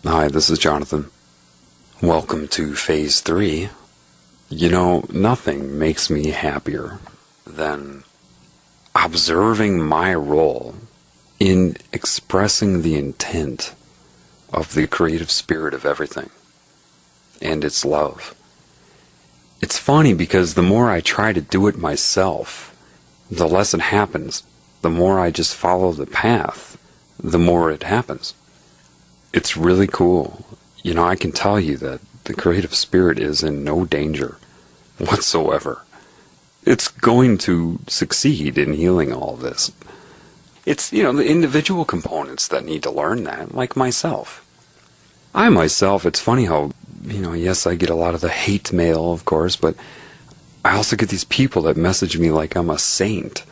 Hi, this is Jonathan. Welcome to Phase 3. You know, nothing makes me happier than observing my role in expressing the intent of the creative spirit of everything and its love. It's funny because the more I try to do it myself, the less it happens. The more I just follow the path, the more it happens. It's really cool. You know, I can tell you that the creative spirit is in no danger whatsoever. It's going to succeed in healing all this. It's, the individual components that need to learn that, like myself. I myself, it's funny how, yes, I get a lot of the hate mail, of course, but I also get these people that message me like I'm a saint.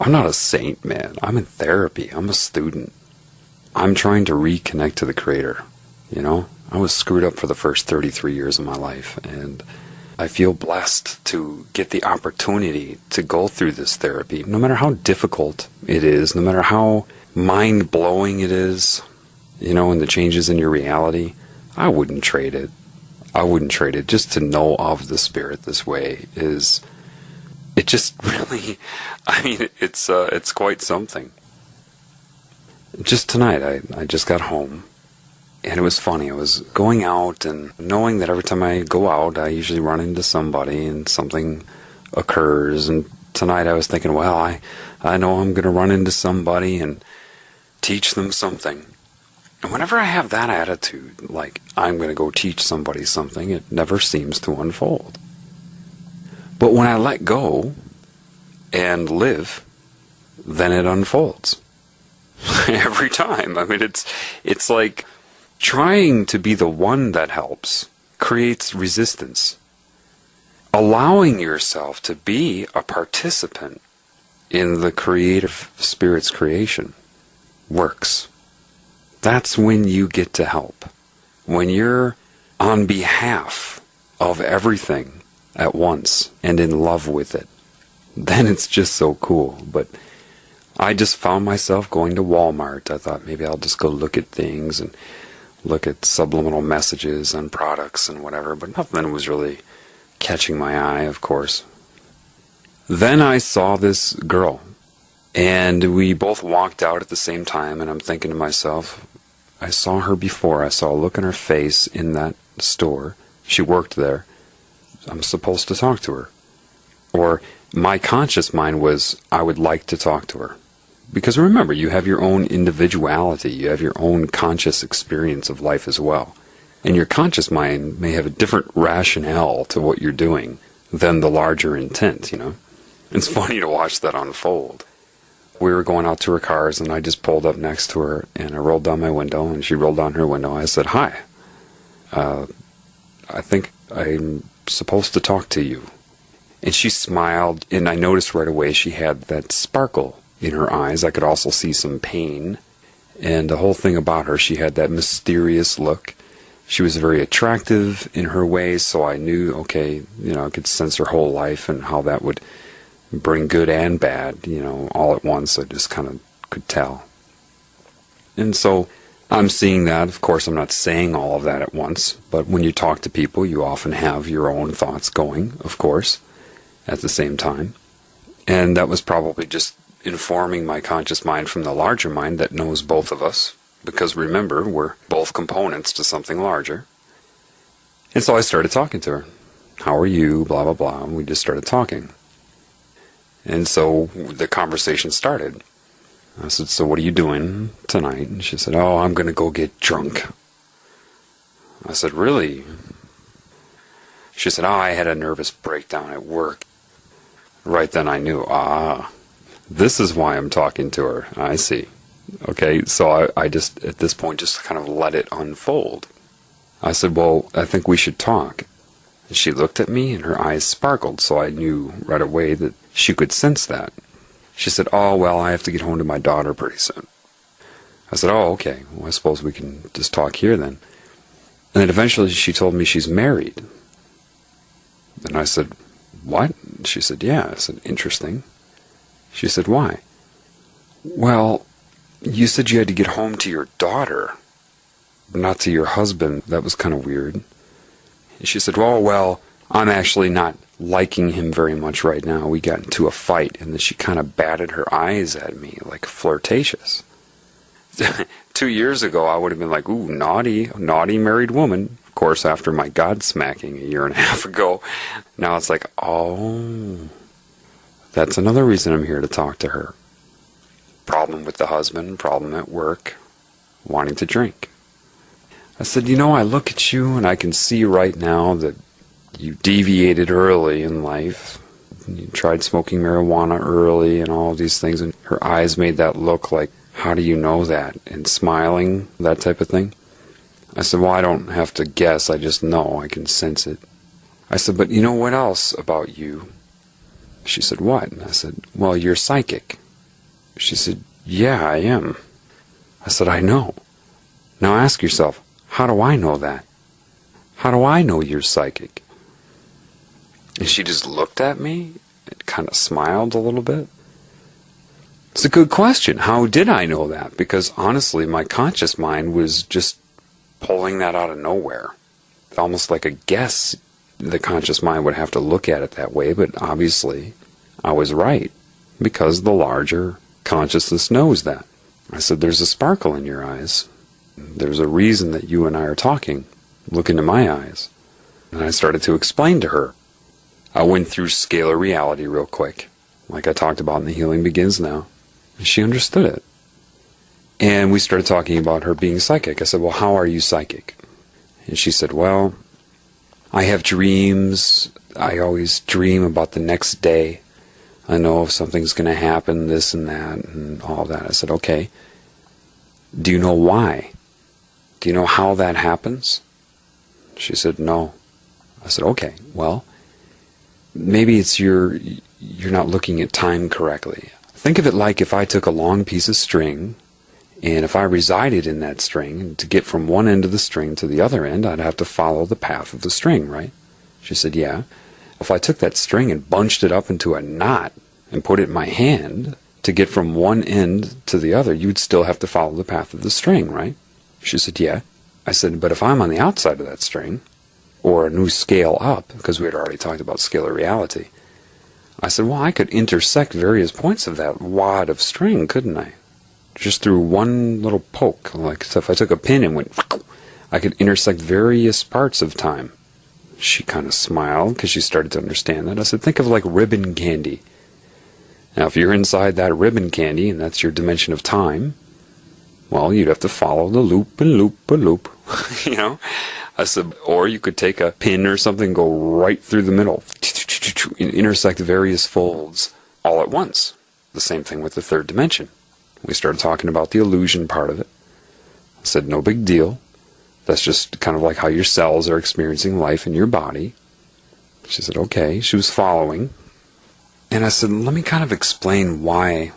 I'm not a saint, man. I'm in therapy. I'm a student. I'm trying to reconnect to the Creator, I was screwed up for the first 33 years of my life, and I feel blessed to get the opportunity to go through this therapy, no matter how difficult it is, no matter how mind-blowing it is, and the changes in your reality. I wouldn't trade it. I wouldn't trade it. Just to know of the Spirit this way it just really, it's quite something. Just tonight, I just got home, and it was funny. I was going out and knowing that every time I go out, I usually run into somebody and something occurs. And tonight I was thinking, well, I know I'm going to run into somebody and teach them something. And whenever I have that attitude, like I'm going to go teach somebody something, it never seems to unfold. But when I let go and live, then it unfolds. Every time. It's like trying to be the one that helps creates resistance. Allowing yourself to be a participant in the creative spirit's creation works. That's when you get to help. When you're on behalf of everything at once and in love with it, then it's just so cool. But I just found myself going to Walmart. I thought maybe I'll just go look at things and look at subliminal messages on products and whatever, but nothing was really catching my eye, of course. Then I saw this girl, and we both walked out at the same time, and I'm thinking to myself, I saw her before. I saw a look in her face in that store. She worked there. I'm supposed to talk to her. Or my conscious mind was, I would like to talk to her. Because remember, you have your own individuality, you have your own conscious experience of life as well. And your conscious mind may have a different rationale to what you're doing than the larger intent, It's funny to watch that unfold. We were going out to her cars, and I just pulled up next to her, and I rolled down my window, and she rolled down her window. I said, hi. I think I'm supposed to talk to you. And she smiled, and I noticed right away she had that sparkle in her eyes. I could also see some pain. And the whole thing about her, she had that mysterious look. She was very attractive in her ways, so I knew, okay, I could sense her whole life and how that would bring good and bad, all at once. I just kind of could tell. And so I'm seeing that. Of course, I'm not saying all of that at once, but when you talk to people, you often have your own thoughts going, of course, at the same time. And that was probably just informing my conscious mind from the larger mind that knows both of us, because remember, we're both components to something larger. And so I started talking to her. How are you? Blah, blah, blah. And we just started talking. And so the conversation started. I said, so what are you doing tonight? And she said, oh, I'm going to go get drunk. I said, really? She said, oh, I had a nervous breakdown at work. Right then I knew, this is why I'm talking to her. I see. Okay, so I just, at this point, just kind of let it unfold. I said, well, I think we should talk. And she looked at me, and her eyes sparkled, so I knew right away that she could sense that. She said, oh, well, I have to get home to my daughter pretty soon. I said, oh, okay, well, I suppose we can just talk here then. And then eventually she told me she's married. And I said, what? She said, yeah. I said, interesting. She said, why? Well, you said you had to get home to your daughter. not to your husband. That was kind of weird. And she said, oh, well, I'm actually not liking him very much right now. We got into a fight, and then she kind of batted her eyes at me, like flirtatious. 2 years ago, I would have been like, ooh, naughty married woman. Of course, after my God-smacking a year and a half ago. Now it's like, oh, that's another reason I'm here to talk to her. Problem with the husband, problem at work, wanting to drink. I said, I look at you and I can see right now that you deviated early in life. You tried smoking marijuana early and all of these things, and her eyes made that look like, how do you know that? And smiling, that type of thing. I said, well, I don't have to guess, I just know, I can sense it. I said, but you know what else about you? She said, what? And I said, well, you're psychic. She said, yeah, I am. I said, I know. Now ask yourself, how do I know that? How do I know you're psychic? And she just looked at me and kind of smiled a little bit. It's a good question. How did I know that? Because honestly, my conscious mind was just pulling that out of nowhere. Almost like a guess. The conscious mind would have to look at it that way, but obviously I was right, because the larger consciousness knows that. I said, there's a sparkle in your eyes. There's a reason that you and I are talking. Look into my eyes. And I started to explain to her. I went through scalar reality real quick, like I talked about in The Healing Begins Now. And she understood it. And we started talking about her being psychic. I said, well, how are you psychic? And she said, well, I have dreams. I always dream about the next day. I know if something's going to happen, this and that, and all that. I said, okay. Do you know why? Do you know how that happens? She said, no. I said, okay, well, maybe it's you're not looking at time correctly. Think of it like if I took a long piece of string, and if I resided in that string, to get from one end of the string to the other end, I'd have to follow the path of the string, right? She said, yeah. If I took that string and bunched it up into a knot and put it in my hand, to get from one end to the other, you'd still have to follow the path of the string, right? She said, yeah. I said, but if I'm on the outside of that string, or a new scale up, because we had already talked about scalar reality, I said, well, I could intersect various points of that wad of string, couldn't I? Just through one little poke. Like, so if I took a pin and went, I could intersect various parts of time. She kind of smiled, because she started to understand that. I said, think of like ribbon candy. Now, if you're inside that ribbon candy, and that's your dimension of time, well, you'd have to follow the loop and loop and loop, I said, or you could take a pin or something, go right through the middle, and intersect various folds all at once. The same thing with the third dimension. We started talking about the illusion part of it. I said, no big deal. That's just kind of like how your cells are experiencing life in your body. She said, okay. She was following. And I said, let me kind of explain why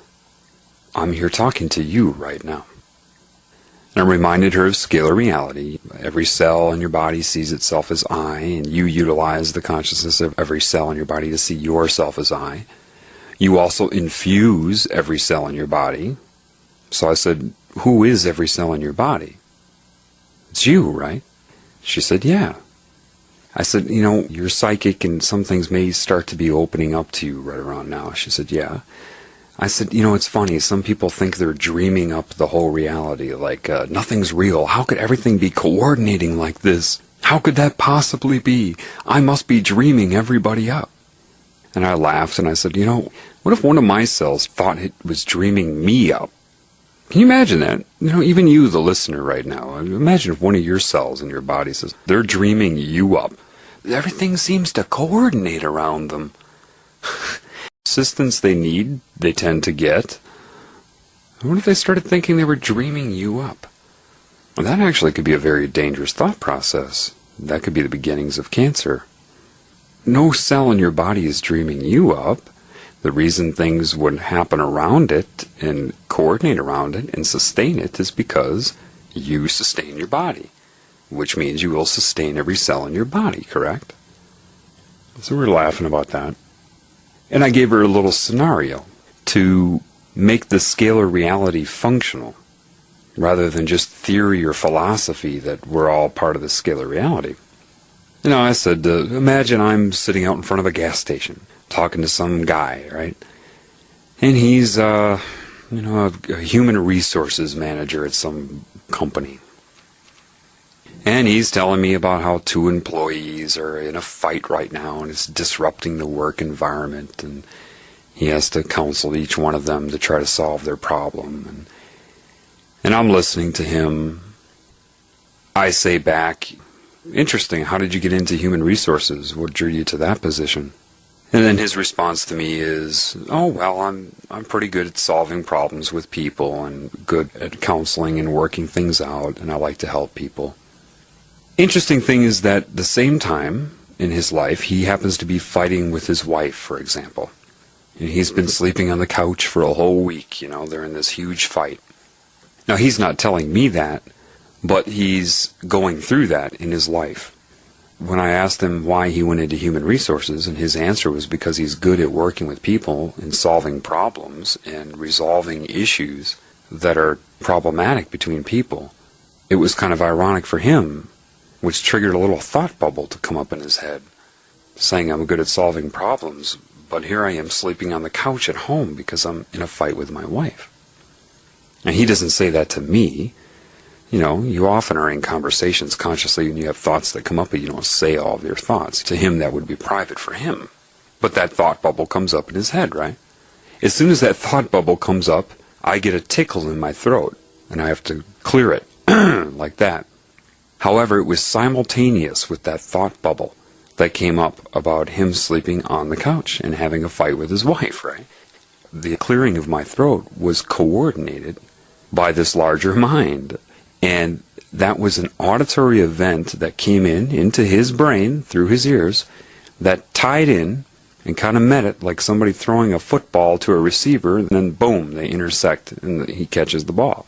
I'm here talking to you right now. And I reminded her of scalar reality. Every cell in your body sees itself as I, and you utilize the consciousness of every cell in your body to see yourself as I. You also infuse every cell in your body. So I said, who is every cell in your body? It's you, right? She said, yeah. I said, you're psychic and some things may start to be opening up to you right around now. She said, yeah. I said, it's funny. Some people think they're dreaming up the whole reality, like nothing's real. How could everything be coordinating like this? How could that possibly be? I must be dreaming everybody up. And I laughed and I said, what if one of my cells thought it was dreaming me up? Can you imagine that? Even you, the listener right now, imagine if one of your cells in your body says, they're dreaming you up. Everything seems to coordinate around them. Assistance they need, they tend to get. What if they started thinking they were dreaming you up? Well, that actually could be a very dangerous thought process. That could be the beginnings of cancer. No cell in your body is dreaming you up. The reason things would happen around it and coordinate around it and sustain it is because you sustain your body, which means you will sustain every cell in your body, correct? So we're laughing about that. And I gave her a little scenario to make the scalar reality functional. rather than just theory or philosophy that we're all part of the scalar reality. I said, imagine I'm sitting out in front of a gas station talking to some guy, right? And he's, a human resources manager at some company. And he's telling me about how two employees are in a fight right now and it's disrupting the work environment, and he has to counsel each one of them to try to solve their problem. And I'm listening to him. I say back, interesting, how did you get into human resources? What drew you to that position? And then his response to me is, oh, well, I'm pretty good at solving problems with people and good at counseling and working things out, and I like to help people. Interesting thing is that at the same time in his life, he happens to be fighting with his wife, for example. And he's been sleeping on the couch for a whole week, they're in this huge fight. Now, he's not telling me that, but he's going through that in his life. When I asked him why he went into human resources, and his answer was because he's good at working with people and solving problems and resolving issues that are problematic between people, it was kind of ironic for him, which triggered a little thought bubble to come up in his head, saying I'm good at solving problems, but here I am sleeping on the couch at home because I'm in a fight with my wife. And he doesn't say that to me. You often are in conversations consciously and you have thoughts that come up, but you don't say all of your thoughts. To him, that would be private for him. But that thought bubble comes up in his head, right? As soon as that thought bubble comes up, I get a tickle in my throat, and I have to clear it, like that. However, it was simultaneous with that thought bubble that came up about him sleeping on the couch and having a fight with his wife, right? The clearing of my throat was coordinated by this larger mind. And that was an auditory event that came into his brain through his ears that tied in and kind of met it like somebody throwing a football to a receiver, and then boom, they intersect and he catches the ball.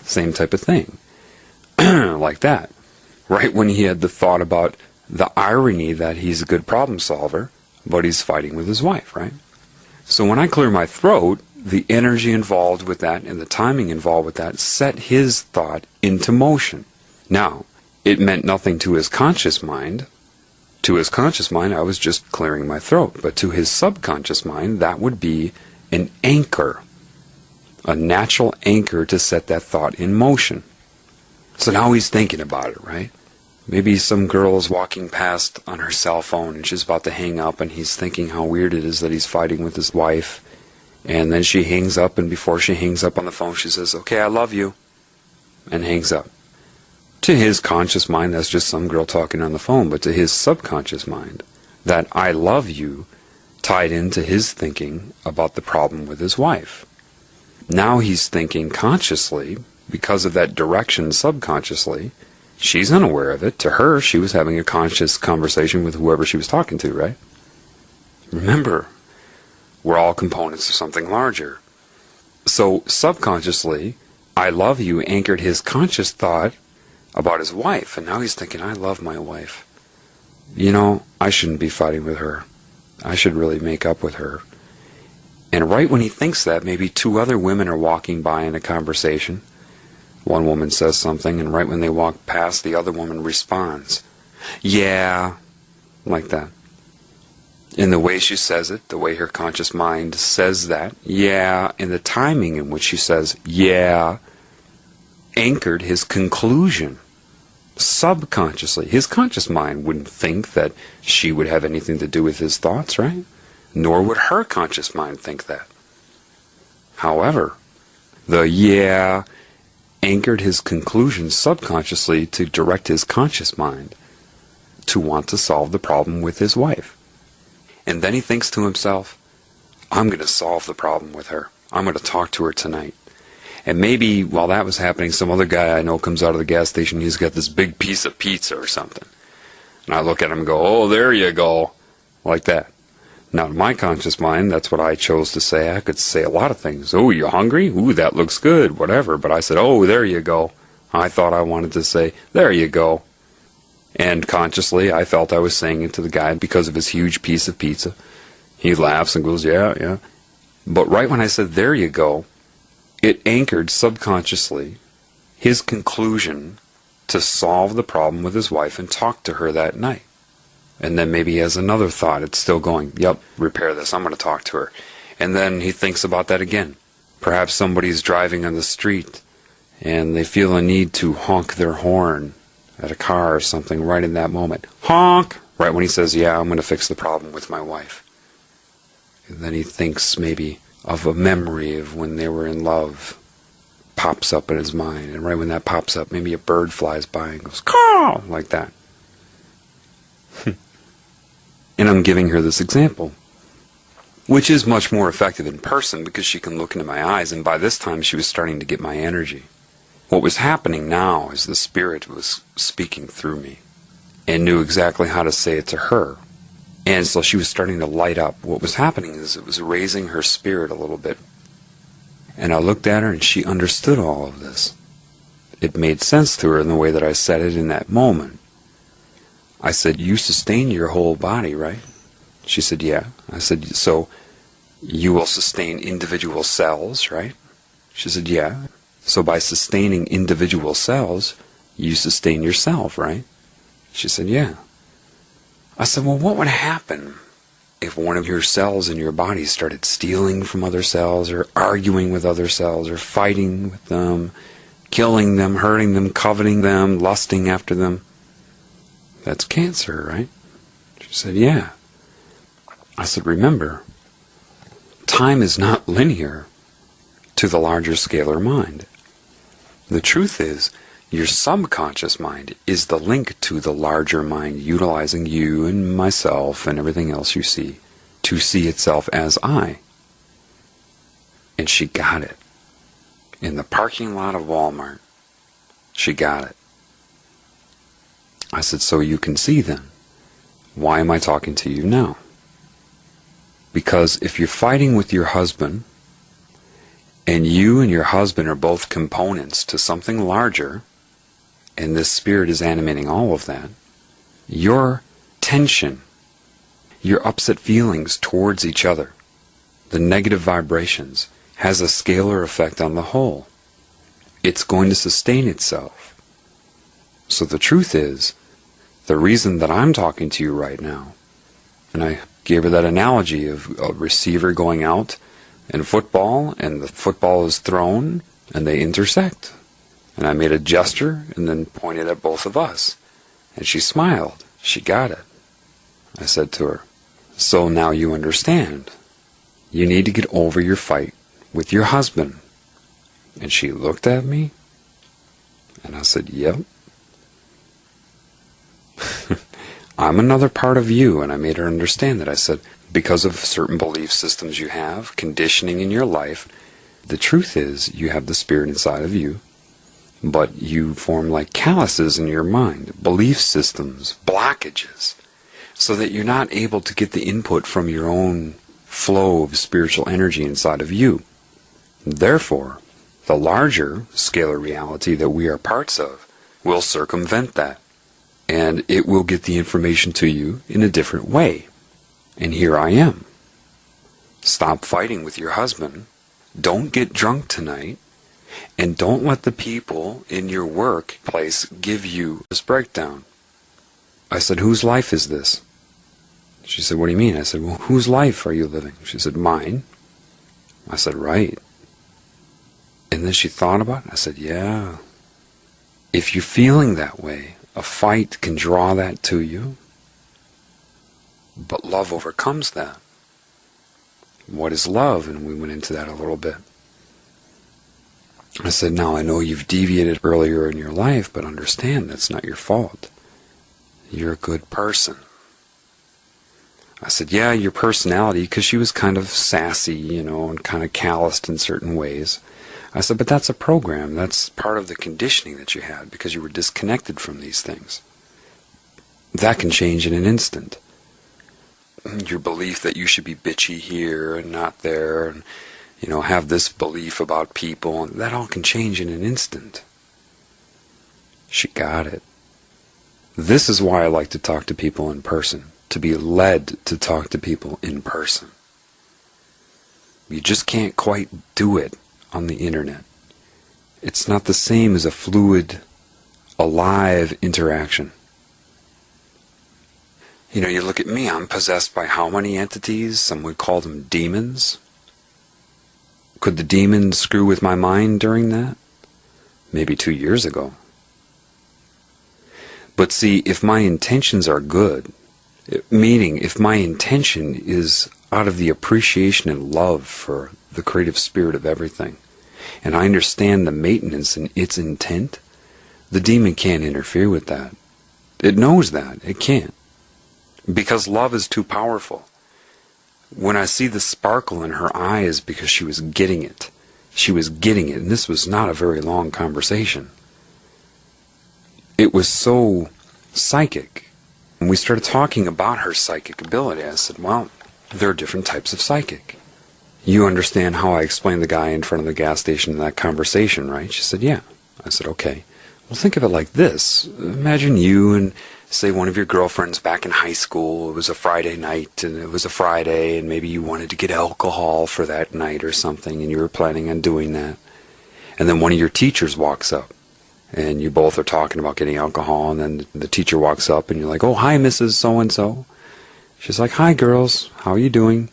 Same type of thing. Like that. Right when he had the thought about the irony that he's a good problem solver, but he's fighting with his wife, right? So when I clear my throat, the energy involved with that and the timing involved with that set his thought into motion. Now, it meant nothing to his conscious mind. To his conscious mind, I was just clearing my throat. But to his subconscious mind, that would be an anchor, a natural anchor to set that thought in motion. So now he's thinking about it, right? Maybe some girl is walking past on her cell phone and she's about to hang up, and he's thinking how weird it is that he's fighting with his wife. And then she hangs up, and before she hangs up on the phone, she says, "Okay, I love you," and hangs up. To his conscious mind, that's just some girl talking on the phone, but to his subconscious mind, that "I love you" tied into his thinking about the problem with his wife. Now he's thinking consciously, because of that direction subconsciously. She's unaware of it. To her, she was having a conscious conversation with whoever she was talking to, right? Remember, we're all components of something larger. So subconsciously, "I love you" anchored his conscious thought about his wife. And now he's thinking, I love my wife. I shouldn't be fighting with her. I should really make up with her. And right when he thinks that, maybe two other women are walking by in a conversation. One woman says something, and right when they walk past, the other woman responds, "Yeah," like that. In the way she says it, the way her conscious mind says that, "yeah," and the timing in which she says, "yeah," anchored his conclusion. Subconsciously, his conscious mind wouldn't think that she would have anything to do with his thoughts, right? Nor would her conscious mind think that. However, the "yeah" anchored his conclusion subconsciously to direct his conscious mind to want to solve the problem with his wife. And then he thinks to himself, I'm going to solve the problem with her. I'm going to talk to her tonight. And maybe while that was happening, some other guy I know comes out of the gas station. He's got this big piece of pizza or something. And I look at him and go, "Oh, there you go." Like that. Now, in my conscious mind, that's what I chose to say. I could say a lot of things. "Oh, you hungry? Ooh, that looks good," whatever. But I said, "Oh, there you go." I thought I wanted to say, "There you go." And consciously, I felt I was saying it to the guy because of his huge piece of pizza. He laughs and goes, "Yeah, yeah." But right when I said, "There you go," it anchored subconsciously his conclusion to solve the problem with his wife and talk to her that night. And then maybe he has another thought. It's still going, yep, repair this. I'm going to talk to her. And then he thinks about that again. Perhaps somebody's driving on the street and they feel a need to honk their horn at a car or something right in that moment. Honk! Right when he says, yeah, I'm going to fix the problem with my wife. And then he thinks maybe of a memory of when they were in love. Pops up in his mind. And right when that pops up, maybe a bird flies by and goes, caw! Like that. And I'm giving her this example, which is much more effective in person because she can look into my eyes, and by this time she was starting to get my energy. What was happening now is the Spirit was speaking through me and knew exactly how to say it to her. And so she was starting to light up. What was happening is it was raising her spirit a little bit. And I looked at her and she understood all of this. It made sense to her in the way that I said it in that moment. I said, you sustain your whole body, right? She said, yeah. I said, so you will sustain individual cells, right? She said, yeah. So by sustaining individual cells, you sustain yourself, right? She said, yeah. I said, well, what would happen if one of your cells in your body started stealing from other cells or arguing with other cells or fighting with them, killing them, hurting them, coveting them, lusting after them? That's cancer, right? She said, yeah. I said, remember, time is not linear to the larger scalar mind. The truth is, your subconscious mind is the link to the larger mind, utilizing you and myself and everything else you see to see itself as I. And she got it. In the parking lot of Walmart, she got it. I said, so you can see then. Why am I talking to you now? Because if you're fighting with your husband, and you and your husband are both components to something larger, and this Spirit is animating all of that, your tension, your upset feelings towards each other, the negative vibrations, has a scalar effect on the whole. It's going to sustain itself. So the truth is, the reason that I'm talking to you right now, and I gave her that analogy of a receiver going out in football, and the football is thrown, and they intersect. And I made a gesture, and then pointed at both of us. And she smiled. She got it. I said to her, so now you understand. You need to get over your fight with your husband. And she looked at me, and I said, yep. I'm another part of you, and I made her understand that. I said, because of certain belief systems you have, conditioning in your life, the truth is you have the Spirit inside of you, but you form like calluses in your mind, belief systems, blockages, so that you're not able to get the input from your own flow of spiritual energy inside of you. Therefore, the larger scalar reality that we are parts of will circumvent that. And it will get the information to you in a different way. And here I am. Stop fighting with your husband. Don't get drunk tonight. And don't let the people in your workplace give you this breakdown. I said, whose life is this? She said, what do you mean? I said, well, whose life are you living? She said, mine. I said, right. And then she thought about it. I said, yeah. If you're feeling that way, a fight can draw that to you, but love overcomes that. What is love? And we went into that a little bit. I said, now I know you've deviated earlier in your life, but understand that's not your fault. You're a good person. I said, yeah, your personality, because she was kind of sassy, and kind of calloused in certain ways. I said, but that's a program. That's part of the conditioning that you had because you were disconnected from these things. That can change in an instant. Your belief that you should be bitchy here and not there, and have this belief about people, that all can change in an instant. She got it. This is why I like to talk to people in person, to be led to talk to people in person. You just can't quite do it on the internet. It's not the same as a fluid, alive interaction. You know, you look at me, I'm possessed by how many entities? Some would call them demons. Could the demons screw with my mind during that? Maybe 2 years ago. But see, if my intentions are good, meaning if my intention is out of the appreciation and love for the creative spirit of everything, and I understand the maintenance and its intent, the demon can't interfere with that. It knows that. It can't. Because love is too powerful. When I see the sparkle in her eyes, because she was getting it. She was getting it, and this was not a very long conversation. It was so psychic. When we started talking about her psychic ability, I said, well, there are different types of psychic. You understand how I explained the guy in front of the gas station in that conversation, right? She said, yeah. I said, okay. Well, think of it like this. Imagine you and, say, one of your girlfriends back in high school. It was a Friday night, and it was a Friday, and maybe you wanted to get alcohol for that night or something, and you were planning on doing that. And then one of your teachers walks up, and you both are talking about getting alcohol, and then the teacher walks up, and you're like, oh, hi, Mrs. So-and-so. She's like, hi, girls. How are you doing?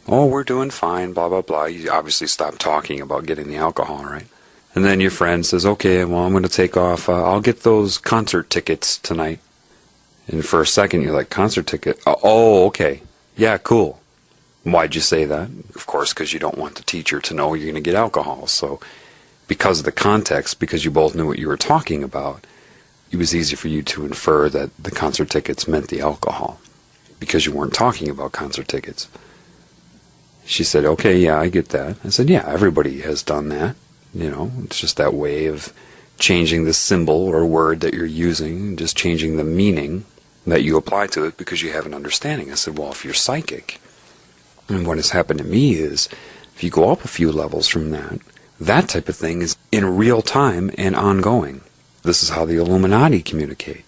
Oh, we're doing fine, blah, blah, blah. You obviously stopped talking about getting the alcohol, right? And then your friend says, okay, well, I'm going to take off. I'll get those concert tickets tonight. And for a second, you're like, concert ticket? Oh, okay. Yeah, cool. Why'd you say that? Of course, because you don't want the teacher to know you're going to get alcohol. So because of the context, because you both knew what you were talking about, it was easy for you to infer that the concert tickets meant the alcohol, because you weren't talking about concert tickets. She said, okay, yeah, I get that. I said, yeah, everybody has done that. You know, it's just that way of changing the symbol or word that you're using, just changing the meaning that you apply to it because you have an understanding. I said, well, if you're psychic, and what has happened to me is, if you go up a few levels from that, that type of thing is in real time and ongoing. This is how the Illuminati communicate.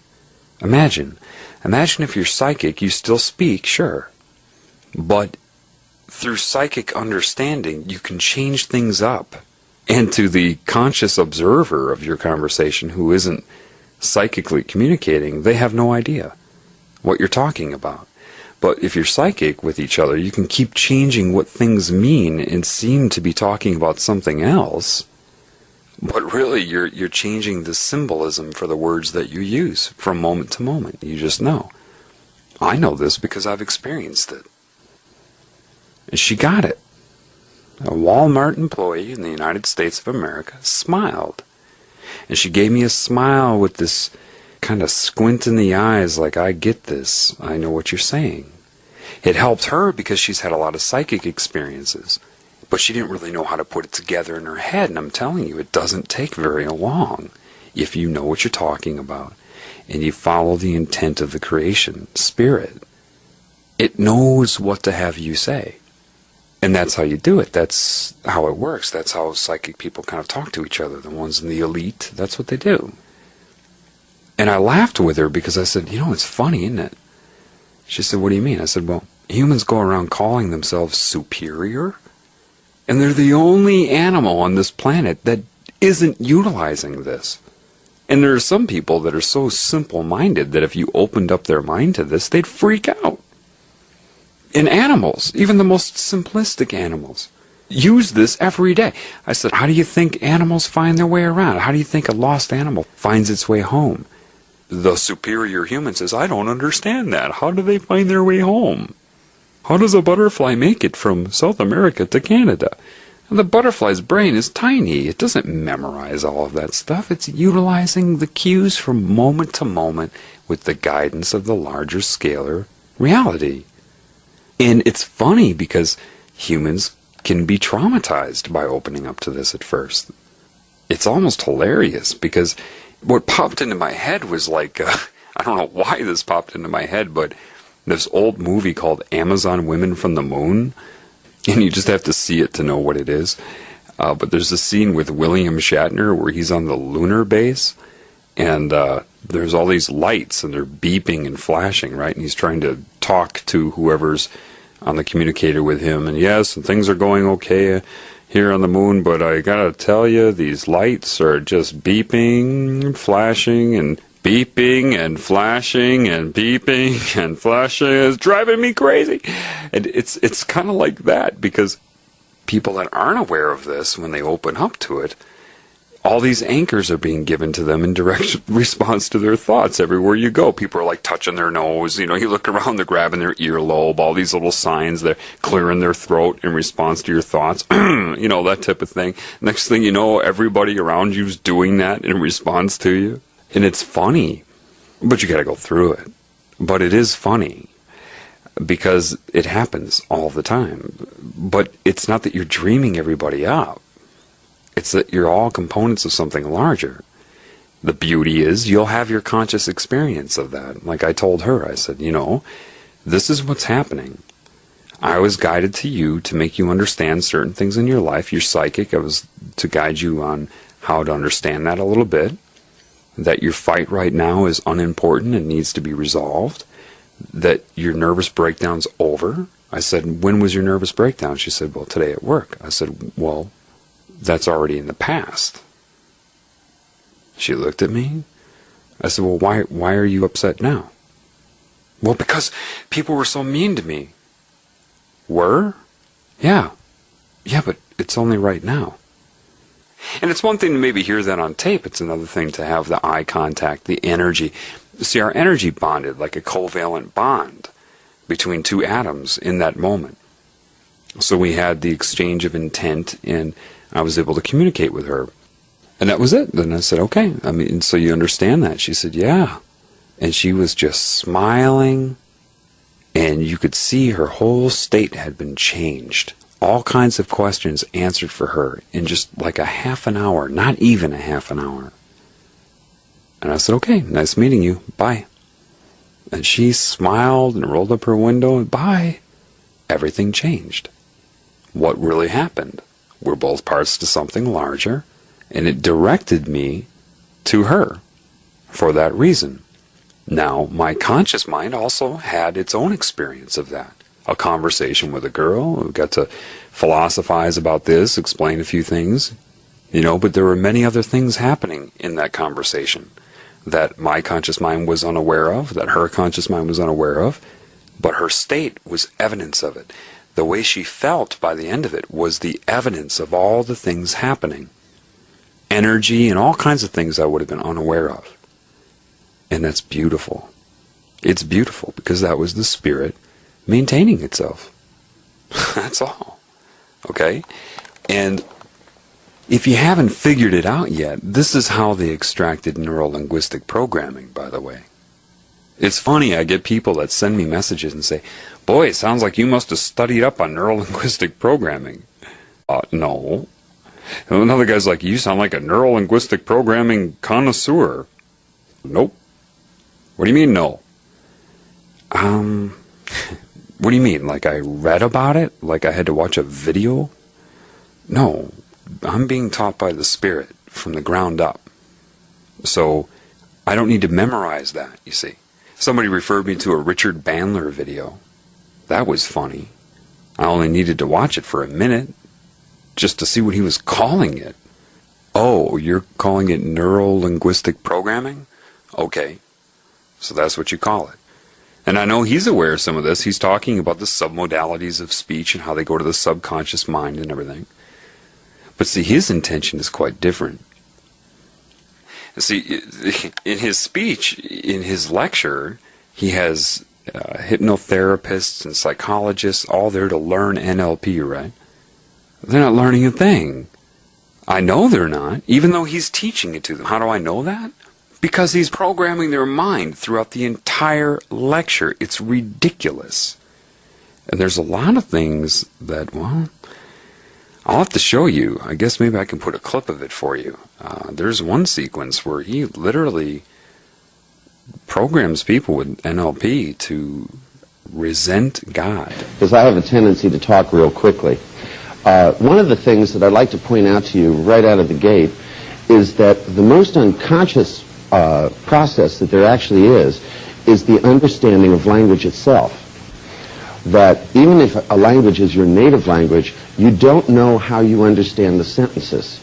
Imagine if you're psychic, you still speak, sure, but through psychic understanding, you can change things up. And to the conscious observer of your conversation who isn't psychically communicating, they have no idea what you're talking about. But if you're psychic with each other, you can keep changing what things mean and seem to be talking about something else. But really, you're changing the symbolism for the words that you use from moment to moment. You just know. I know this because I've experienced it. And she got it. A Walmart employee in the United States of America smiled. And she gave me a smile with this kind of squint in the eyes like, I get this. I know what you're saying. It helped her because she's had a lot of psychic experiences. But she didn't really know how to put it together in her head. And I'm telling you, it doesn't take very long if you know what you're talking about and you follow the intent of the creation spirit. It knows what to have you say. And that's how you do it. That's how it works. That's how psychic people kind of talk to each other. The ones in the elite, that's what they do. And I laughed with her because I said, you know, it's funny, isn't it? She said, what do you mean? I said, well, humans go around calling themselves superior. And they're the only animal on this planet that isn't utilizing this. And there are some people that are so simple-minded that if you opened up their mind to this, they'd freak out. And animals, even the most simplistic animals, use this every day. I said, how do you think animals find their way around? How do you think a lost animal finds its way home? The superior human says, I don't understand that. How do they find their way home? How does a butterfly make it from South America to Canada? And the butterfly's brain is tiny. It doesn't memorize all of that stuff. It's utilizing the cues from moment to moment with the guidance of the larger scalar reality. And it's funny because humans can be traumatized by opening up to this at first. It's almost hilarious because what popped into my head was like, I don't know why this popped into my head, but this old movie called Amazon Women from the Moon, and you just have to see it to know what it is. But there's a scene with William Shatner where he's on the lunar base, and there's all these lights, and they're beeping and flashing, right? And he's trying to talk to whoever's on the communicator with him, and yes, and things are going okay. here on the moon, but I gotta tell you, these lights are just beeping and flashing and beeping and flashing and beeping and flashing. It's driving me crazy. And it's kind of like that, because people that aren't aware of this, when they open up to it, all these anchors are being given to them in direct response to their thoughts. Everywhere you go, people are like touching their nose. You know, you look around, they're grabbing their earlobe, all these little signs, they're clearing their throat in response to your thoughts. You know, that type of thing. Next thing you know, everybody around you's doing that in response to you. And it's funny, but you gotta go through it. But it is funny, because it happens all the time. But it's not that you're dreaming everybody up. It's that you're all components of something larger. The beauty is you'll have your conscious experience of that. Like I told her, I said, you know, this is what's happening. I was guided to you to make you understand certain things in your life. You're psychic. I was to guide you on how to understand that a little bit. That your fight right now is unimportant and needs to be resolved. That your nervous breakdown's over. I said, when was your nervous breakdown? She said, well, today at work. I said, well, that's already in the past. She looked at me. I said, well, why are you upset now? Well, because people were so mean to me. Were? Yeah. Yeah, but it's only right now. And it's one thing to maybe hear that on tape. It's another thing to have the eye contact, the energy. See, our energy bonded like a covalent bond between two atoms in that moment. So we had the exchange of intent, and I was able to communicate with her. And that was it. Then I said, okay, I mean, so you understand that? She said, yeah. And she was just smiling, and you could see her whole state had been changed. All kinds of questions answered for her in just like a half an hour, not even a half an hour. And I said, okay, nice meeting you. Bye. And she smiled and rolled up her window, and bye. Everything changed. What really happened? We're both parts to something larger, and it directed me to her for that reason. Now, my conscious mind also had its own experience of that. A conversation with a girl who got to philosophize about this, explain a few things, you know, but there were many other things happening in that conversation that my conscious mind was unaware of, that her conscious mind was unaware of, but her state was evidence of it. The way she felt by the end of it was the evidence of all the things happening. Energy and all kinds of things I would have been unaware of. And that's beautiful. It's beautiful because that was the spirit maintaining itself. That's all. Okay? And if you haven't figured it out yet, this is how they extracted neuro-linguistic programming, by the way. It's funny, I get people that send me messages and say, boy, it sounds like you must have studied up on neuro-linguistic programming. No. And another guy's like, you sound like a neuro-linguistic programming connoisseur. Nope. What do you mean, no? What do you mean? Like I read about it? Like I had to watch a video? No. I'm being taught by the Spirit from the ground up. So I don't need to memorize that, you see. Somebody referred me to a Richard Bandler video. That was funny. I only needed to watch it for a minute just to see what he was calling it. Oh, you're calling it neuro-linguistic programming? Okay. So that's what you call it. And I know he's aware of some of this. He's talking about the submodalities of speech and how they go to the subconscious mind and everything. But see, his intention is quite different. See, in his speech, in his lecture, he has hypnotherapists and psychologists all there to learn NLP, right? They're not learning a thing. I know they're not, even though he's teaching it to them. How do I know that? Because he's programming their mind throughout the entire lecture. It's ridiculous. And there's a lot of things that, well, I'll have to show you. I guess maybe I can put a clip of it for you. There's one sequence where he literally programs people with NLP to resent God. Because I have a tendency to talk real quickly. One of the things that I'd like to point out to you right out of the gate is that the most unconscious process that there actually is the understanding of language itself. that even if a language is your native language, you don't know how you understand the sentences.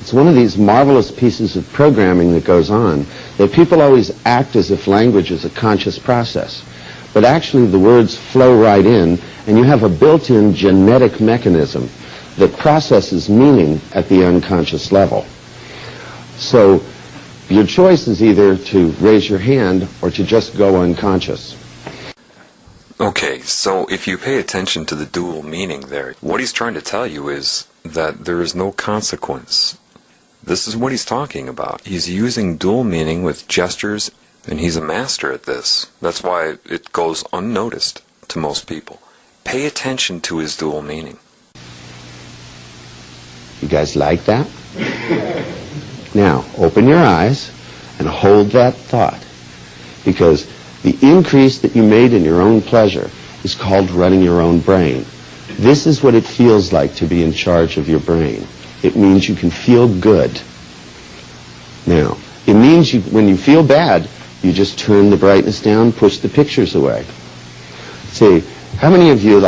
It's one of these marvelous pieces of programming that goes on, that people always act as if language is a conscious process. But actually the words flow right in, and you have a built-in genetic mechanism that processes meaning at the unconscious level. So your choice is either to raise your hand or to just go unconscious. Okay, so if you pay attention to the dual meaning there, what he's trying to tell you is that there is no consequence. This is what he's talking about. He's using dual meaning with gestures, and he's a master at this. That's why it goes unnoticed to most people. Pay attention to his dual meaning. You guys like that? Now, open your eyes and hold that thought, because the increase that you made in your own pleasure is called running your own brain. This is what it feels like to be in charge of your brain. It means you can feel good. Now, it means when you feel bad, you just turn the brightness down, push the pictures away. See, how many of you,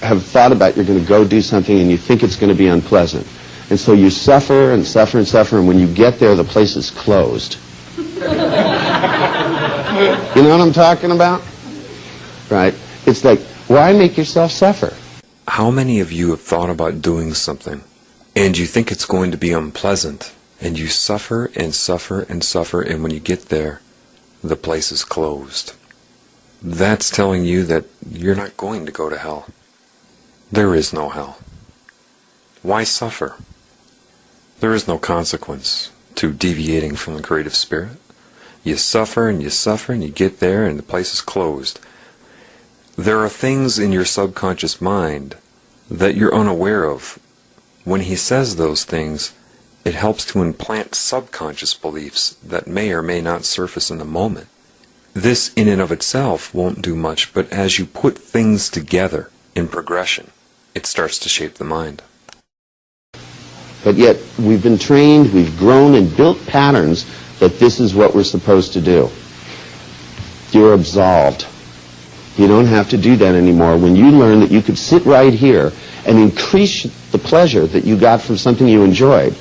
have thought about you're going to go do something and you think it's going to be unpleasant? And so you suffer and suffer and suffer, and when you get there, the place is closed. You know what I'm talking about? Right? It's like, why make yourself suffer? How many of you have thought about doing something, and you think it's going to be unpleasant, and you suffer and suffer and suffer, and when you get there, the place is closed? That's telling you that you're not going to go to hell. There is no hell. Why suffer? There is no consequence to deviating from the creative spirit. You suffer and you suffer and you get there and the place is closed. There are things in your subconscious mind that you're unaware of. When he says those things, it helps to implant subconscious beliefs that may or may not surface in the moment. This in and of itself won't do much, but as you put things together in progression, it starts to shape the mind. But yet we've been trained, we've grown and built patterns that this is what we're supposed to do. You're absolved. You don't have to do that anymore when you learn that you could sit right here and increase the pleasure that you got from something you enjoyed.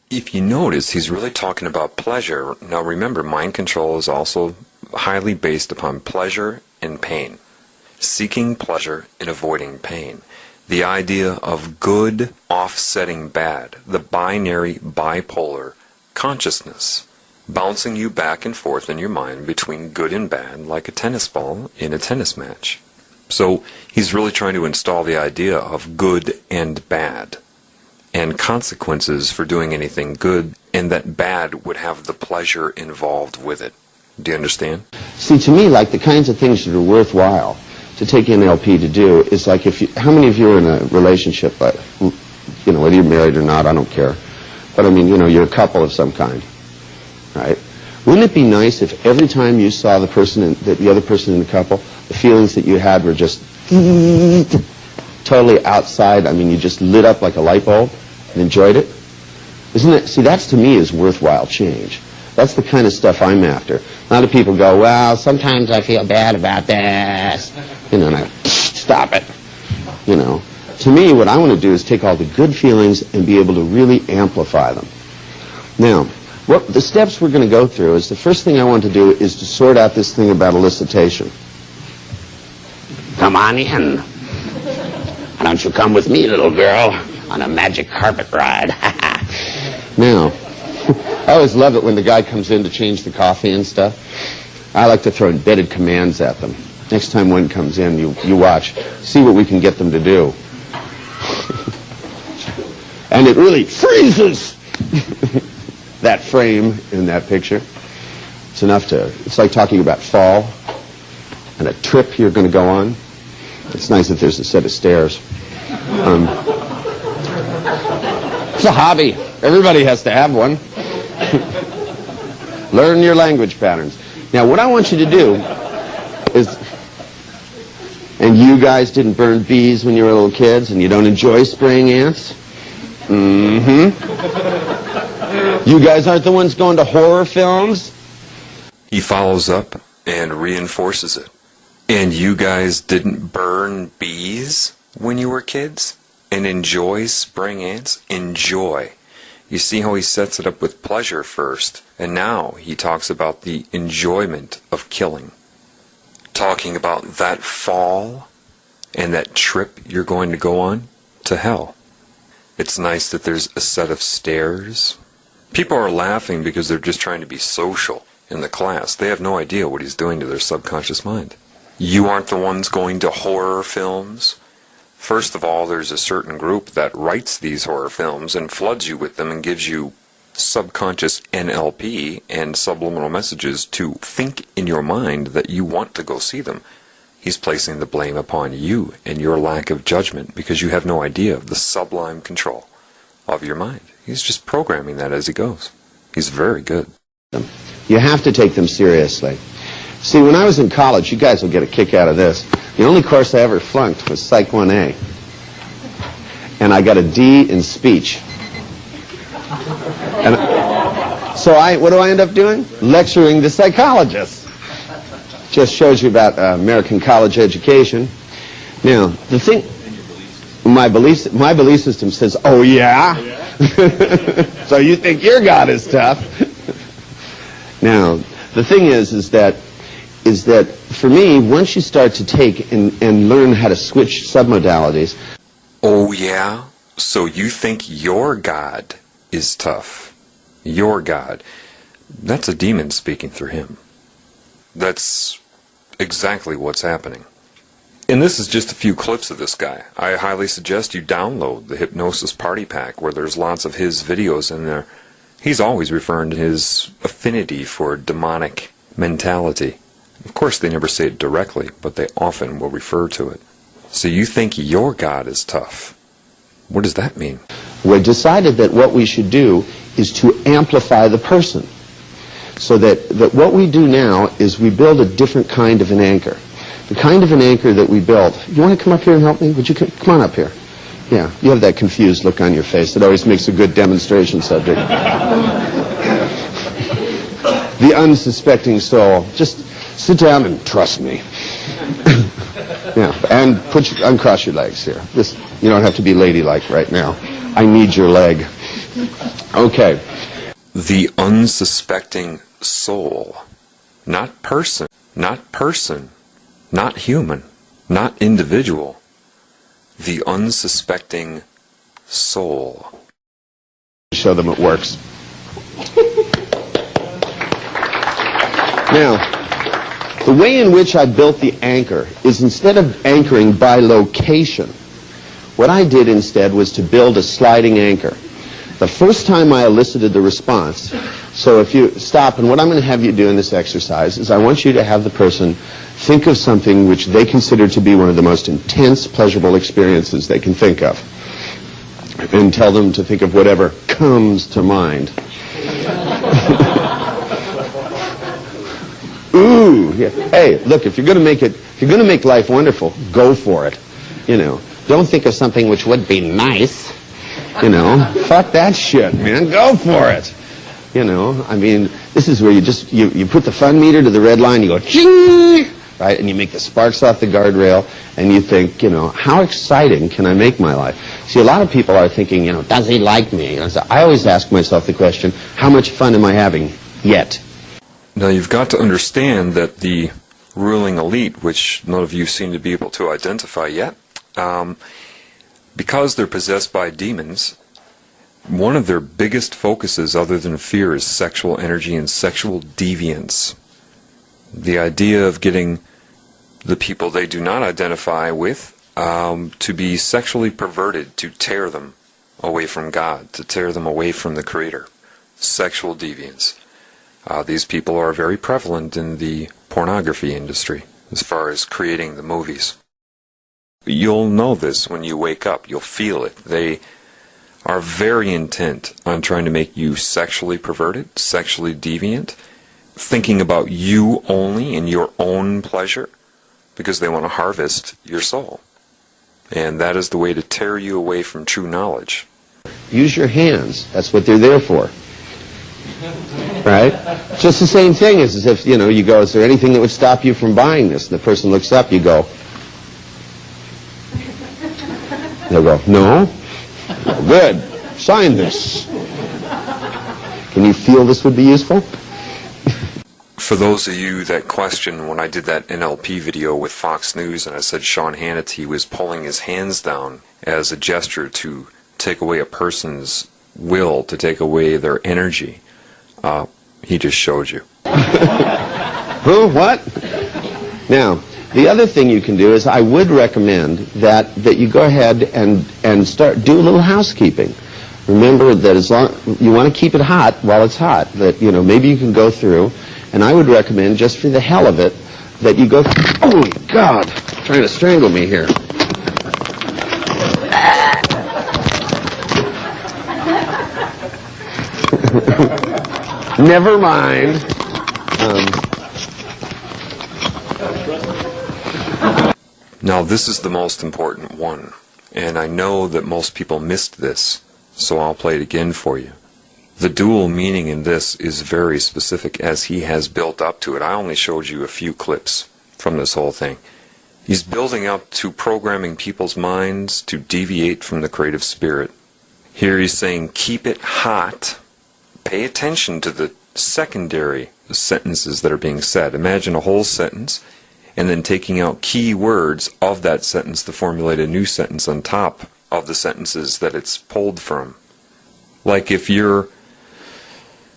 If you notice, he's really talking about pleasure. Now remember, mind control is also highly based upon pleasure and pain. Seeking pleasure and avoiding pain. The idea of good offsetting bad. The binary bipolar consciousness. Bouncing you back and forth in your mind between good and bad like a tennis ball in a tennis match. So he's really trying to install the idea of good and bad, and consequences for doing anything good, and that bad would have the pleasure involved with it. Do you understand? See, to me, like the kinds of things that are worthwhile to take NLP to do is like how many of you are in a relationship, whether you're married or not, I don't care. But I mean, you're a couple of some kind, right? Wouldn't it be nice if every time you saw the other person in the couple, the feelings that you had were just totally outside? I mean, you just lit up like a light bulb and enjoyed it? Isn't it? See, that's to me is worthwhile change. That's the kind of stuff I'm after. A lot of people go, well, sometimes I feel bad about this. And I stop it. To me, what I want to do is take all the good feelings and be able to really amplify them. Now, what the steps we're going to go through is the first thing I want to do is to sort out this thing about elicitation. Come on in. Why don't you come with me, little girl, on a magic carpet ride? Now, I always love it when the guy comes in to change the coffee and stuff. I like to throw embedded commands at them. Next time one comes in, you watch. See what we can get them to do. And it really freezes that frame in that picture. It's like talking about fall and a trip you're going to go on. It's nice that there's a set of stairs. It's a hobby. Everybody has to have one. Learn your language patterns. Now, what I want you to do is, and you guys didn't burn bees when you were little kids, and you don't enjoy spraying ants? Mm-hmm. You guys aren't the ones going to horror films? He follows up and reinforces it. And you guys didn't burn bees when you were kids? And enjoy spraying ants? Enjoy. You see how he sets it up with pleasure first, and now he talks about the enjoyment of killing. Talking about that fall and that trip you're going to go on to hell. It's nice that there's a set of stairs. People are laughing because they're just trying to be social in the class. They have no idea what he's doing to their subconscious mind. You aren't the ones going to horror films. First of all, there's a certain group that writes these horror films and floods you with them and gives you subconscious NLP and subliminal messages to think in your mind that you want to go see them. He's placing the blame upon you and your lack of judgment because you have no idea of the sublime control of your mind. He's just programming that as he goes. He's very good. You have to take them seriously. See, when I was in college, you guys will get a kick out of this. The only course I ever flunked was Psych 1A. And I got a D in speech. And so what do I end up doing? Lecturing the psychologists. Just shows you about American college education. Now, the thing, my belief system says, oh yeah? So you think your God is tough? Now, the thing is that for me, once you start to take and learn how to switch submodalities. Oh yeah? So you think your God is tough? Your God. That's a demon speaking through him. That's exactly what's happening. And this is just a few clips of this guy. I highly suggest you download the Hypnosis Party Pack, where there's lots of his videos in there. He's always referring to his affinity for demonic mentality. Of course, they never say it directly, but they often will refer to it. So you think your God is tough. What does that mean? We decided that what we should do is to amplify the person. So that what we do now is we build a different kind of an anchor. The kind of an anchor that we built. You want to come up here and help me? Would you come on up here? Yeah, you have that confused look on your face that always makes a good demonstration subject. The unsuspecting soul. Just sit down and trust me. Yeah, and uncross your legs here. You don't have to be ladylike right now. I need your leg. Okay. The unsuspecting soul. Not person. Not person. Not human. Not individual. The unsuspecting soul. Show them it works. Now, the way in which I built the anchor is instead of anchoring by location, what I did instead was to build a sliding anchor. The first time I elicited the response, so if you stop, and what I'm going to have you do in this exercise is I want you to have the person think of something which they consider to be one of the most intense, pleasurable experiences they can think of. And tell them to think of whatever comes to mind. Ooh, yeah. Hey, look, if you're going to make life wonderful, go for it. You know, don't think of something which would be nice. You know, fuck that shit, man. Go for it. You know, I mean, this is where you put the fun meter to the red line, you go, ching, right? And you make the sparks off the guardrail, and you think, you know, how exciting can I make my life? See, a lot of people are thinking, you know, does he like me? And so I always ask myself the question, how much fun am I having yet? Now, you've got to understand that the ruling elite, which none of you seem to be able to identify yet, because they're possessed by demons, one of their biggest focuses other than fear is sexual energy and sexual deviance. The idea of getting the people they do not identify with to be sexually perverted, to tear them away from God, to tear them away from the Creator. Sexual deviance. These people are very prevalent in the pornography industry as far as creating the movies. You'll know this when you wake up. You'll feel it. They are very intent on trying to make you sexually perverted, sexually deviant, thinking about you only and your own pleasure, because they want to harvest your soul. And that is the way to tear you away from true knowledge. Use your hands. That's what they're there for. Right? It's just the same thing as if, you know, you go, is there anything that would stop you from buying this? And the person looks up, you go. They'll go, no? Good. Sign this. Can you feel this would be useful? For those of you that question when I did that NLP video with Fox News and I said Sean Hannity was pulling his hands down as a gesture to take away a person's will, to take away their energy, he just showed you. Who? What? Now, the other thing you can do is I would recommend that you go ahead and do a little housekeeping. Remember that as long you want to keep it hot while it's hot, that, you know, maybe you can go through, and I would recommend, just for the hell of it, that you go, oh my God, trying to strangle me here. Never mind. Now this is the most important one, and I know that most people missed this, so I'll play it again for you. The dual meaning in this is very specific as he has built up to it. I only showed you a few clips from this whole thing. He's building up to programming people's minds to deviate from the creative spirit. Here he's saying, keep it hot. Pay attention to the secondary sentences that are being said. Imagine a whole sentence and then taking out key words of that sentence to formulate a new sentence on top of the sentences that it's pulled from. Like if you're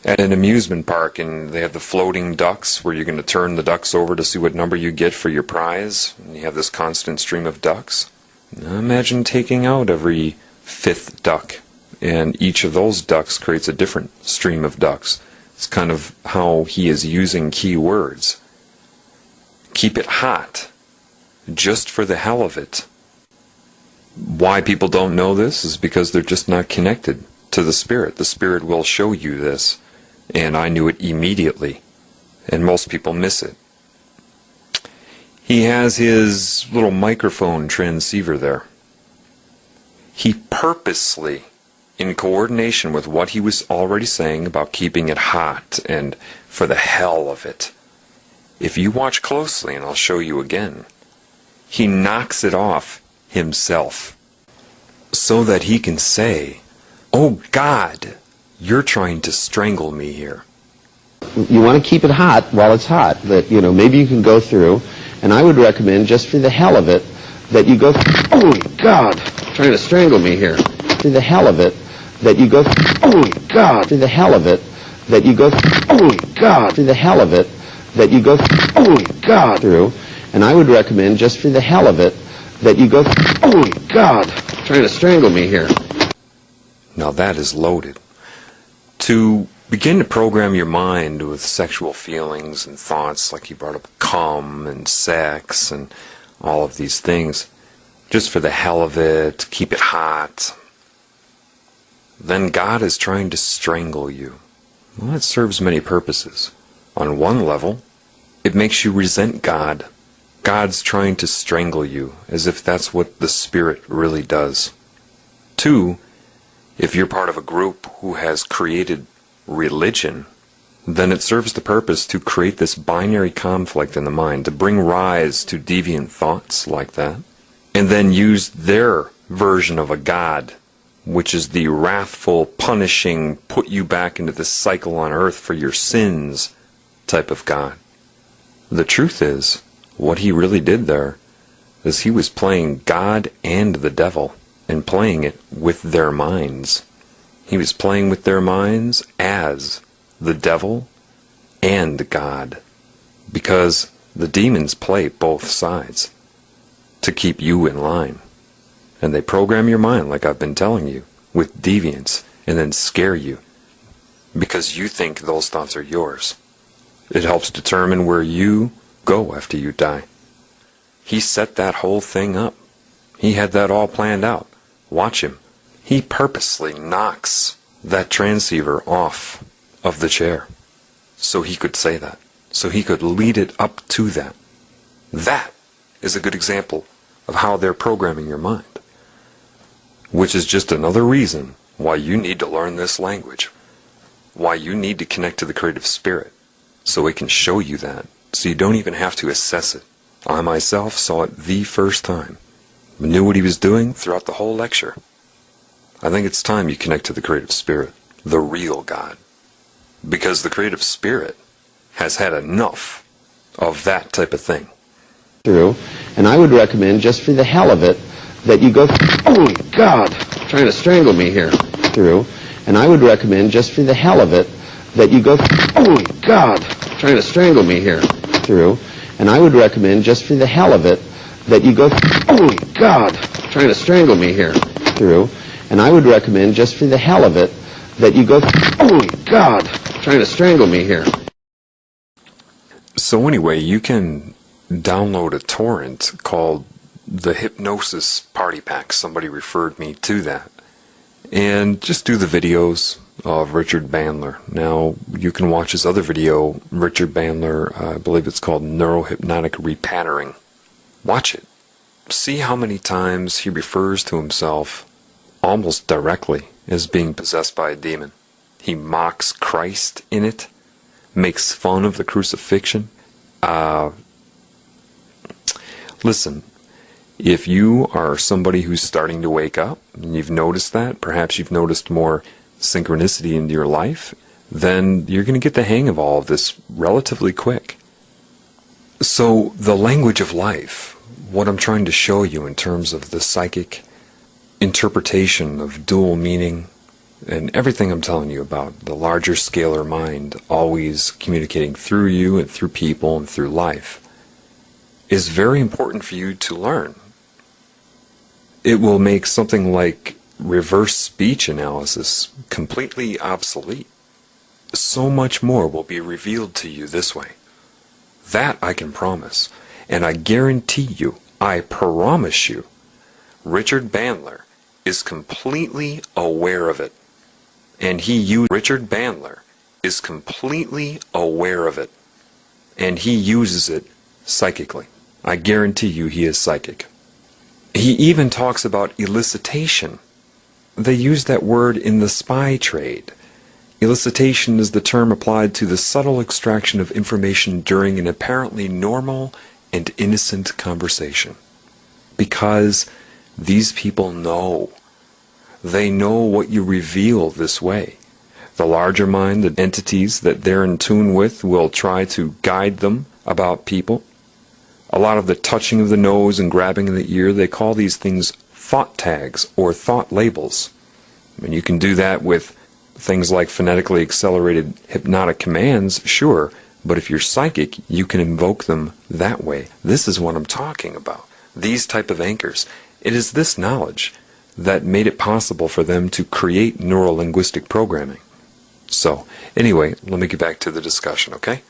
at an amusement park and they have the floating ducks where you're going to turn the ducks over to see what number you get for your prize, and you have this constant stream of ducks. Now imagine taking out every fifth duck, and each of those ducks creates a different stream of ducks. It's kind of how he is using key words. Keep it hot, just for the hell of it. Why people don't know this is because they're just not connected to the Spirit. The Spirit will show you this, and I knew it immediately, and most people miss it. He has his little microphone transceiver there. He purposely, in coordination with what he was already saying about keeping it hot and for the hell of it, if you watch closely, and I'll show you again, he knocks it off himself so that he can say, oh God, you're trying to strangle me here. You want to keep it hot while it's hot, that, you know, maybe you can go through, and I would recommend, just for the hell of it, that you go, oh my God, trying to strangle me here. For the hell of it, that you go, oh my God, for the hell of it, that you go, oh my God, for the hell of it, that you go, oh my God, through, and I would recommend, just for the hell of it, that you go, oh my God, trying to strangle me here. Now that is loaded. To begin to program your mind with sexual feelings and thoughts, like he brought up cum and sex and all of these things, just for the hell of it, keep it hot, then God is trying to strangle you. Well, it serves many purposes. On one level, it makes you resent God. God's trying to strangle you, as if that's what the Spirit really does. Two, if you're part of a group who has created religion, then it serves the purpose to create this binary conflict in the mind, to bring rise to deviant thoughts like that, and then use their version of a God, which is the wrathful, punishing, put you back into this cycle on earth for your sins type of God. The truth is, what he really did there is he was playing God and the devil, and playing it with their minds. He was playing with their minds as the devil and God, because the demons play both sides to keep you in line. And they program your mind, like I've been telling you, with deviance, and then scare you because you think those thoughts are yours. It helps determine where you go after you die. He set that whole thing up. He had that all planned out. Watch him. He purposely knocks that transceiver off of the chair so he could say that, so he could lead it up to that. That is a good example of how they're programming your mind, which is just another reason why you need to learn this language. why you need to connect to the creative spirit, so it can show you that, so you don't even have to assess it. I myself saw it the first time, knew what he was doing throughout the whole lecture. I think it's time you connect to the creative spirit, the real God, because the creative spirit has had enough of that type of thing. Through, and I would recommend, just for the hell of it, that you go, holy God, trying to strangle me here, through, and I would recommend, just for the hell of it, that you go, holy God, trying to strangle me here, through, and I would recommend, just for the hell of it, that you go, holy God, trying to strangle me here, through, and I would recommend, just for the hell of it, that you go, holy God, trying to strangle me here. So anyway, you can download a torrent called the Hypnosis Party Pack. Somebody referred me to that. And just do the videos of Richard Bandler. Now, you can watch his other video, Richard Bandler, I believe it's called Neurohypnotic Repattering. Watch it. See how many times he refers to himself almost directly as being possessed by a demon. He mocks Christ in it, makes fun of the crucifixion. Listen, if you are somebody who's starting to wake up, and you've noticed that, perhaps you've noticed more synchronicity in your life, then you're going to get the hang of all of this relatively quick. So, the language of life, what I'm trying to show you in terms of the psychic interpretation of dual meaning, and everything I'm telling you about, the larger scalar mind always communicating through you and through people and through life, is very important for you to learn. It will make something like reverse speech analysis completely obsolete. So much more will be revealed to you this way. That I can promise. And I guarantee you, I promise you, Richard Bandler is completely aware of it. And Richard Bandler is completely aware of it. And he uses it psychically. I guarantee you he is psychic. He even talks about elicitation. They use that word in the spy trade. Elicitation is the term applied to the subtle extraction of information during an apparently normal and innocent conversation. Because these people know. They know what you reveal this way. The larger mind, the entities that they're in tune with, will try to guide them about people. A lot of the touching of the nose and grabbing of the ear, they call these things thought tags or thought labels. And you can do that with things like phonetically accelerated hypnotic commands, sure, but if you're psychic, you can invoke them that way. This is what I'm talking about. These type of anchors. It is this knowledge that made it possible for them to create neuro-linguistic programming. So, anyway, let me get back to the discussion, okay?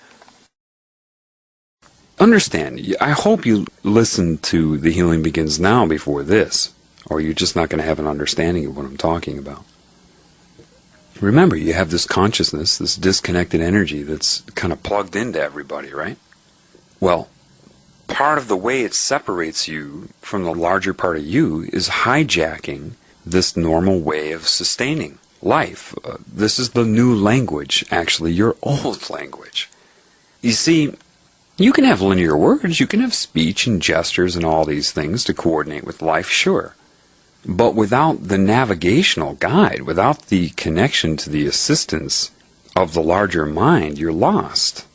Understand, I hope you listened to The Healing Begins Now before this, or you're just not going to have an understanding of what I'm talking about. Remember, you have this consciousness, this disconnected energy that's kind of plugged into everybody, right? Well, part of the way it separates you from the larger part of you is hijacking this normal way of sustaining life. This is the new language, actually, your old language. You see, you can have linear words, you can have speech and gestures and all these things to coordinate with life, sure. But without the navigational guide, without the connection to the assistance of the larger mind, you're lost.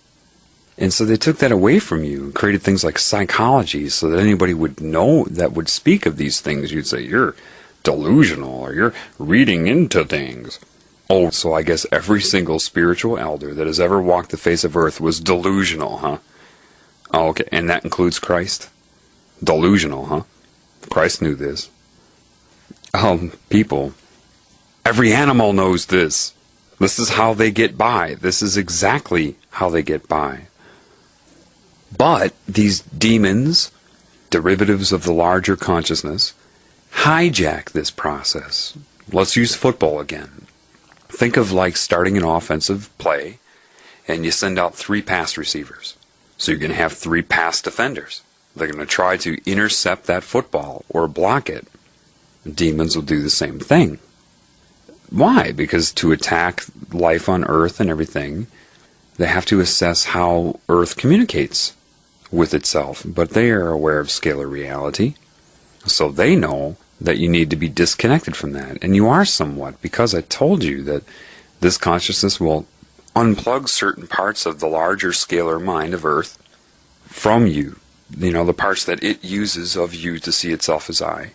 And so they took that away from you and created things like psychology so that anybody would know that would speak of these things. You'd say, you're delusional, or you're reading into things. Oh, so I guess every single spiritual elder that has ever walked the face of earth was delusional, huh? Oh, okay, and that includes Christ? Delusional, huh? Christ knew this. People, every animal knows this. This is how they get by. This is exactly how they get by. But these demons, derivatives of the larger consciousness, hijack this process. Let's use football again. Think of like starting an offensive play, and you send out 3 pass receivers. So you're going to have 3 pass defenders. They're going to try to intercept that football or block it. Demons will do the same thing. Why? Because to attack life on Earth and everything, they have to assess how Earth communicates with itself. But they are aware of scalar reality, so they know that you need to be disconnected from that. And you are somewhat, because I told you that this consciousness will unplug certain parts of the larger scalar mind of Earth from you. You know, the parts that it uses of you to see itself as I,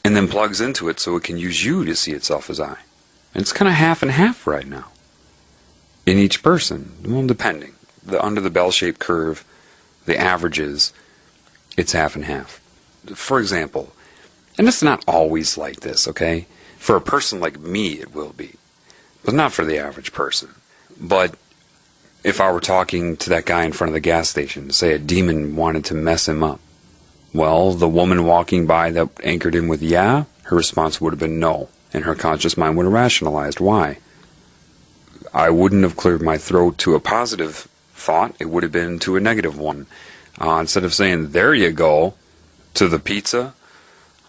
and then plugs into it so it can use you to see itself as I. And it's kind of half and half right now in each person. Well, depending. Under the bell-shaped curve, the averages, it's half and half. For example, and it's not always like this, okay? For a person like me, it will be. But not for the average person. But if I were talking to that guy in front of the gas station, say a demon wanted to mess him up, well, the woman walking by that anchored him with yeah, her response would have been no. And her conscious mind would have rationalized why. I wouldn't have cleared my throat to a positive thought. It would have been to a negative one. Instead of saying, there you go, to the pizza,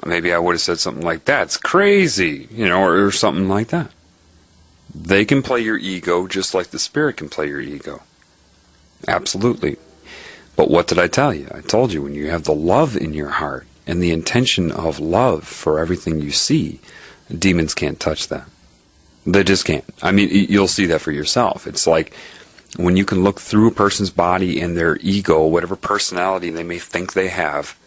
maybe I would have said something like, that's crazy, you know, or something like that. They can play your ego just like the spirit can play your ego. Absolutely. But what did I tell you? I told you, when you have the love in your heart and the intention of love for everything you see, demons can't touch that. They just can't. I mean, you'll see that for yourself. It's like when you can look through a person's body and their ego, whatever personality they may think they have,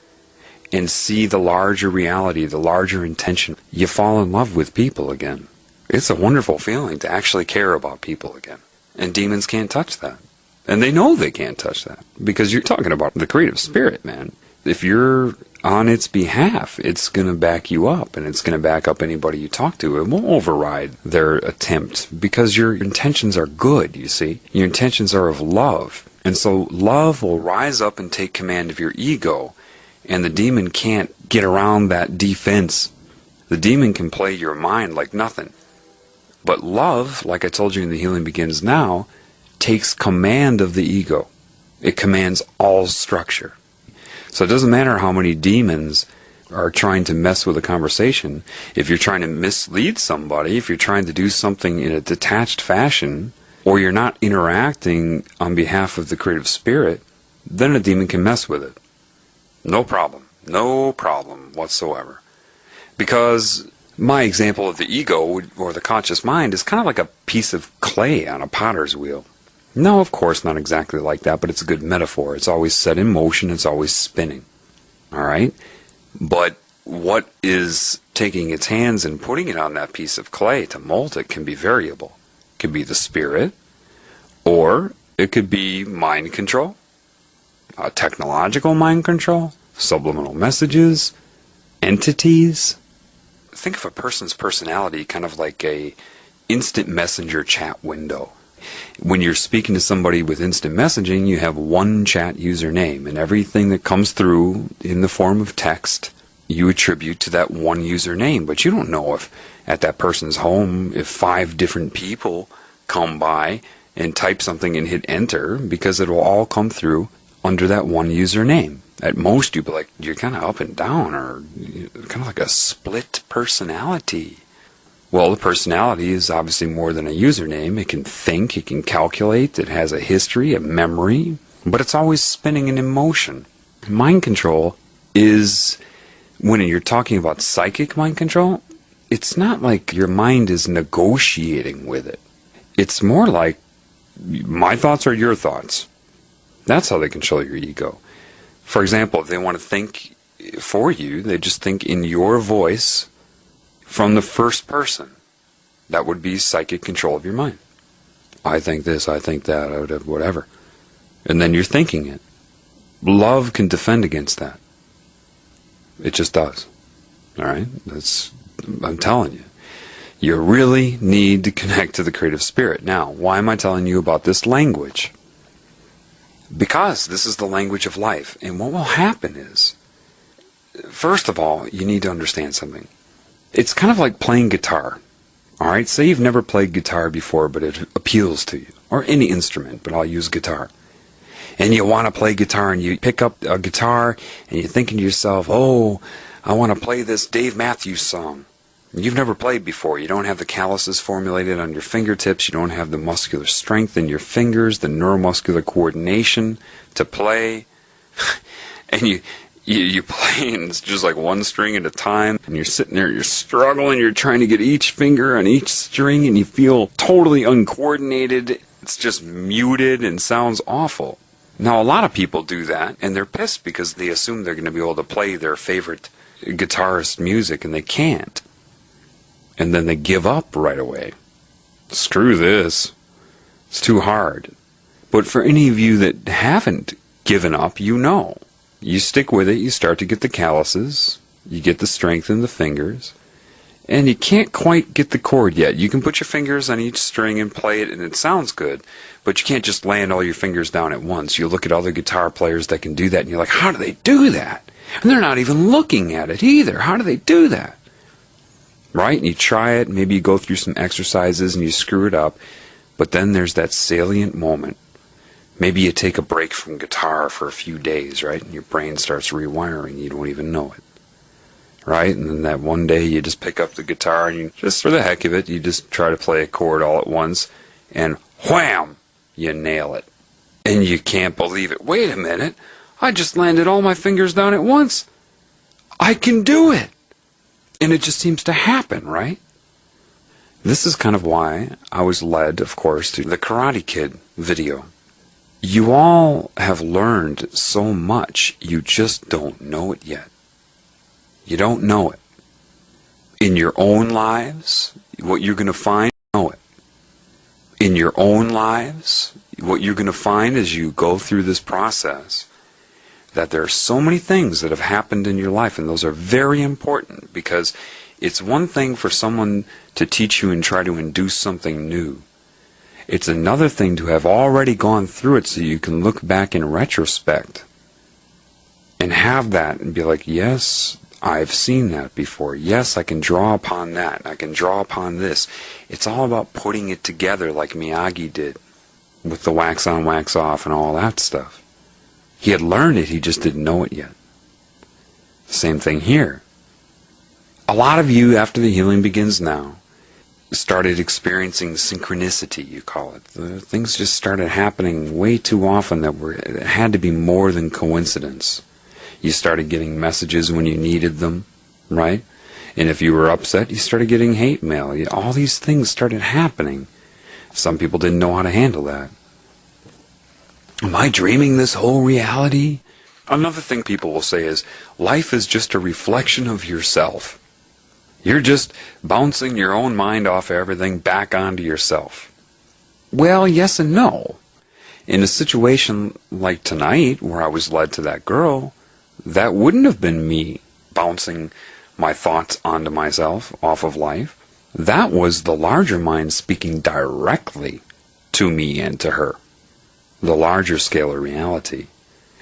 and see the larger reality, the larger intention, you fall in love with people again. It's a wonderful feeling to actually care about people again. And demons can't touch that. And they know they can't touch that. Because you're talking about the creative spirit, man. If you're on its behalf, it's going to back you up. And it's going to back up anybody you talk to. It won't override their attempt. Because your intentions are good, you see. Your intentions are of love. And so love will rise up and take command of your ego. And the demon can't get around that defense. The demon can play your mind like nothing. But love, like I told you in The Healing Begins Now, takes command of the ego. It commands all structure. So it doesn't matter how many demons are trying to mess with a conversation. If you're trying to mislead somebody, if you're trying to do something in a detached fashion, or you're not interacting on behalf of the creative spirit, then a demon can mess with it. No problem. No problem whatsoever. Because my example of the ego, or the conscious mind, is kind of like a piece of clay on a potter's wheel. No, of course, not exactly like that, but it's a good metaphor. It's always set in motion, it's always spinning. All right? But what is taking its hands and putting it on that piece of clay to mold it can be variable. It could be the spirit, or it could be mind control, technological mind control, subliminal messages, entities. Think of a person's personality kind of like a instant messenger chat window. When you're speaking to somebody with instant messaging, you have one chat username, and everything that comes through in the form of text, you attribute to that one username. But you don't know if at that person's home, if 5 different people come by and type something and hit enter, because it will all come through under that one username. At most, you'd be like, you're kind of up and down, or kind of like a split personality. Well, the personality is obviously more than a username. It can think, it can calculate, it has a history, a memory, but it's always spinning and in motion. Mind control is, when you're talking about psychic mind control, it's not like your mind is negotiating with it. It's more like, my thoughts are your thoughts. That's how they control your ego. For example, if they want to think for you, they just think in your voice from the first person. That would be psychic control of your mind. I think this, I think that, whatever. And then you're thinking it. Love can defend against that. It just does. All right? I'm telling you. You really need to connect to the creative spirit. Now, why am I telling you about this language? Because this is the language of life. And what will happen is, first of all, you need to understand something. It's kind of like playing guitar. All right? Say you've never played guitar before, but it appeals to you. Or any instrument, but I'll use guitar. And you want to play guitar, and you pick up a guitar, and you're thinking to yourself, oh, I want to play this Dave Matthews song. You've never played before. You don't have the calluses formulated on your fingertips. You don't have the muscular strength in your fingers, the neuromuscular coordination to play. And you play, and it's just like one string at a time. And you're sitting there, you're struggling, you're trying to get each finger on each string, and you feel totally uncoordinated. It's just muted and sounds awful. Now, a lot of people do that, and they're pissed because they assume they're going to be able to play their favorite guitarist music, and they can't. And then they give up right away. Screw this. It's too hard. But for any of you that haven't given up, you know. You stick with it, you start to get the calluses, you get the strength in the fingers, and you can't quite get the chord yet. You can put your fingers on each string and play it, and it sounds good, but you can't just land all your fingers down at once. You look at other guitar players that can do that, and you're like, how do they do that? And they're not even looking at it either. How do they do that? Right? And you try it, maybe you go through some exercises and you screw it up, but then there's that salient moment. Maybe you take a break from guitar for a few days, right? And your brain starts rewiring. You don't even know it. Right? And then that one day you just pick up the guitar and you just, for the heck of it, you just try to play a chord all at once, and wham! You nail it. And you can't believe it. Wait a minute. I just landed all my fingers down at once. I can do it. And it just seems to happen, right? This is kind of why I was led, of course, to the Karate Kid video. You all have learned so much, you just don't know it yet. You don't know it. In your own lives, what you're going to find, know it. In your own lives, what you're going to find as you go through this process, that there are so many things that have happened in your life, and those are very important, because it's one thing for someone to teach you and try to induce something new. It's another thing to have already gone through it so you can look back in retrospect and have that and be like, yes, I've seen that before. Yes, I can draw upon that. I can draw upon this. It's all about putting it together like Miyagi did with the wax on, wax off and all that stuff. He had learned it, he just didn't know it yet. Same thing here. A lot of you, after the healing begins now, started experiencing synchronicity, you call it. Things just started happening way too often that it had to be more than coincidence. You started getting messages when you needed them, right? And if you were upset, you started getting hate mail. All these things started happening. Some people didn't know how to handle that. Am I dreaming this whole reality? Another thing people will say is, life is just a reflection of yourself. You're just bouncing your own mind off everything back onto yourself. Well, yes and no. In a situation like tonight, where I was led to that girl, that wouldn't have been me bouncing my thoughts onto myself off of life. That was the larger mind speaking directly to me and to her. The larger scale of reality.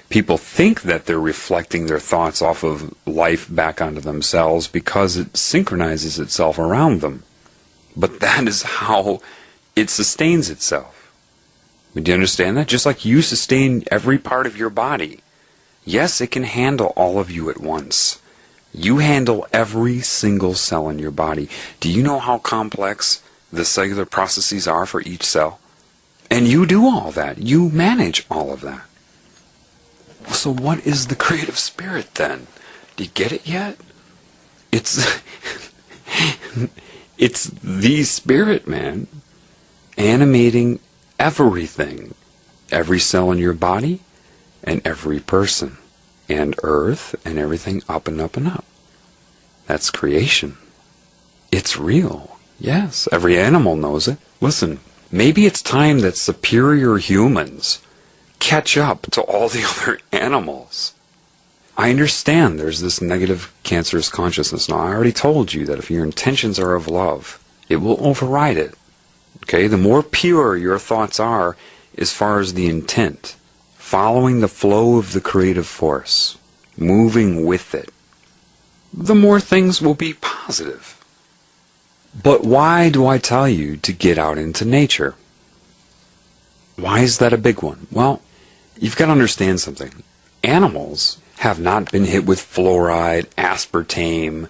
People think that they're reflecting their thoughts off of life back onto themselves because it synchronizes itself around them. But that is how it sustains itself. Do you understand that? Just like you sustain every part of your body. Yes, it can handle all of you at once. You handle every single cell in your body. Do you know how complex the cellular processes are for each cell? And you do all that. You manage all of that. So what is the creative spirit then? Do you get it yet? It's it's the spirit, man, animating everything, every cell in your body and every person and earth and everything up and up and up. That's creation. It's real. Yes, every animal knows it. Listen, maybe it's time that superior humans catch up to all the other animals. I understand there's this negative cancerous consciousness. Now, I already told you that if your intentions are of love, it will override it. Okay? The more pure your thoughts are as far as the intent, following the flow of the creative force, moving with it, the more things will be positive. But why do I tell you to get out into nature? Why is that a big one? Well, you've got to understand something. Animals have not been hit with fluoride, aspartame,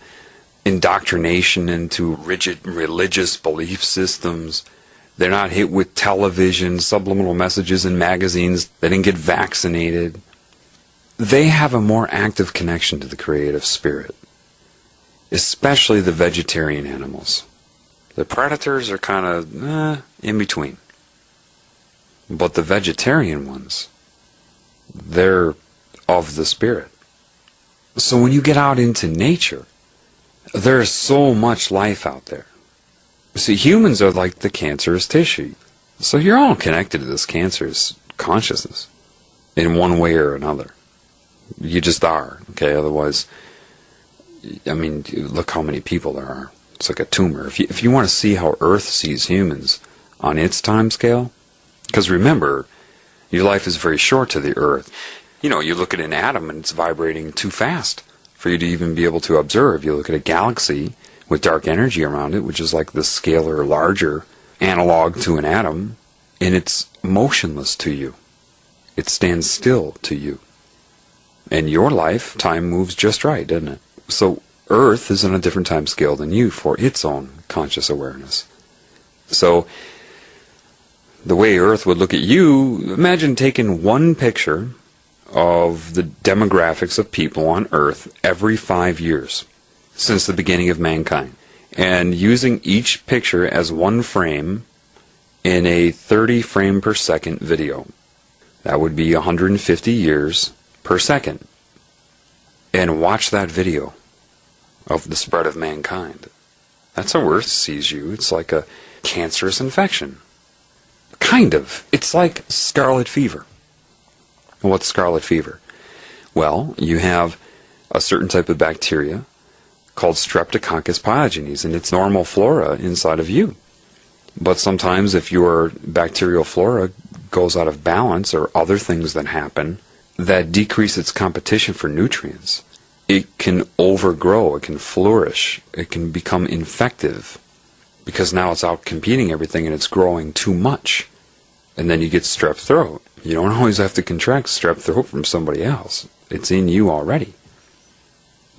indoctrination into rigid religious belief systems. They're not hit with television, subliminal messages in magazines. They didn't get vaccinated. They have a more active connection to the creative spirit, especially the vegetarian animals. The predators are kind of in between. But the vegetarian ones, they're of the spirit. So when you get out into nature, there's so much life out there. See, humans are like the cancerous tissue. So you're all connected to this cancerous consciousness in one way or another. You just are, okay? Otherwise, I mean, look how many people there are. It's like a tumor. If you want to see how Earth sees humans on its time scale, because remember, your life is very short to the Earth. You know, you look at an atom and it's vibrating too fast for you to even be able to observe. You look at a galaxy with dark energy around it, which is like the scalar larger analog to an atom, and it's motionless to you. It stands still to you. And your life, time moves just right, doesn't it? So Earth is on a different time scale than you for its own conscious awareness. So the way Earth would look at you, imagine taking one picture of the demographics of people on Earth every 5 years since the beginning of mankind, and using each picture as one frame in a 30 frame per second video. That would be 150 years per second. And watch that video of the spread of mankind. That's how Earth sees you. It's like a cancerous infection. Kind of. It's like scarlet fever. What's scarlet fever? Well, you have a certain type of bacteria called Streptococcus pyogenes, and it's normal flora inside of you. But sometimes if your bacterial flora goes out of balance, or other things that happen that decrease its competition for nutrients, it can overgrow, it can flourish, it can become infective, because now it's out competing everything and it's growing too much. And then you get strep throat. You don't always have to contract strep throat from somebody else. It's in you already.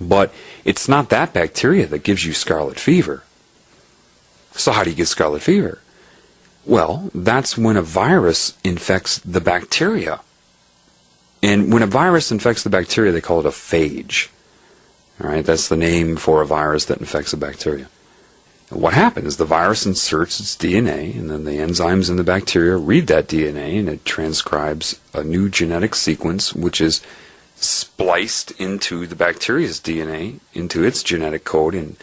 But it's not that bacteria that gives you scarlet fever. So how do you get scarlet fever? Well, that's when a virus infects the bacteria. And when a virus infects the bacteria, they call it a phage. All right, that's the name for a virus that infects a bacteria. And what happens? The virus inserts its DNA, and then the enzymes in the bacteria read that DNA, and it transcribes a new genetic sequence, which is spliced into the bacteria's DNA, into its genetic code, and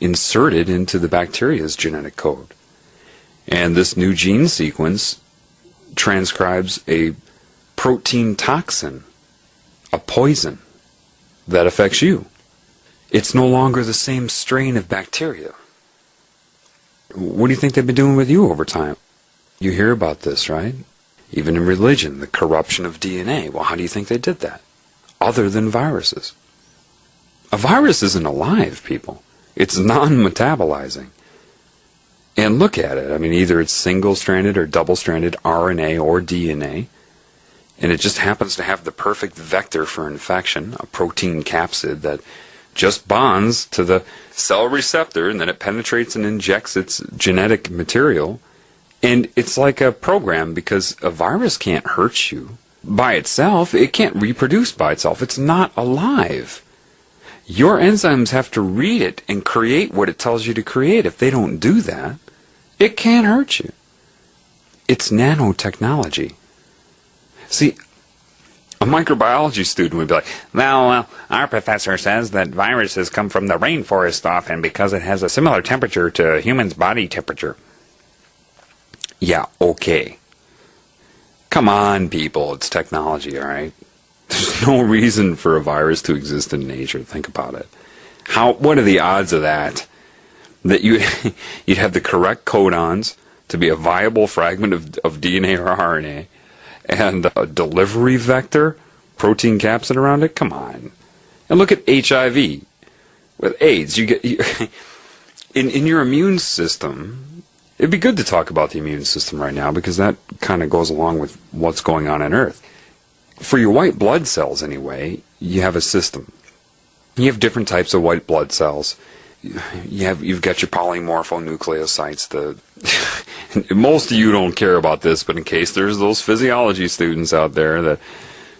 inserted into the bacteria's genetic code. And this new gene sequence transcribes a protein toxin, a poison that affects you. It's no longer the same strain of bacteria. What do you think they've been doing with you over time? You hear about this, right? Even in religion, the corruption of DNA. Well, how do you think they did that? Other than viruses. A virus isn't alive, people. It's non-metabolizing. And look at it. I mean, either it's single-stranded or double-stranded RNA or DNA, and it just happens to have the perfect vector for infection, a protein capsid that just bonds to the cell receptor, and then it penetrates and injects its genetic material. And it's like a program, because a virus can't hurt you by itself. It can't reproduce by itself. It's not alive. Your enzymes have to read it and create what it tells you to create. If they don't do that, it can't hurt you. It's nanotechnology. See, a microbiology student would be like, well, our professor says that viruses come from the rainforest often because it has a similar temperature to a human's body temperature. Yeah, okay. Come on, people, it's technology, all right? There's no reason for a virus to exist in nature. Think about it. What are the odds of that? That you'd have the correct codons to be a viable fragment of DNA or RNA, and a delivery vector, protein capsid around it? Come on. And look at HIV. With AIDS, you get in your immune system. It'd be good to talk about the immune system right now, because that kind of goes along with what's going on Earth. For your white blood cells, anyway, you have a system. You have different types of white blood cells. you've got your polymorphonucleosides. Most of you don't care about this, but in case there's those physiology students out there that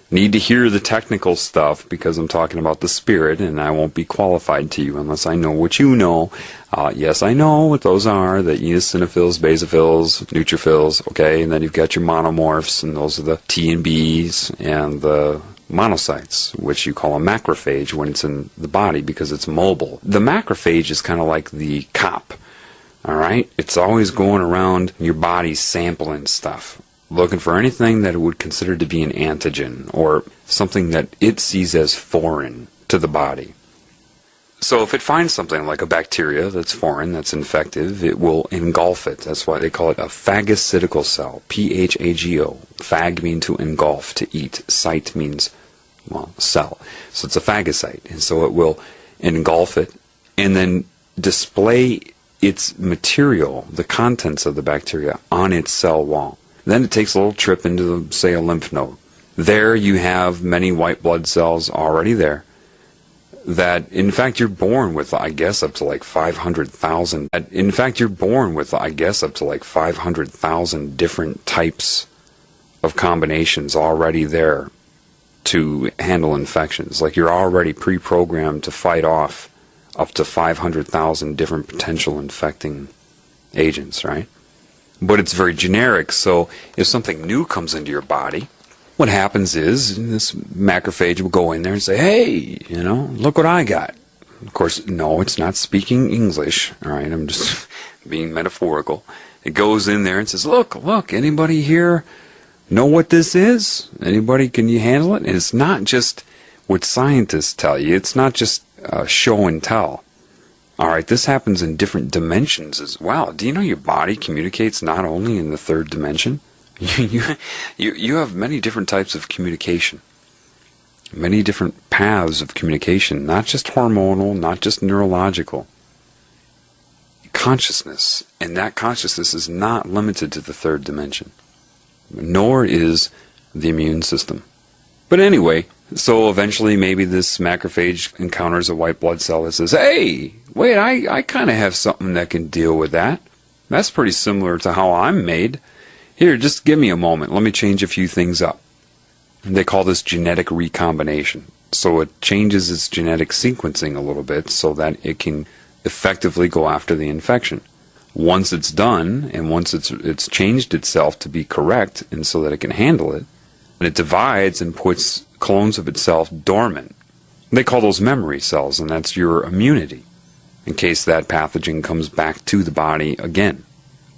need to hear the technical stuff, because I'm talking about the spirit, and I won't be qualified to you unless I know what you know. Yes, I know what those are, the eosinophils, basophils, neutrophils, okay, and then you've got your monomorphs, and those are the T and Bs, and the monocytes, which you call a macrophage when it's in the body because it's mobile. The macrophage is kind of like the cop, all right? It's always going around your body sampling stuff, looking for anything that it would consider to be an antigen or something that it sees as foreign to the body. So if it finds something like a bacteria that's foreign, that's infective, it will engulf it. That's why they call it a phagocytical cell, P-H-A-G-O. Phag means to engulf, to eat. Cyte means, well, cell. So it's a phagocyte. And so it will engulf it and then display its material, the contents of the bacteria, on its cell wall. Then it takes a little trip into, say, a lymph node. There you have many white blood cells already there that, in fact, you're born with, I guess, up to like 500,000. In fact, you're born with, I guess, up to like 500,000 different types of combinations already there to handle infections. Like you're already pre-programmed to fight off up to 500,000 different potential infecting agents, right? But it's very generic, so if something new comes into your body, what happens is this macrophage will go in there and say, hey, look what I got. Of course, no, it's not speaking English, all right? I'm just being metaphorical. It goes in there and says, look, anybody here know what this is? Anybody, can you handle it? And it's not just what scientists tell you. It's not just show and tell. All right, this happens in different dimensions as well. Do you know your body communicates not only in the third dimension? You have many different types of communication, many different paths of communication, not just hormonal, not just neurological. Consciousness, and that consciousness is not limited to the third dimension, nor is the immune system. But anyway, so eventually maybe this macrophage encounters a white blood cell that says, hey, wait, I kind of have something that can deal with that. That's pretty similar to how I'm made. Here, just give me a moment. Let me change a few things up. They call this genetic recombination. So it changes its genetic sequencing a little bit so that it can effectively go after the infection. Once it's done, and once it's changed itself to be correct, and so that it can handle it, and it divides and puts clones of itself dormant. They call those memory cells, and that's your immunity, in case that pathogen comes back to the body again.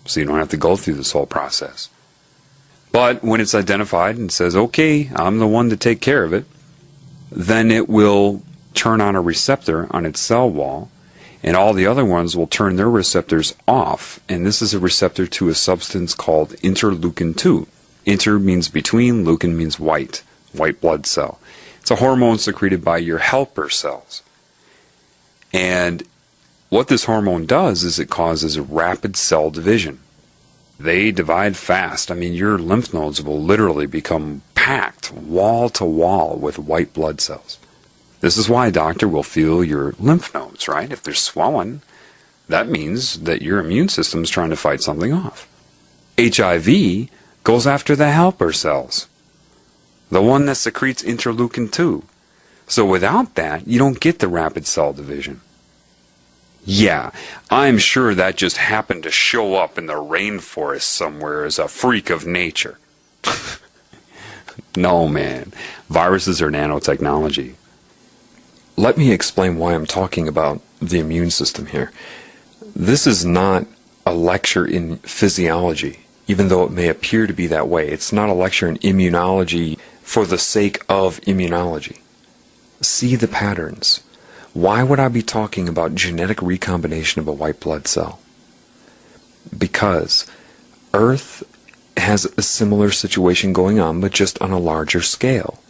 So you don't have to go through this whole process. But when it's identified and says, okay, I'm the one to take care of it, then it will turn on a receptor on its cell wall, and all the other ones will turn their receptors off. And this is a receptor to a substance called interleukin-2. Inter means between, leukin means white blood cell. It's a hormone secreted by your helper cells. And what this hormone does is it causes rapid cell division. They divide fast. I mean, your lymph nodes will literally become packed wall to wall with white blood cells. This is why a doctor will feel your lymph nodes, right? If they're swollen, that means that your immune system is trying to fight something off. HIV goes after the helper cells, the one that secretes interleukin-2. So without that, you don't get the rapid cell division. Yeah, I'm sure that just happened to show up in the rainforest somewhere as a freak of nature. No, man. Viruses are nanotechnology. Let me explain why I'm talking about the immune system here. This is not a lecture in physiology, even though it may appear to be that way. It's not a lecture in immunology for the sake of immunology. See the patterns. Why would I be talking about genetic recombination of a white blood cell? Because Earth has a similar situation going on, but just on a larger scale.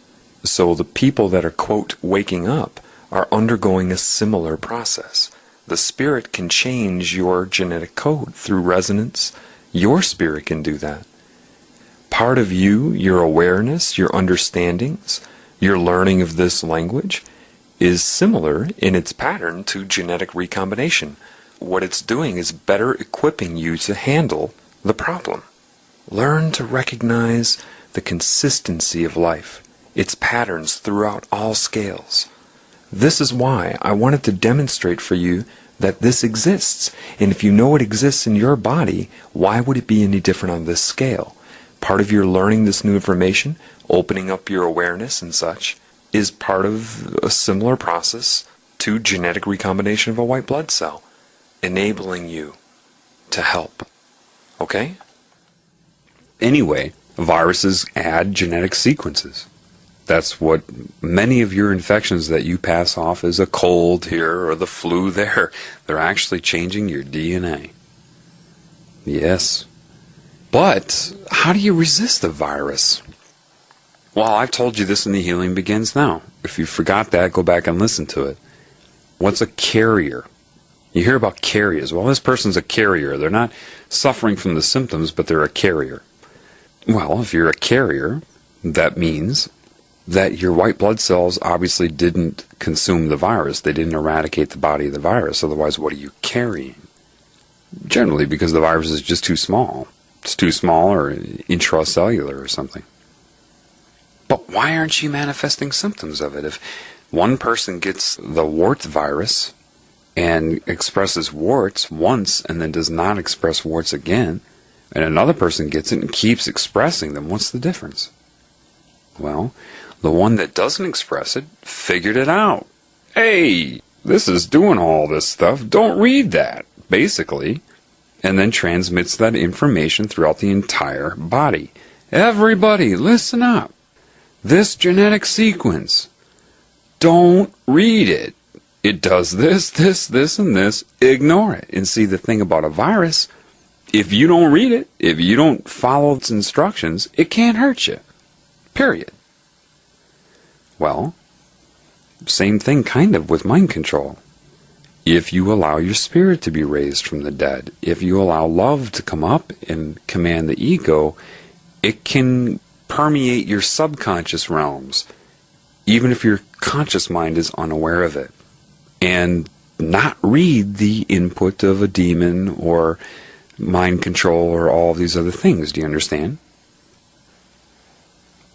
So the people that are, quote, waking up are undergoing a similar process. The spirit can change your genetic code through resonance. Your spirit can do that. Part of you, your awareness, your understandings, your learning of this language, is similar in its pattern to genetic recombination. What it's doing is better equipping you to handle the problem. Learn to recognize the consistency of life, its patterns throughout all scales. This is why I wanted to demonstrate for you that this exists. And if you know it exists in your body, why would it be any different on this scale? Part of your learning this new information, opening up your awareness and such, is part of a similar process to genetic recombination of a white blood cell, enabling you to help. Okay? Anyway, viruses add genetic sequences. That's what many of your infections that you pass off as a cold here or the flu there, they're actually changing your DNA. Yes. But how do you resist a virus? Well, I've told you this in The Healing Begins Now. If you forgot that, go back and listen to it. What's a carrier? You hear about carriers. Well, this person's a carrier. They're not suffering from the symptoms, but they're a carrier. Well, if you're a carrier, that means that your white blood cells obviously didn't consume the virus. They didn't eradicate the body of the virus. Otherwise, what are you carrying? Generally, because the virus is just too small. It's too small or intracellular or something. But why aren't you manifesting symptoms of it? If one person gets the wart virus and expresses warts once and then does not express warts again, and another person gets it and keeps expressing them, what's the difference? Well, the one that doesn't express it figured it out. Hey, this is doing all this stuff. Don't read that, basically. And then transmits that information throughout the entire body. Everybody, listen up. This genetic sequence, don't read it. It does this, this, this, and this. Ignore it. And see, the thing about a virus, if you don't read it, if you don't follow its instructions, it can't hurt you. Period. Well, same thing kind of with mind control. If you allow your spirit to be raised from the dead, if you allow love to come up and command the ego, it can permeate your subconscious realms, even if your conscious mind is unaware of it, and not read the input of a demon or mind control or all these other things. Do you understand?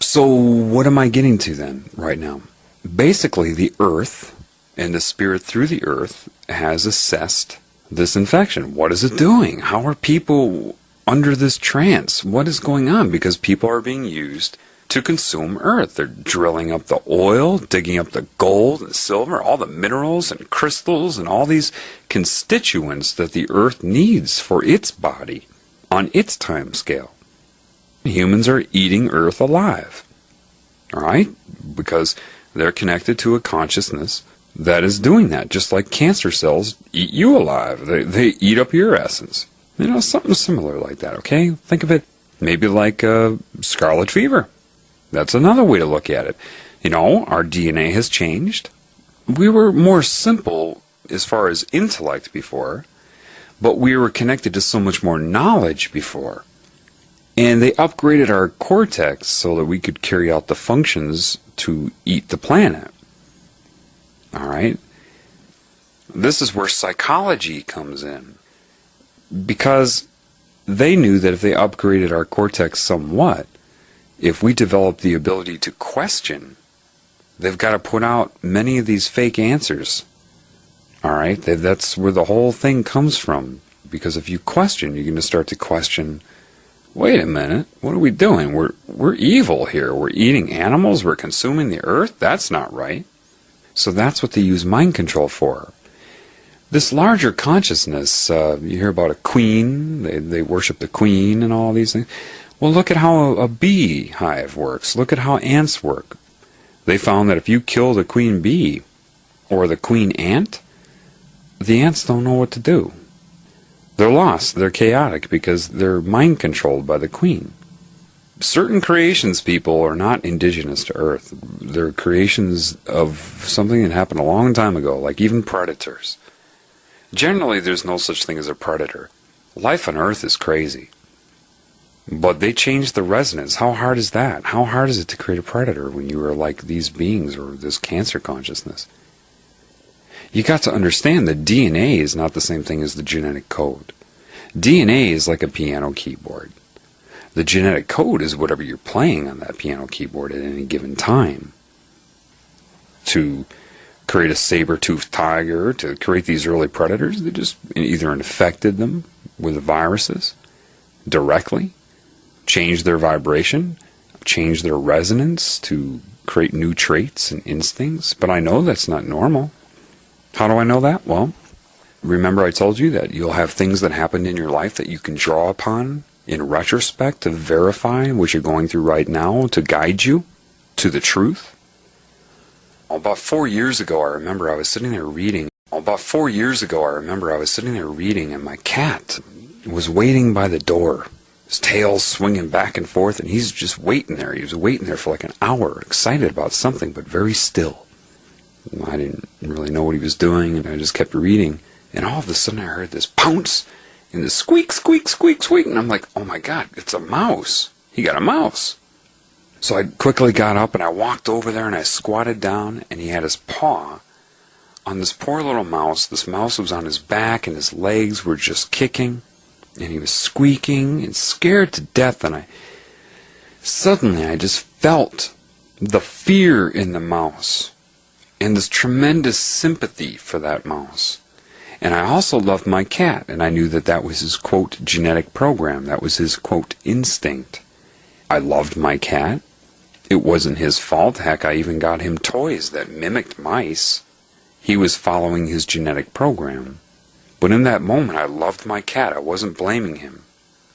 So what am I getting to then right now? Basically, the earth and the spirit through the earth has assessed this infection. What is it doing? How are people under this trance? What is going on? Because people are being used to consume earth. They're drilling up the oil, digging up the gold and silver, all the minerals and crystals and all these constituents that the earth needs for its body on its time scale. Humans are eating earth alive, all right? Because they're connected to a consciousness that is doing that, just like cancer cells eat you alive. They eat up your essence. You know, something similar like that, okay? Think of it maybe like scarlet fever. That's another way to look at it. You know, our DNA has changed. We were more simple as far as intellect before, but we were connected to so much more knowledge before. And they upgraded our cortex so that we could carry out the functions to eat the planet. All right? This is where psychology comes in. Because they knew that if they upgraded our cortex somewhat, if we developed the ability to question, they've got to put out many of these fake answers. All right? That's where the whole thing comes from. Because if you question, you're going to start to question, wait a minute, what are we doing? We're evil here. We're eating animals. We're consuming the earth. That's not right. So that's what they use mind control for. This larger consciousness, you hear about a queen. They worship the queen and all these things. Well, look at how a beehive works. Look at how ants work. They found that if you kill the queen bee or the queen ant, the ants don't know what to do. They're lost. They're chaotic because they're mind controlled by the queen. Certain creations, people, are not indigenous to Earth. They're creations of something that happened a long time ago, like even predators. Generally, there's no such thing as a predator. Life on Earth is crazy. But they changed the resonance. How hard is that? How hard is it to create a predator when you are like these beings or this cancer consciousness? You got to understand that DNA is not the same thing as the genetic code. DNA is like a piano keyboard. The genetic code is whatever you're playing on that piano keyboard at any given time. To create a saber-toothed tiger, to create these early predators, they just either infected them with viruses directly, changed their vibration, changed their resonance to create new traits and instincts. But I know that's not normal. How do I know that? Well, remember I told you that you'll have things that happened in your life that you can draw upon in retrospect to verify what you're going through right now, to guide you to the truth. About 4 years ago, I remember I was sitting there reading. And my cat was waiting by the door. His tail swinging back and forth, and he's just waiting there. He was waiting there for like an hour, excited about something, but very still. I didn't really know what he was doing, and I just kept reading. And all of a sudden I heard this pounce, and this squeak, squeak, squeak, squeak, and I'm like, oh my God, it's a mouse. He got a mouse. So I quickly got up and I walked over there and I squatted down, and he had his paw on this poor little mouse. This mouse was on his back and his legs were just kicking, and he was squeaking and scared to death. And suddenly I just felt the fear in the mouse and this tremendous sympathy for that mouse. And I also loved my cat, and I knew that that was his, quote, genetic program. That was his, quote, instinct. I loved my cat. It wasn't his fault. Heck, I even got him toys that mimicked mice. He was following his genetic program. But in that moment, I loved my cat. I wasn't blaming him,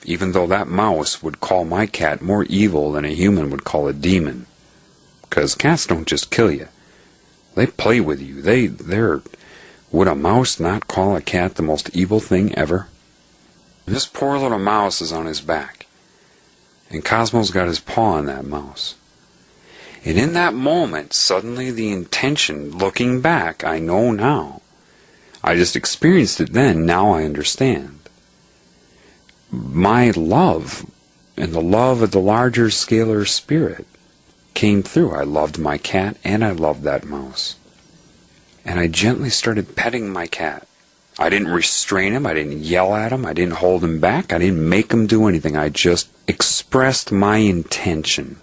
even though that mouse would call my cat more evil than a human would call a demon. Because cats don't just kill you. They play with you. Would a mouse not call a cat the most evil thing ever? This poor little mouse is on his back, and Cosmo's got his paw on that mouse. And in that moment, suddenly the intention, looking back, I know now. I just experienced it then, now I understand. My love, and the love of the larger scalar spirit, came through. I loved my cat, and I loved that mouse. And I gently started petting my cat. I didn't restrain him, I didn't yell at him, I didn't hold him back, I didn't make him do anything. I just expressed my intention.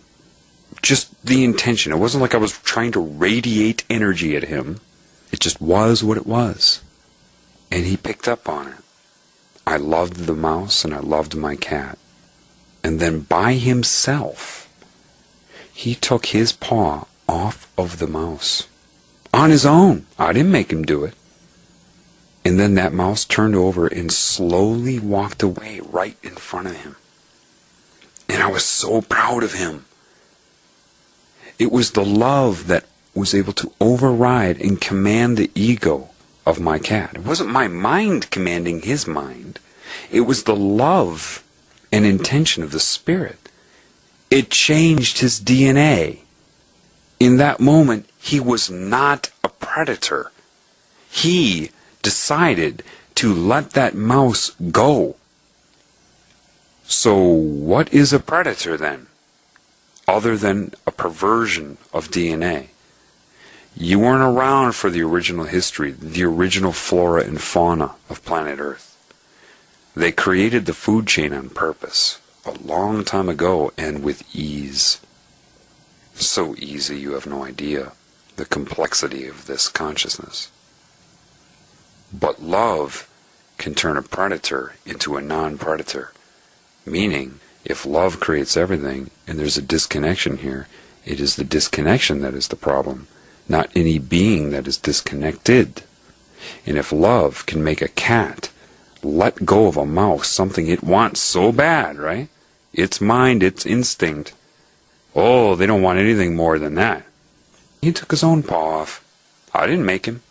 Just the intention. It wasn't like I was trying to radiate energy at him. It just was what it was. And he picked up on it. I loved the mouse and I loved my cat. And then by himself, he took his paw off of the mouse. On his own. I didn't make him do it. And then that mouse turned over and slowly walked away right in front of him. And I was so proud of him. It was the love that was able to override and command the ego of my cat. It wasn't my mind commanding his mind. It was the love and intention of the spirit. It changed his DNA. In that moment, he was not a predator. He decided to let that mouse go. So what is a predator then? Other than a perversion of DNA. You weren't around for the original history, the original flora and fauna of planet Earth. They created the food chain on purpose, a long time ago, and with ease. So easy you have no idea the complexity of this consciousness. But love can turn a predator into a non-predator, meaning if love creates everything and there's a disconnection here, it is the disconnection that is the problem, not any being that is disconnected. And if love can make a cat let go of a mouse, something it wants so bad, right? Its mind, its instinct. Oh, they don't want anything more than that. He took his own paw off. I didn't make him.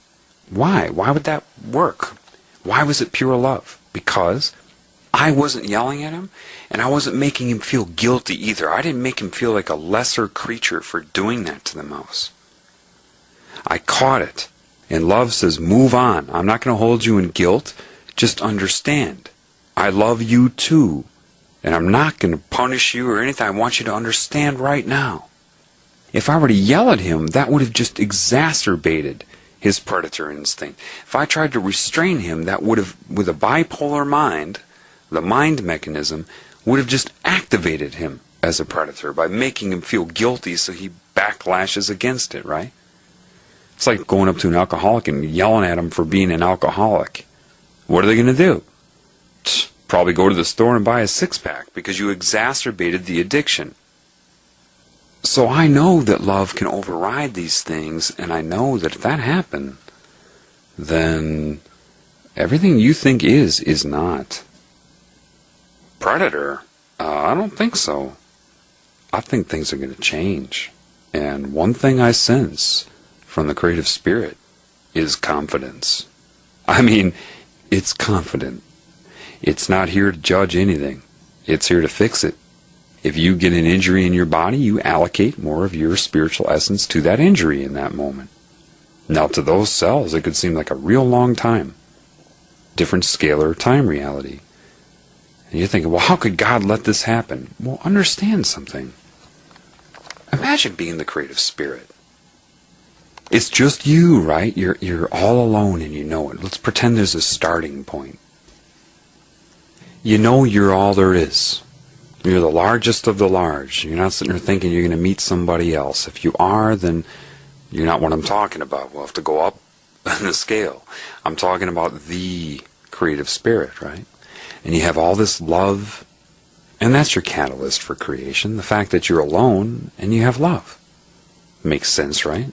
Why? Why would that work? Why was it pure love? Because I wasn't yelling at him, and I wasn't making him feel guilty either. I didn't make him feel like a lesser creature for doing that to the mouse. I caught it, and love says, move on. I'm not going to hold you in guilt. Just understand. I love you too, and I'm not going to punish you or anything. I want you to understand right now. If I were to yell at him, that would have just exacerbated his predator instinct. If I tried to restrain him, that would have, with a bipolar mind, the mind mechanism, would have just activated him as a predator by making him feel guilty so he backlashes against it, right? It's like going up to an alcoholic and yelling at him for being an alcoholic. What are they going to do? Probably go to the store and buy a six-pack because you exacerbated the addiction. So I know that love can override these things, and I know that if that happened, then everything you think is not. Predator? I don't think so. I think things are going to change. And one thing I sense from the creative spirit is confidence. I mean, it's confident. It's not here to judge anything. It's here to fix it. If you get an injury in your body, you allocate more of your spiritual essence to that injury in that moment. Now, to those cells, it could seem like a real long time. Different scalar time reality. And you're thinking, well, how could God let this happen? Well, understand something. Imagine being the creative spirit. It's just you, right? You're all alone and you know it. Let's pretend there's a starting point. You know you're all there is. You're the largest of the large. You're not sitting there thinking you're going to meet somebody else. If you are, then you're not what I'm talking about. We'll have to go up on the scale. I'm talking about the creative spirit, right? And you have all this love, and that's your catalyst for creation. The fact that you're alone and you have love. Makes sense, right?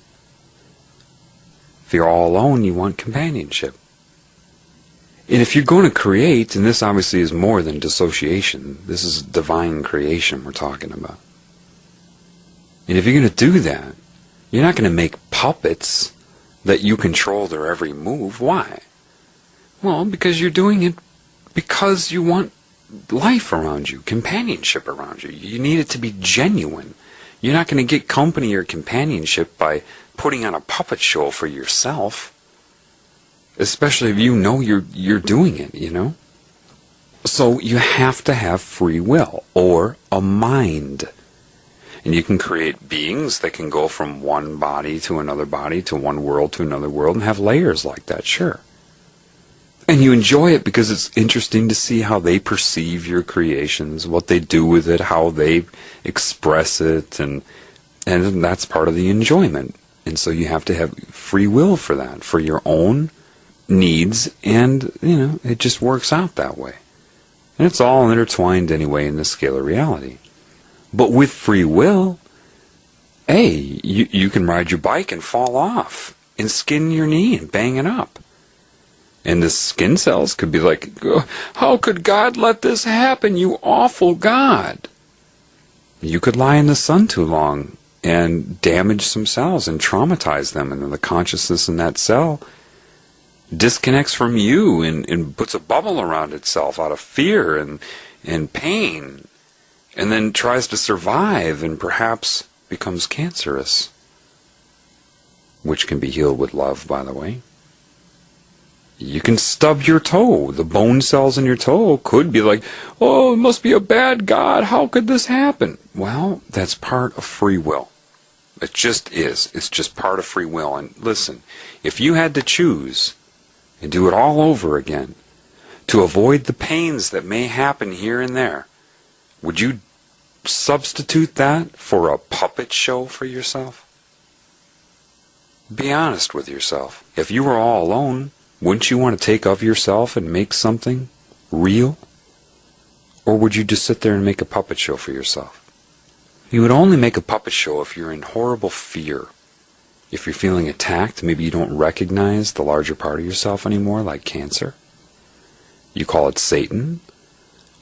If you're all alone, you want companionship. And if you're going to create, and this obviously is more than dissociation, this is divine creation we're talking about. And if you're going to do that, you're not going to make puppets that you control their every move. Why? Well, because you're doing it because you want life around you, companionship around you. You need it to be genuine. You're not going to get company or companionship by putting on a puppet show for yourself. Especially if you know you're doing it, you know? So you have to have free will, or a mind. And you can create beings that can go from one body to another body, to one world to another world, and have layers like that, sure. And you enjoy it because it's interesting to see how they perceive your creations, what they do with it, how they express it, and that's part of the enjoyment. And so you have to have free will for that, for your own needs, and it just works out that way. And it's all intertwined anyway in the scalar reality. But with free will, hey, you can ride your bike and fall off and skin your knee and bang it up. And the skin cells could be like, how could God let this happen, you awful God? You could lie in the sun too long and damage some cells and traumatize them, and then the consciousness in that cell disconnects from you and puts a bubble around itself out of fear and pain, and then tries to survive and perhaps becomes cancerous, which can be healed with love, by the way. You can stub your toe. The bone cells in your toe could be like, oh, it must be a bad God. How could this happen? Well, that's part of free will. It just is. It's just part of free will. And listen, if you had to choose and do it all over again to avoid the pains that may happen here and there, would you substitute that for a puppet show for yourself? Be honest with yourself. If you were all alone, wouldn't you want to take of yourself and make something real? Or would you just sit there and make a puppet show for yourself? You would only make a puppet show if you're in horrible fear. If you're feeling attacked, maybe you don't recognize the larger part of yourself anymore, like cancer. You call it Satan.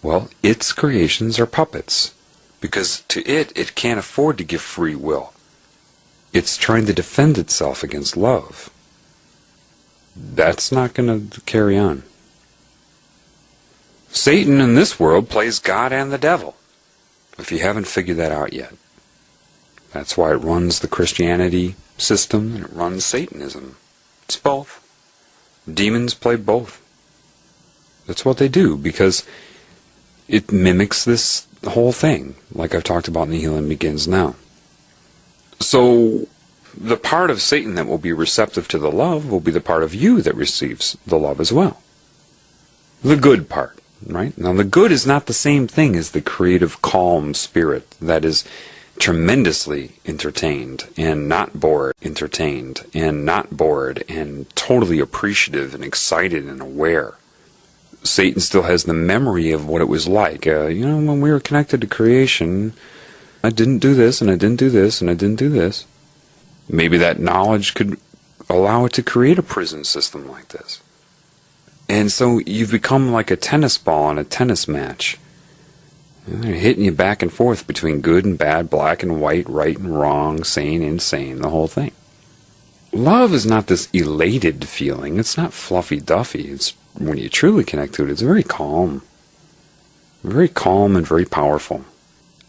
Well, its creations are puppets, because to it can't afford to give free will. It's trying to defend itself against love. That's not going to carry on. Satan in this world plays God and the devil, if you haven't figured that out yet. That's why it runs the Christianity system and it runs Satanism. It's both. Demons play both. That's what they do, because it mimics this whole thing, like I've talked about in The Healing Begins Now. So the part of Satan that will be receptive to the love will be the part of you that receives the love as well. The good part, right? Now, the good is not the same thing as the creative, calm spirit that is tremendously entertained and not bored, entertained and not bored, and totally appreciative and excited and aware. Satan still has the memory of what it was like. When we were connected to creation, I didn't do this, and I didn't do this, and I didn't do this. Maybe that knowledge could allow it to create a prison system like this. And so you've become like a tennis ball in a tennis match. And they're hitting you back and forth between good and bad, black and white, right and wrong, sane, insane, the whole thing. Love is not this elated feeling. It's not fluffy-duffy. It's when you truly connect to it, it's very calm and very powerful.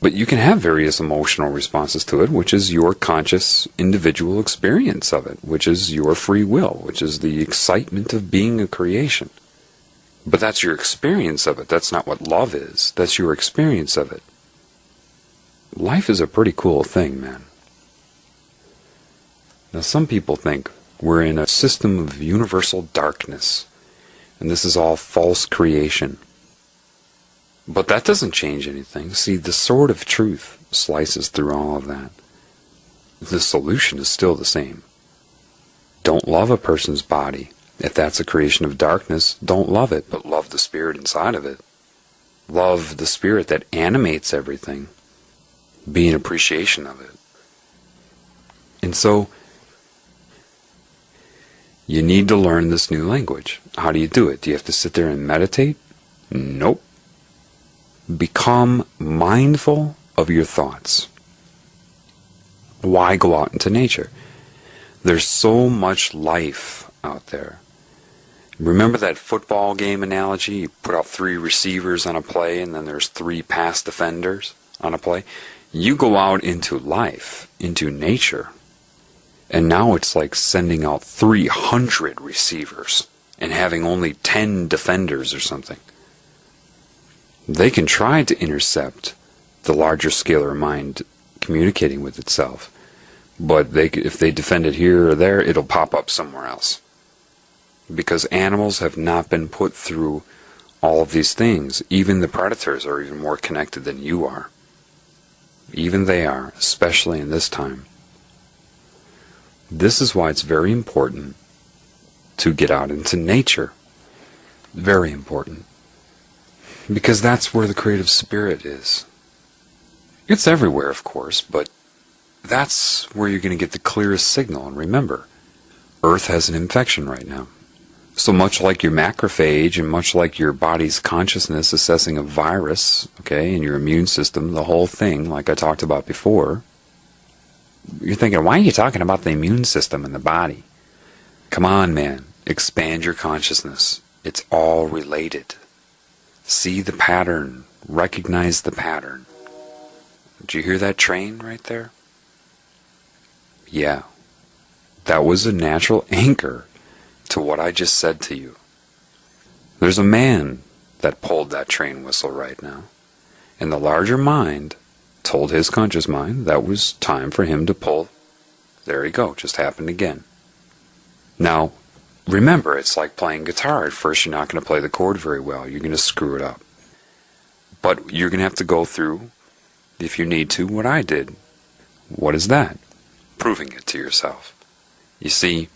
But you can have various emotional responses to it, which is your conscious individual experience of it, which is your free will, which is the excitement of being a creation. But that's your experience of it. That's not what love is. That's your experience of it. Life is a pretty cool thing, man. Now, some people think we're in a system of universal darkness, and this is all false creation. But that doesn't change anything. See, the sword of truth slices through all of that. The solution is still the same. Don't love a person's body. If that's a creation of darkness, don't love it, but love the spirit inside of it. Love the spirit that animates everything. Be in appreciation of it. And so, you need to learn this new language. How do you do it? Do you have to sit there and meditate? Nope. Become mindful of your thoughts. Why go out into nature? There's so much life out there. Remember that football game analogy? You put out 3 receivers on a play, and then there's 3 pass defenders on a play. You go out into life, into nature, and now it's like sending out 300 receivers and having only 10 defenders or something. They can try to intercept the larger scalar mind communicating with itself, but if they defend it here or there, it'll pop up somewhere else. Because animals have not been put through all of these things. Even the predators are even more connected than you are. Even they are, especially in this time. This is why it's very important to get out into nature. Very important. Because that's where the creative spirit is. It's everywhere, of course, but that's where you're going to get the clearest signal. And remember, Earth has an infection right now. So much like your macrophage and much like your body's consciousness assessing a virus, okay, and your immune system, the whole thing, like I talked about before, you're thinking, why are you talking about the immune system and the body? Come on, man. Expand your consciousness. It's all related. See the pattern. Recognize the pattern. Did you hear that train right there? Yeah. That was a natural anchor to what I just said to you. There's a man that pulled that train whistle right now. And the larger mind told his conscious mind that was time for him to pull. There you go. Just happened again. Now, remember, it's like playing guitar. At first, you're not going to play the chord very well. You're going to screw it up. But you're going to have to go through, if you need to, what I did. What is that? Proving it to yourself. You see,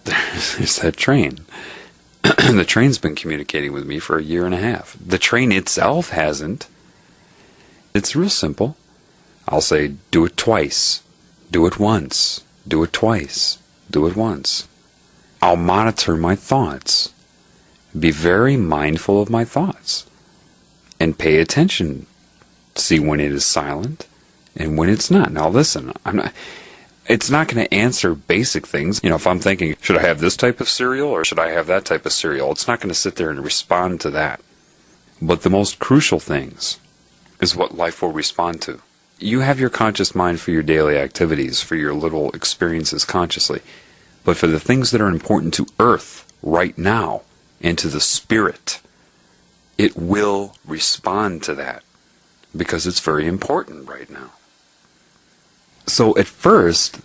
there's that train. The train's been communicating with me for 1.5 years. The train itself hasn't. It's real simple. I'll say, do it twice. Do it once. Do it twice. Do it once. I'll monitor my thoughts. Be very mindful of my thoughts. And pay attention. See when it is silent and when it's not. Now listen, it's not going to answer basic things. If I'm thinking, should I have this type of cereal or should I have that type of cereal? It's not going to sit there and respond to that. But the most crucial things is what life will respond to. You have your conscious mind for your daily activities, for your little experiences consciously. But for the things that are important to Earth right now and to the spirit, it will respond to that because it's very important right now. So at first,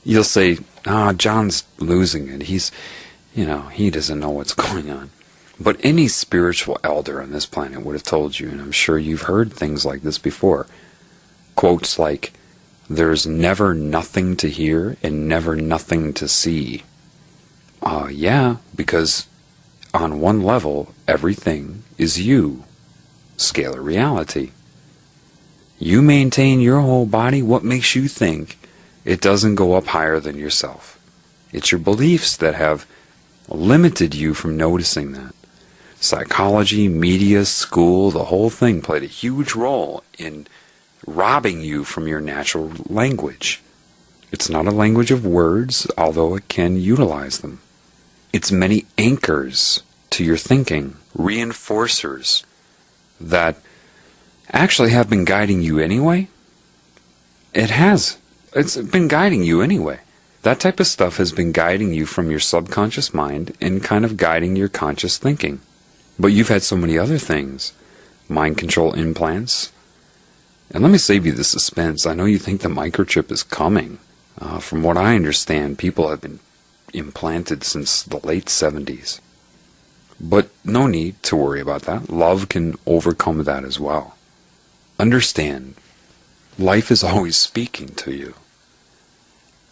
you'll say, John's losing it. He doesn't know what's going on. But any spiritual elder on this planet would have told you, and I'm sure you've heard things like this before. Quotes like, there's never nothing to hear and never nothing to see. Yeah, because on one level, everything is you. Scalar reality. You maintain your whole body. What makes you think it doesn't go up higher than yourself? It's your beliefs that have limited you from noticing that. Psychology, media, school, the whole thing played a huge role in robbing you from your natural language. It's not a language of words, although it can utilize them. It's many anchors to your thinking, reinforcers that actually have been guiding you anyway. It has. It's been guiding you anyway. That type of stuff has been guiding you from your subconscious mind and kind of guiding your conscious thinking. But you've had so many other things. Mind control implants. And let me save you the suspense. I know you think the microchip is coming. From what I understand, people have been implanted since the late 70s. But no need to worry about that. Love can overcome that as well. Understand, life is always speaking to you.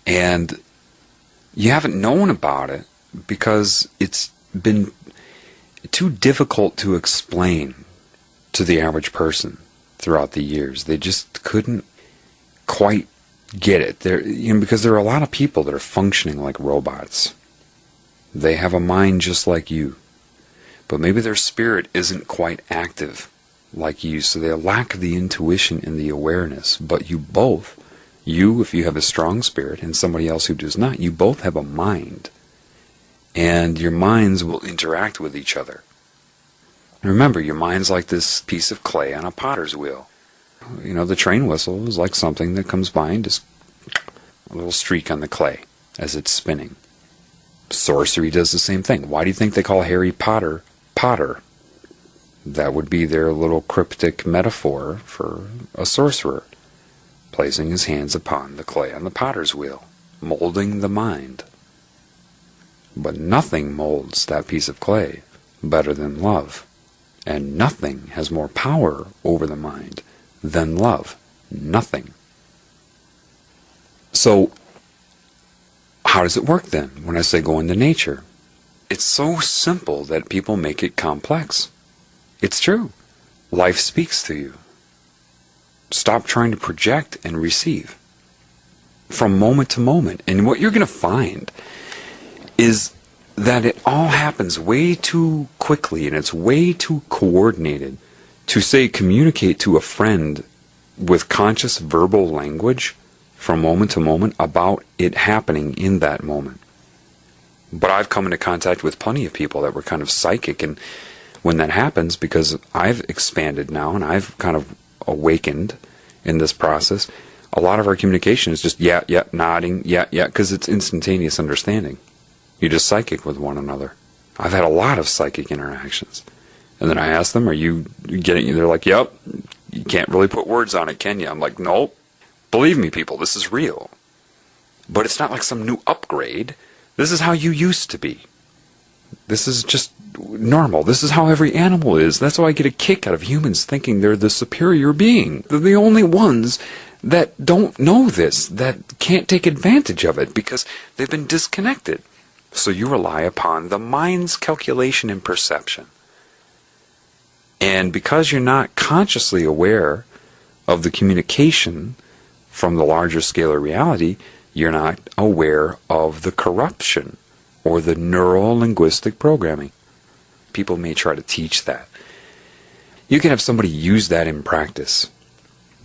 And you haven't known about it because it's been too difficult to explain to the average person throughout the years. They just couldn't quite get it. Because there are a lot of people that are functioning like robots. They have a mind just like you, but maybe their spirit isn't quite active like you, so they lack the intuition and the awareness. But you both, if you have a strong spirit, and somebody else who does not, you both have a mind. And your minds will interact with each other. Remember, your mind's like this piece of clay on a potter's wheel. The train whistle is like something that comes by and just a little streak on the clay as it's spinning. Sorcery does the same thing. Why do you think they call Harry Potter Potter? That would be their little cryptic metaphor for a sorcerer, placing his hands upon the clay on the potter's wheel, molding the mind. But nothing molds that piece of clay better than love. And nothing has more power over the mind than love. Nothing. So, how does it work then when I say go into nature? It's so simple that people make it complex. It's true. Life speaks to you. Stop trying to project and receive from moment to moment. And what you're going to find is that it all happens way too quickly and it's way too coordinated to, say, communicate to a friend with conscious verbal language from moment to moment about it happening in that moment. But I've come into contact with plenty of people that were kind of psychic, and when that happens, because I've expanded now and I've kind of awakened in this process, a lot of our communication is just yeah, nodding, yeah, because it's instantaneous understanding. You're just psychic with one another. I've had a lot of psychic interactions. And then I ask them, are you getting it? They're like, yep, you can't really put words on it, can you? I'm like, nope. Believe me, people, this is real. But it's not like some new upgrade. This is how you used to be. This is just normal. This is how every animal is. That's why I get a kick out of humans thinking they're the superior being. They're the only ones that don't know this, that can't take advantage of it because they've been disconnected. So you rely upon the mind's calculation and perception. And because you're not consciously aware of the communication from the larger scalar reality, you're not aware of the corruption or the neuro-linguistic programming. People may try to teach that. You can have somebody use that in practice,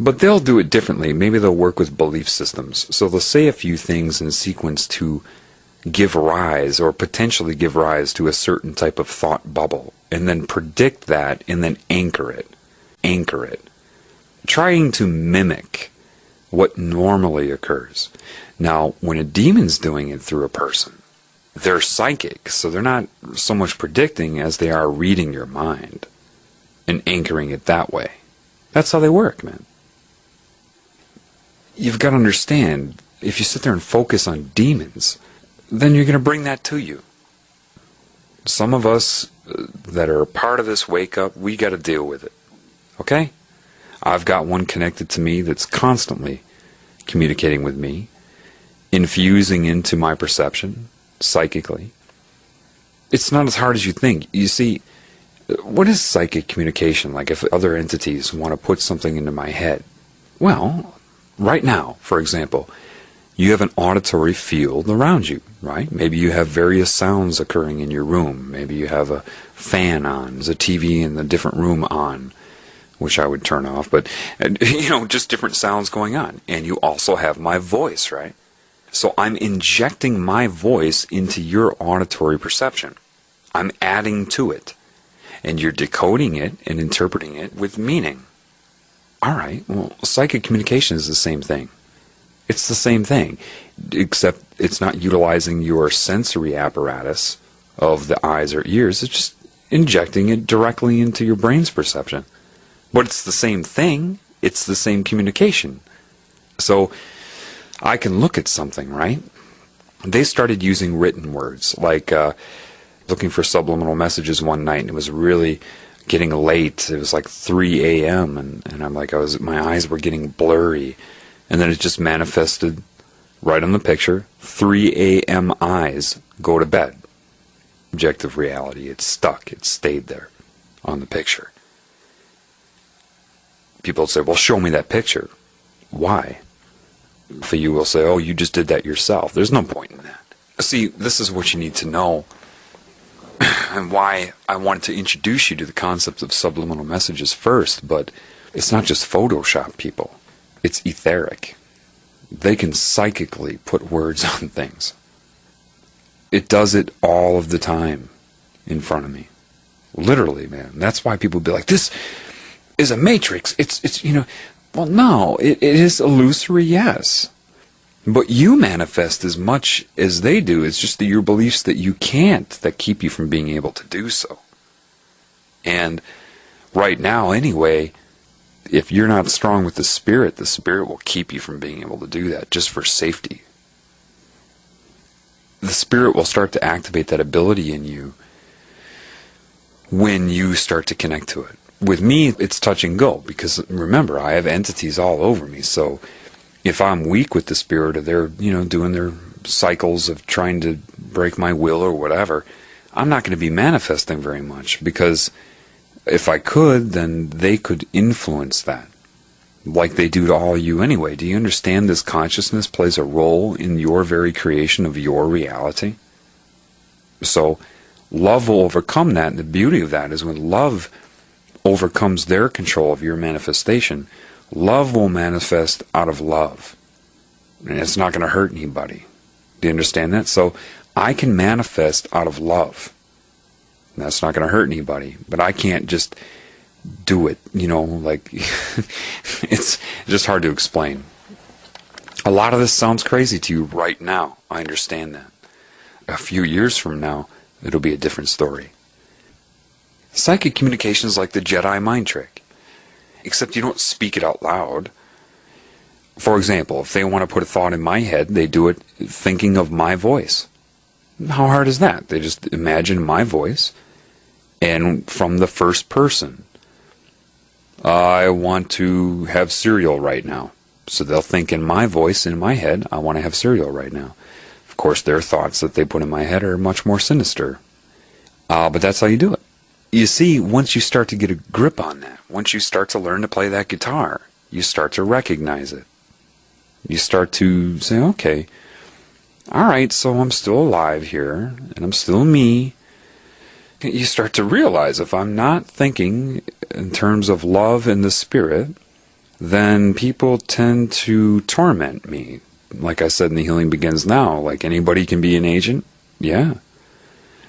but they'll do it differently. Maybe they'll work with belief systems. So they'll say a few things in sequence to give rise or potentially give rise to a certain type of thought bubble, and then predict that and then anchor it, trying to mimic what normally occurs. Now, when a demon's doing it through a person, they're psychic, so they're not so much predicting as they are reading your mind and anchoring it that way. That's how they work, man. you've got to understand, if you sit there and focus on demons, then you're going to bring that to you. Some of us that are part of this wake up, we got to deal with it. Okay? I've got one connected to me that's constantly communicating with me, infusing into my perception psychically. It's not as hard as you think. You see, what is psychic communication? Like if other entities want to put something into my head? Well, right now, for example, you have an auditory field around you, right? Maybe you have various sounds occurring in your room. Maybe you have a fan on, there's a TV in the different room on, which I would turn off, but, just different sounds going on. And you also have my voice, right? So I'm injecting my voice into your auditory perception. I'm adding to it. And you're decoding it and interpreting it with meaning. All right, well, psychic communication is the same thing. It's the same thing, except it's not utilizing your sensory apparatus of the eyes or ears. It's just injecting it directly into your brain's perception. But it's the same thing. It's the same communication. So I can look at something, right? They started using written words, like looking for subliminal messages one night, and it was really getting late. It was like 3 a.m. and I'm like, my eyes were getting blurry, and then it just manifested right on the picture. 3 a.m. eyes, go to bed. Objective reality. It stuck. It stayed there on the picture. People say, well, show me that picture. Why? For you will say, oh, you just did that yourself. There's no point in that. See, this is what you need to know, and why I wanted to introduce you to the concept of subliminal messages first. But it's not just Photoshop, people. It's etheric. They can psychically put words on things. It does it all of the time in front of me. Literally, man. That's why people be like, this is a matrix. It's well, no, it is illusory, yes. But you manifest as much as they do. It's just your beliefs that you can't that keep you from being able to do so. And right now, anyway, if you're not strong with the Spirit will keep you from being able to do that, just for safety. The Spirit will start to activate that ability in you when you start to connect to it. With me, it's touch and go, because remember, I have entities all over me, so if I'm weak with the Spirit, or they're, doing their cycles of trying to break my will or whatever, I'm not going to be manifesting very much, because if I could, then they could influence that, like they do to all of you anyway. Do you understand this consciousness plays a role in your very creation of your reality? So love will overcome that, and the beauty of that is when love overcomes their control of your manifestation, love will manifest out of love. And it's not going to hurt anybody. Do you understand that? So I can manifest out of love. And that's not going to hurt anybody. But I can't just do it, like it's just hard to explain. A lot of this sounds crazy to you right now. I understand that. A few years from now, it'll be a different story. Psychic communication is like the Jedi mind trick, except you don't speak it out loud. For example, if they want to put a thought in my head, they do it thinking of my voice. How hard is that? They just imagine my voice, and from the first person, I want to have cereal right now. So they'll think in my voice, in my head, I want to have cereal right now. Of course, their thoughts that they put in my head are much more sinister. But that's how you do it. You see, once you start to get a grip on that, once you start to learn to play that guitar, you start to recognize it. You start to say, okay, all right, so I'm still alive here, and I'm still me. You start to realize if I'm not thinking in terms of love and the Spirit, then people tend to torment me. Like I said in The Healing Begins Now, like anybody can be an agent. Yeah.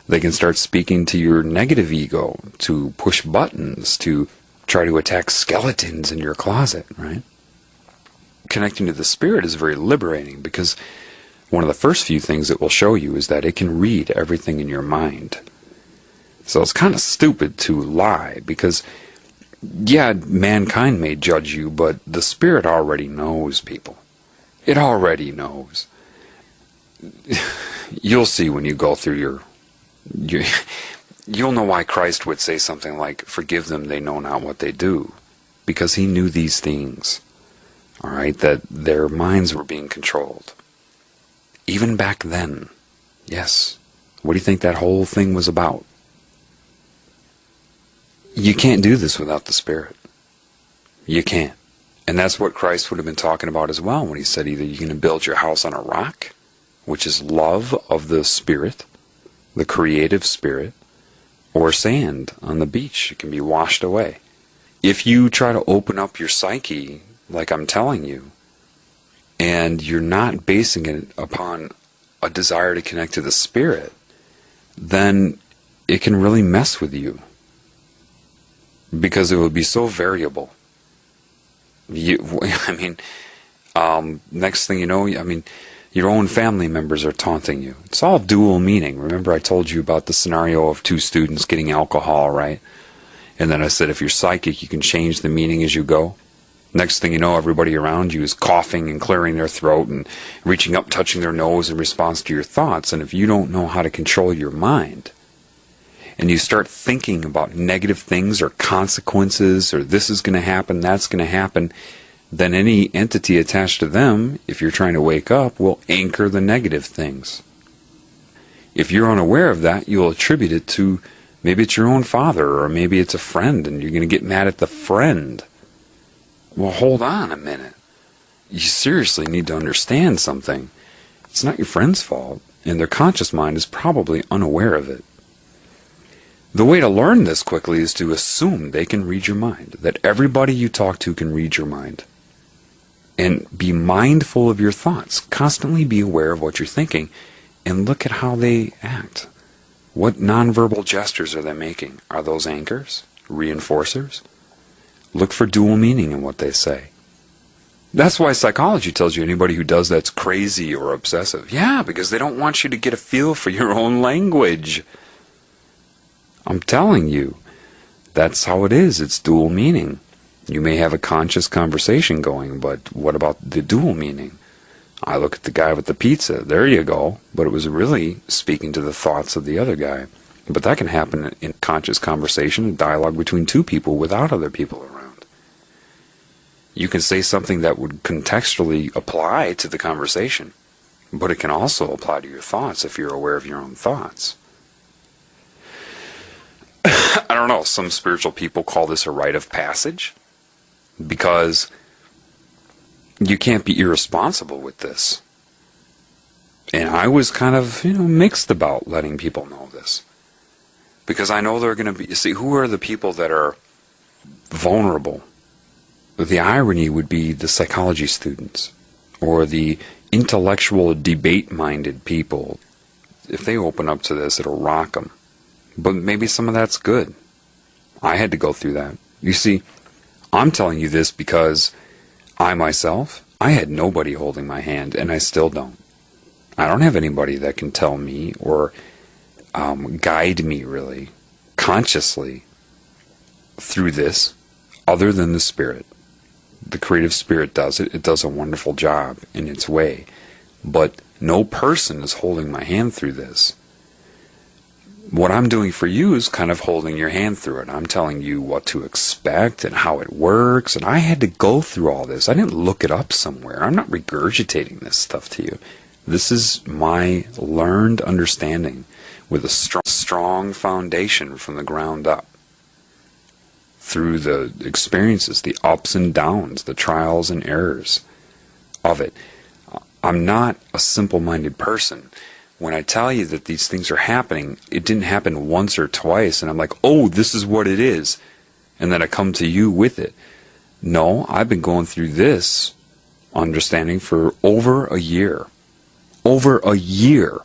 They can start speaking to your negative ego, to push buttons, to try to attack skeletons in your closet, right? Connecting to the Spirit is very liberating, because one of the first few things it will show you is that it can read everything in your mind. So it's kind of stupid to lie, because, yeah, mankind may judge you, but the Spirit already knows people. It already knows. You'll see when you go through you'll know why Christ would say something like, "Forgive them, they know not what they do." Because he knew these things, all right, that their minds were being controlled. Even back then, yes. What do you think that whole thing was about? You can't do this without the Spirit. You can't. And that's what Christ would have been talking about as well when he said either you're going to build your house on a rock, which is love of the Spirit, the creative Spirit, or sand on the beach. It can be washed away. If you try to open up your psyche, like I'm telling you, and you're not basing it upon a desire to connect to the Spirit, then it can really mess with you. Because it would be so variable. Next thing you know, your own family members are taunting you. It's all dual meaning. Remember I told you about the scenario of two students getting alcohol, right? And then I said if you're psychic, you can change the meaning as you go. Next thing you know, everybody around you is coughing and clearing their throat and reaching up, touching their nose in response to your thoughts. And if you don't know how to control your mind, and you start thinking about negative things or consequences or this is going to happen, that's going to happen, then any entity attached to them, if you're trying to wake up, will anchor the negative things. If you're unaware of that, you'll attribute it to maybe it's your own father or maybe it's a friend and you're going to get mad at the friend. Well, hold on a minute. You seriously need to understand something. It's not your friend's fault, and their conscious mind is probably unaware of it. The way to learn this quickly is to assume they can read your mind, that everybody you talk to can read your mind. And be mindful of your thoughts. Constantly be aware of what you're thinking, and look at how they act. What nonverbal gestures are they making? Are those anchors? Reinforcers? Look for dual meaning in what they say. That's why psychology tells you anybody who does that's crazy or obsessive. Yeah, because they don't want you to get a feel for your own language. I'm telling you, that's how it is. It's dual meaning. You may have a conscious conversation going, but what about the dual meaning? I look at the guy with the pizza. There you go. But it was really speaking to the thoughts of the other guy. But that can happen in conscious conversation, a dialogue between two people without other people around. You can say something that would contextually apply to the conversation, but it can also apply to your thoughts if you're aware of your own thoughts. I don't know, some spiritual people call this a rite of passage because you can't be irresponsible with this. And I was kind of, mixed about letting people know this. Because I know they're going to be, you see, who are the people that are vulnerable? The irony would be the psychology students or the intellectual debate-minded people. If they open up to this, it'll rock them. But maybe some of that's good. I had to go through that. You see, I'm telling you this because I myself, I had nobody holding my hand, and I still don't. I don't have anybody that can tell me or guide me, really, consciously through this, other than the Spirit. The creative Spirit does it. It does a wonderful job in its way. But no person is holding my hand through this. What I'm doing for you is kind of holding your hand through it. I'm telling you what to expect and how it works. And I had to go through all this. I didn't look it up somewhere. I'm not regurgitating this stuff to you. This is my learned understanding with a strong foundation from the ground up. Through the experiences, the ups and downs, the trials and errors of it. I'm not a simple-minded person. When I tell you that these things are happening, it didn't happen once or twice, and I'm like, oh, this is what it is, and then I come to you with it. No, I've been going through this understanding for over a year. Over a year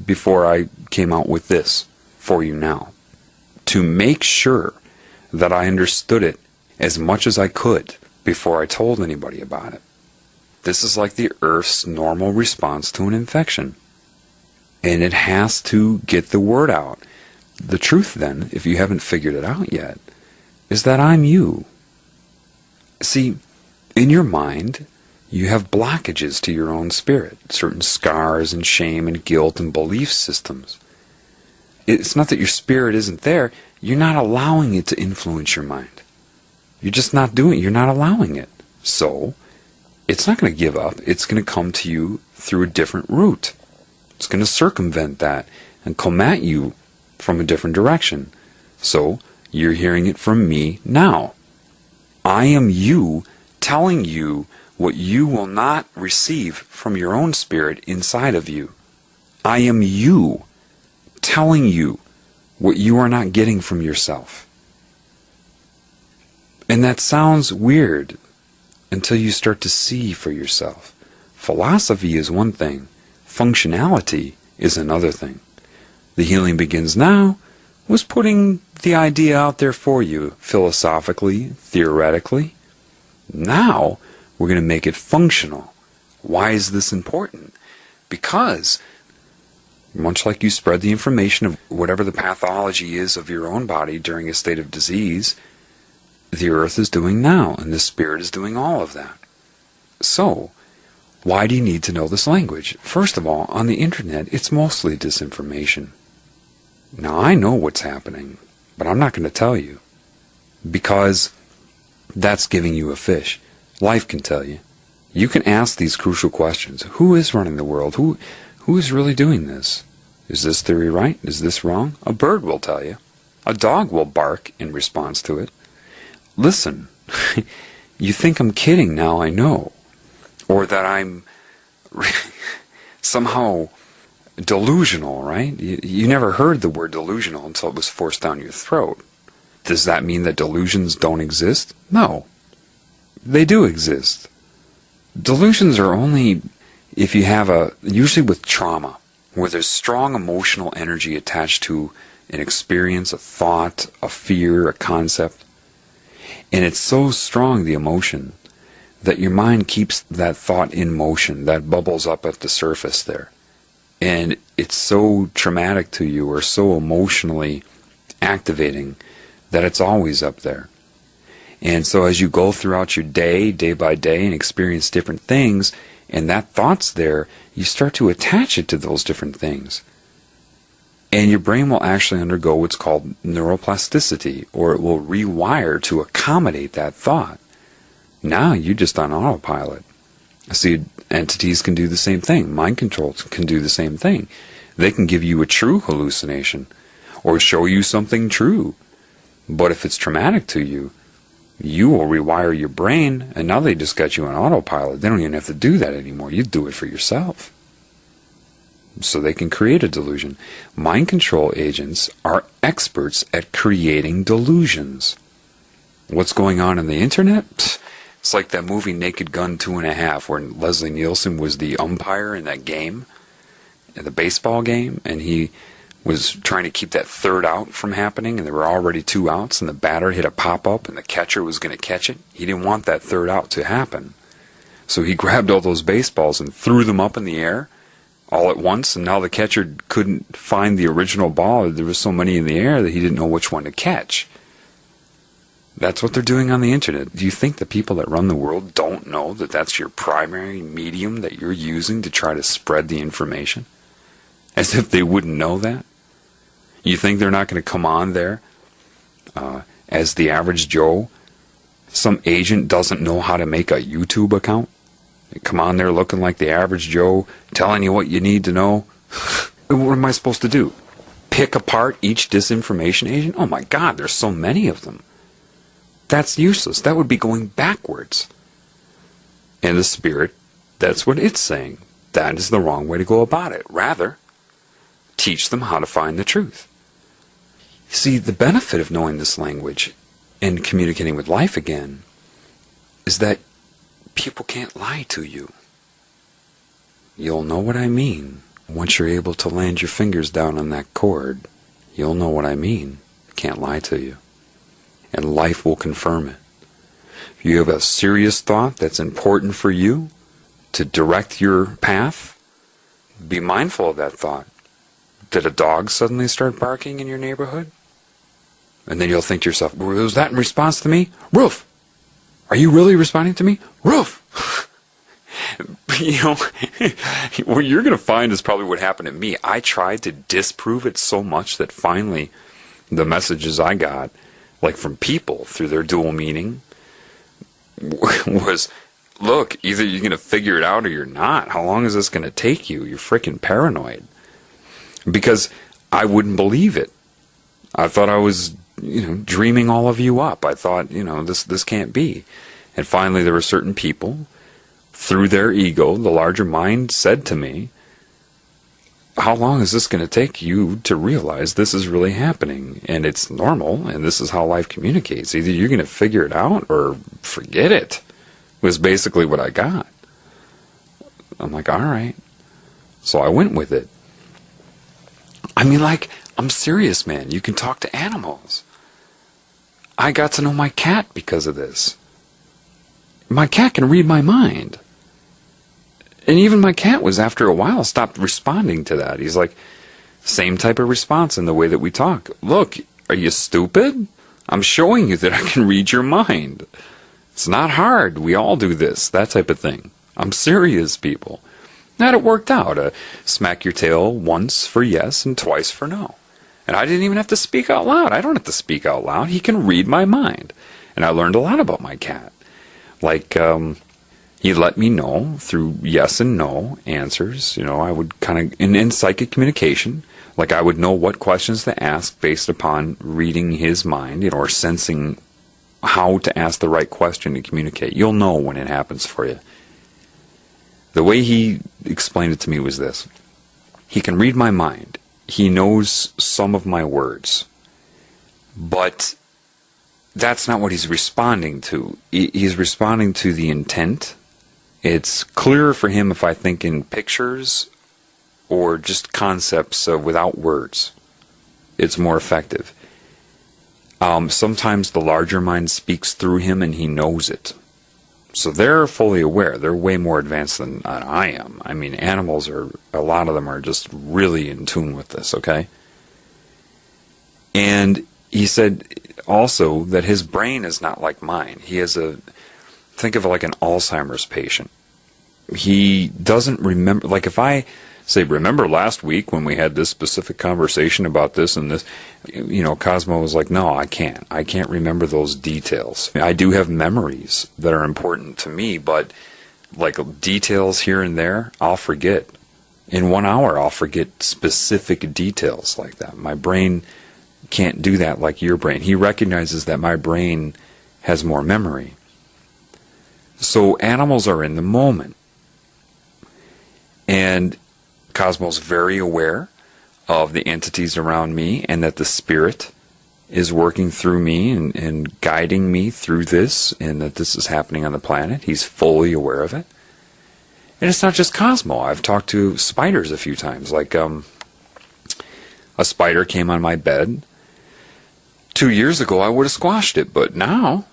before I came out with this for you now. To make sure that I understood it as much as I could before I told anybody about it. This is like the Earth's normal response to an infection. And it has to get the word out. The truth then, if you haven't figured it out yet, is that I'm you. See, in your mind, You have blockages to your own spirit, certain scars and shame and guilt and belief systems. It's not that your spirit isn't there, you're not allowing it to influence your mind. You're just not doing it, you're not allowing it. So, it's not going to give up, it's going to come to you through a different route. It's going to circumvent that and come at you from a different direction. So, you're hearing it from me now. I am you telling you what you will not receive from your own spirit inside of you. I am you telling you what you are not getting from yourself. And that sounds weird until you start to see for yourself. Philosophy is one thing. Functionality is another thing. The Healing Begins Now was putting the idea out there for you, philosophically, theoretically. Now, we're going to make it functional. Why is this important? Because, much like you spread the information of whatever the pathology is of your own body during a state of disease, the earth is doing now, and the spirit is doing all of that. So, why do you need to know this language? First of all, on the internet, it's mostly disinformation. Now, I know what's happening, but I'm not going to tell you, because that's giving you a fish. Life can tell you. You can ask these crucial questions. Who is running the world? Who is really doing this? Is this theory right? Is this wrong? A bird will tell you. A dog will bark in response to it. Listen, you think I'm kidding now, I know. Or that I'm somehow delusional, right? You never heard the word delusional until it was forced down your throat. Does that mean that delusions don't exist? No. They do exist. Delusions are only if you have usually with trauma, where there's strong emotional energy attached to an experience, a thought, a fear, a concept. And it's so strong, the emotion, that your mind keeps that thought in motion, that bubbles up at the surface there. And it's so traumatic to you, or so emotionally activating, that it's always up there. And so as you go throughout your day, day by day, and experience different things, and that thought's there, you start to attach it to those different things. And your brain will actually undergo what's called neuroplasticity, or it will rewire to accommodate that thought. Now you're just on autopilot. See, entities can do the same thing. Mind control can do the same thing. They can give you a true hallucination, or show you something true. But if it's traumatic to you, you will rewire your brain, and now they just got you on autopilot. They don't even have to do that anymore. You do it for yourself. So they can create a delusion. Mind control agents are experts at creating delusions. What's going on the internet? It's like that movie Naked Gun 2.5, where Leslie Nielsen was the umpire in that game, in the baseball game, and he was trying to keep that third out from happening, and there were already 2 outs, and the batter hit a pop-up, and the catcher was going to catch it. He didn't want that third out to happen. So he grabbed all those baseballs and threw them up in the air all at once, and now the catcher couldn't find the original ball. There was so many in the air that he didn't know which one to catch. That's what they're doing on the internet. Do you think the people that run the world don't know that that's your primary medium that you're using to try to spread the information? As if they wouldn't know that? You think they're not going to come on there as the average Joe? Some agent doesn't know how to make a YouTube account? They come on there looking like the average Joe, telling you what you need to know? What am I supposed to do? Pick apart each disinformation agent? Oh my God, there's so many of them. That's useless. That would be going backwards. And the spirit, that's what it's saying. That is the wrong way to go about it. Rather, teach them how to find the truth. See, the benefit of knowing this language and communicating with life again is that people can't lie to you. You'll know what I mean. Once you're able to land your fingers down on that chord, you'll know what I mean. Can't lie to you. And life will confirm it. If you have a serious thought that's important for you to direct your path, be mindful of that thought. Did a dog suddenly start barking in your neighborhood? And then you'll think to yourself, was that in response to me? Roof! Are you really responding to me? Roof! You know, what you're going to find is probably what happened to me. I tried to disprove it so much that finally the messages I got, like from people through their dual meaning, was, look, either you're going to figure it out or you're not. How long is this going to take you? You're freaking paranoid. Because I wouldn't believe it. I thought I was, dreaming all of you up. I thought, this can't be. And finally there were certain people, through their ego, the larger mind said to me, how long is this going to take you to realize this is really happening? And it's normal, and this is how life communicates. Either you're going to figure it out or forget it, was basically what I got. I'm like, all right. So I went with it. I mean, I'm serious, man. You can talk to animals. I got to know my cat because of this. My cat can read my mind. And even my cat was, after a while, stopped responding to that. He's like, same type of response in the way that we talk. Look, are you stupid? I'm showing you that I can read your mind. It's not hard. We all do this, that type of thing. I'm serious, people. That it worked out. Smack your tail once for yes and twice for no. And I didn't even have to speak out loud. I don't have to speak out loud. He can read my mind. And I learned a lot about my cat. He let me know through yes and no answers. I would kind of, in psychic communication, I would know what questions to ask based upon reading his mind, or sensing how to ask the right question to communicate. You'll know when it happens for you. The way he explained it to me was this. He can read my mind. He knows some of my words. But that's not what he's responding to. He's responding to the intent. It's clearer for him if I think in pictures or just concepts without words. It's more effective. Sometimes the larger mind speaks through him and he knows it. So they're fully aware. They're way more advanced than I am. I mean, animals a lot of them are just really in tune with this, okay? And he said also that his brain is not like mine. He has think of it like an Alzheimer's patient. He doesn't remember, if I say, remember last week when we had this specific conversation about this and this, Cosmo was like, no, I can't. I can't remember those details. I do have memories that are important to me, but details here and there, I'll forget. In 1 hour, I'll forget specific details like that. My brain can't do that like your brain. He recognizes that my brain has more memory. So animals are in the moment. And Cosmo's very aware of the entities around me, and that the spirit is working through me and guiding me through this, and that this is happening on the planet. He's fully aware of it. And it's not just Cosmo. I've talked to spiders a few times. A spider came on my bed. 2 years ago, I would have squashed it, but now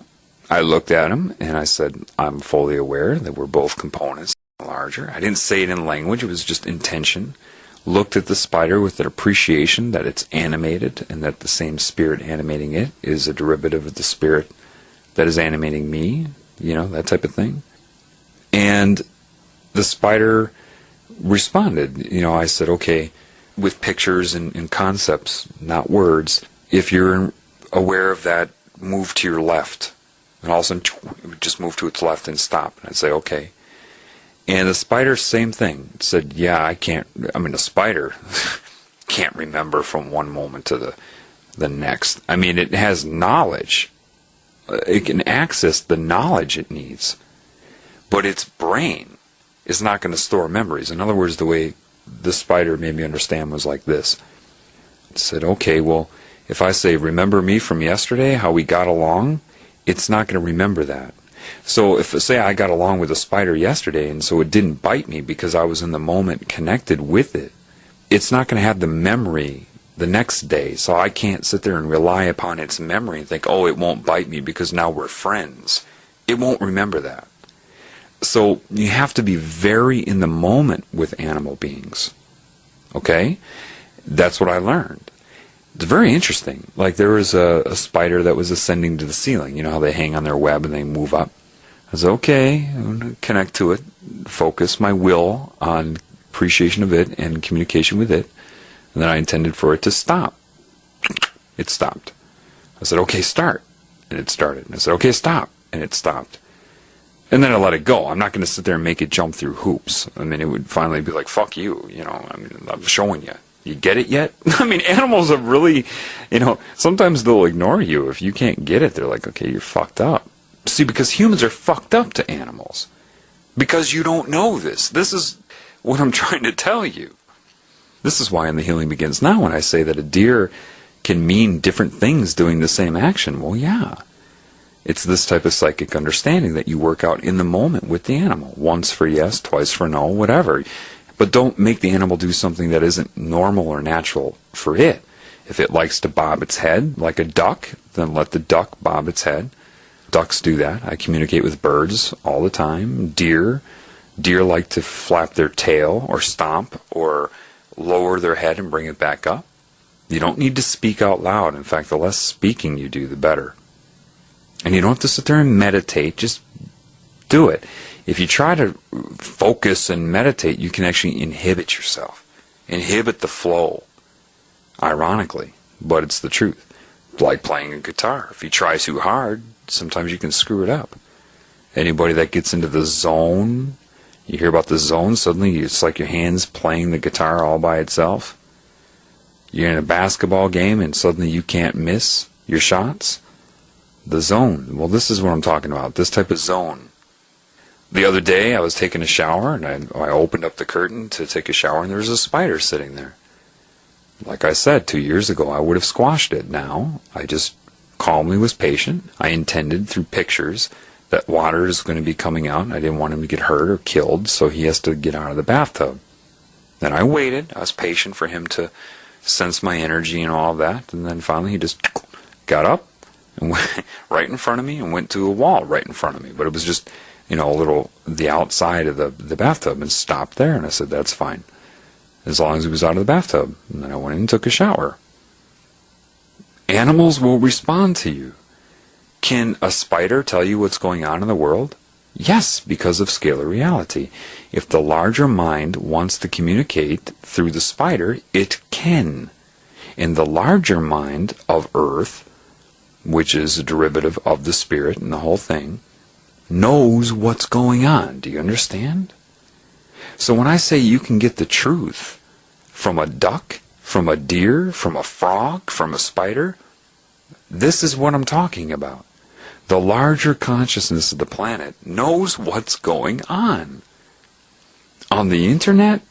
I looked at him and I said, I'm fully aware that we're both components, larger. I didn't say it in language, it was just intention. Looked at the spider with an appreciation that it's animated, and that the same spirit animating it is a derivative of the spirit that is animating me, that type of thing. And the spider responded. I said, okay, with pictures and concepts, not words, if you're aware of that, move to your left. And all of a sudden, it would just move to its left and stop. And I'd say, okay. And the spider, same thing. It said, yeah, a spider can't remember from one moment to the next. It has knowledge. It can access the knowledge it needs. But its brain is not going to store memories. In other words, the way the spider made me understand was like this. It said, okay, well, if I say, remember me from yesterday, how we got along, it's not going to remember that. So if, say, I got along with a spider yesterday, and so it didn't bite me because I was in the moment connected with it, it's not going to have the memory the next day. So I can't sit there and rely upon its memory and think, oh, it won't bite me because now we're friends. It won't remember that. So you have to be very in the moment with animal beings. Okay? That's what I learned. It's very interesting. There was a spider that was ascending to the ceiling. You know how they hang on their web and they move up? I said, okay, I'm going to connect to it, focus my will on appreciation of it and communication with it. And then I intended for it to stop. It stopped. I said, okay, start. And it started. And I said, okay, stop. And it stopped. And then I let it go. I'm not going to sit there and make it jump through hoops. I mean, it would finally be like, fuck you. You know, I mean, I'm showing you. You get it yet? I mean, animals are really, you know, sometimes they'll ignore you. If you can't get it, they're like, okay, you're fucked up. See, because humans are fucked up to animals. Because you don't know this. This is what I'm trying to tell you. This is why in the Healing Begins Now, when I say that a deer can mean different things doing the same action, well, yeah. It's this type of psychic understanding that you work out in the moment with the animal. Once for yes, twice for no, whatever. But don't make the animal do something that isn't normal or natural for it. If it likes to bob its head like a duck, then let the duck bob its head. Ducks do that. I communicate with birds all the time. Deer like to flap their tail or stomp or lower their head and bring it back up. You don't need to speak out loud. In fact, the less speaking you do, the better. And you don't have to sit there and meditate. Just do it. If you try to focus and meditate, you can actually inhibit yourself. Inhibit the flow. Ironically, but it's the truth. Like playing a guitar. If you try too hard, sometimes you can screw it up. Anybody that gets into the zone, you hear about the zone, suddenly it's like your hand's playing the guitar all by itself. You're in a basketball game and suddenly you can't miss your shots. The zone. Well, this is what I'm talking about. This type of zone. The other day I was taking a shower and I opened up the curtain to take a shower and there was a spider sitting there. Like I said, 2 years ago I would have squashed it. Now I just calmly was patient. I intended through pictures that water is going to be coming out. I didn't want him to get hurt or killed, so he has to get out of the bathtub. Then I waited. I was patient for him to sense my energy and all of that. And then finally he just got up and went right in front of me and went to a wall right in front of me. But it was just, you know, a little, the outside of the bathtub, and stopped there. And I said, that's fine, as long as he was out of the bathtub. And then I went in and took a shower. Animals will respond to you. Can a spider tell you what's going on in the world? Yes, because of scalar reality. If the larger mind wants to communicate through the spider, it can. And the larger mind of Earth, which is a derivative of the spirit and the whole thing, knows what's going on. Do you understand? So when I say you can get the truth from a duck, from a deer, from a frog, from a spider, this is what I'm talking about. The larger consciousness of the planet knows what's going on. On the internet,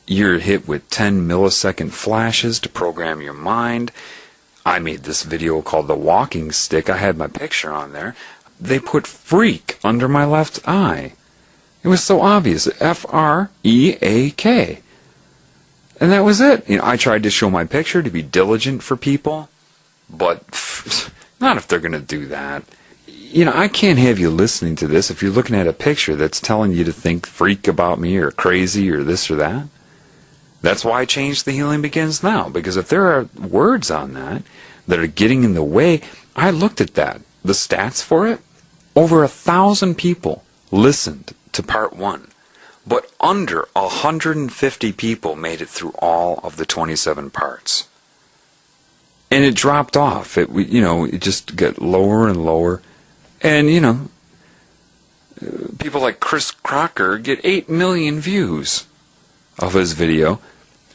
you're hit with 10 millisecond flashes to program your mind. I made this video called The Walking Stick. I had my picture on there. They put freak under my left eye. It was so obvious. F-R-E-A-K. And that was it. You know, I tried to show my picture to be diligent for people, but not if they're going to do that. You know, I can't have you listening to this if you're looking at a picture that's telling you to think freak about me or crazy or this or that. That's why I changed The Healing Begins Now, because if there are words on that that are getting in the way, I looked at that, the stats for it. Over 1,000 people listened to part 1, but under 150 people made it through all of the 27 parts. And it dropped off. It just got lower and lower. And, you know, people like Chris Crocker get 8 million views of his video.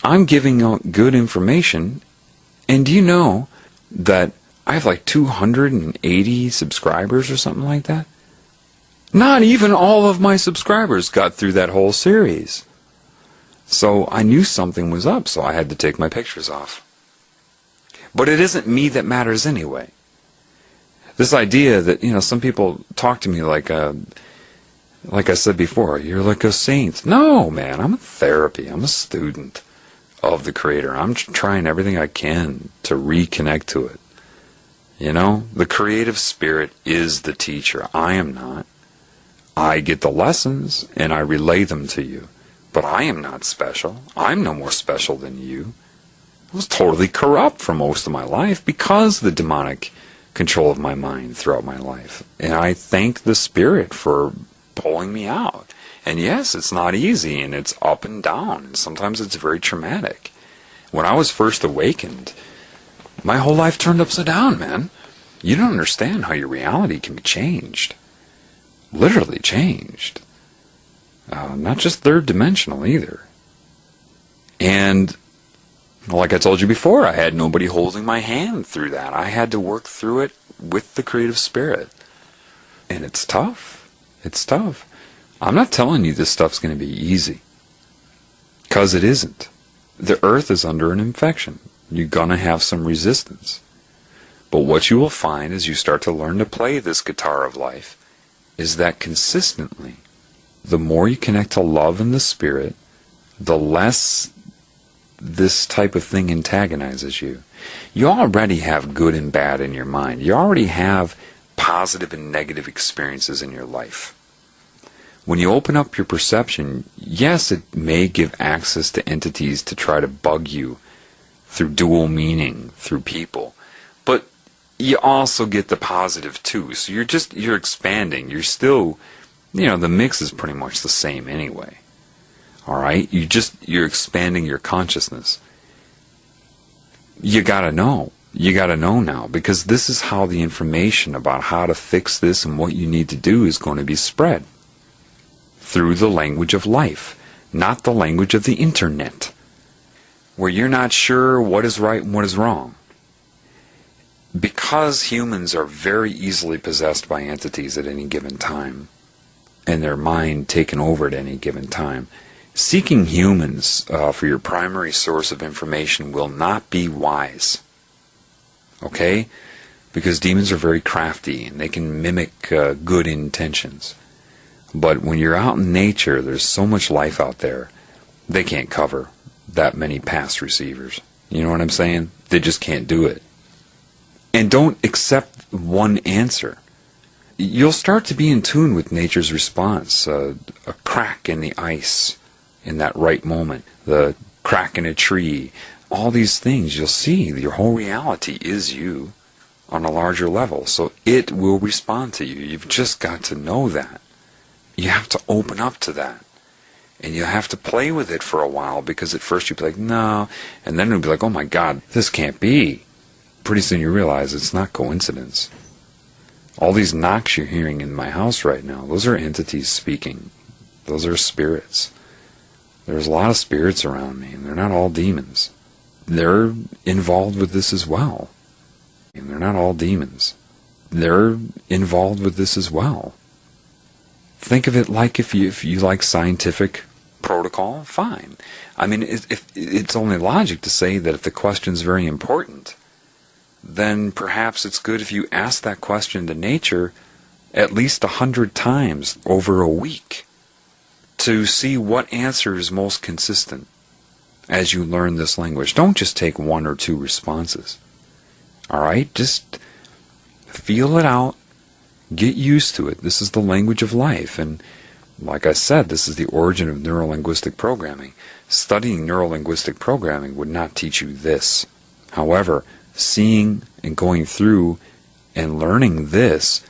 I'm giving out good information. And do you know that I have like 280 subscribers or something like that? Not even all of my subscribers got through that whole series. So I knew something was up, so I had to take my pictures off. But it isn't me that matters anyway. This idea that, you know, some people talk to me like I said before, you're like a saint. No, man, I'm a therapy. I'm a student of the Creator. I'm trying everything I can to reconnect to it. You know, the creative spirit is the teacher. I am not. I get the lessons and I relay them to you. But I am not special. I'm no more special than you. I was totally corrupt for most of my life because of the demonic control of my mind throughout my life. And I thank the Spirit for pulling me out. And yes, it's not easy, and it's up and down, and sometimes it's very traumatic. When I was first awakened, my whole life turned upside down, man. You don't understand how your reality can be changed. Literally changed. Not just third dimensional either. And like I told you before, I had nobody holding my hand through that. I had to work through it with the creative spirit. And it's tough. It's tough. I'm not telling you this stuff's going to be easy. Because it isn't. The earth is under an infection. You're going to have some resistance. But what you will find as you start to learn to play this guitar of life is that consistently, the more you connect to love and the spirit, the less this type of thing antagonizes you. You already have good and bad in your mind. You already have positive and negative experiences in your life. When you open up your perception, yes, it may give access to entities to try to bug you through dual meaning, through people. But you also get the positive too. So you're expanding. You're still, the mix is pretty much the same anyway. All right? You're expanding your consciousness. You gotta know. You gotta know now, because this is how the information about how to fix this and what you need to do is going to be spread. Through the language of life, not the language of the internet, where you're not sure what is right and what is wrong. Because humans are very easily possessed by entities at any given time, and their mind taken over at any given time, seeking humans for your primary source of information will not be wise. Okay? Because demons are very crafty, and they can mimic good intentions. But when you're out in nature, there's so much life out there, they can't cover that many past receivers. You know what I'm saying? They just can't do it. And don't accept one answer. You'll start to be in tune with nature's response. A crack in the ice in that right moment. The crack in a tree. All these things you'll see. Your whole reality is you on a larger level. So it will respond to you. You've just got to know that. You have to open up to that. And you have to play with it for a while, because at first you'll be like, no. And then it'll be like, oh my God, this can't be. Pretty soon you realize it's not coincidence. All these knocks you're hearing in my house right now, those are entities speaking. Those are spirits. There's a lot of spirits around me, and they're not all demons. They're involved with this as well. And they're not all demons. They're involved with this as well. Think of it like if you like scientific protocol, fine. I mean, it's only logic to say that if the question's very important, then perhaps it's good if you ask that question to nature at least 100 times over a week to see what answer is most consistent as you learn this language. Don't just take one or two responses. All right? Just feel it out. Get used to it. This is the language of life. And like I said, this is the origin of neuro-linguistic programming. Studying neuro-linguistic programming would not teach you this. However, seeing and going through and learning this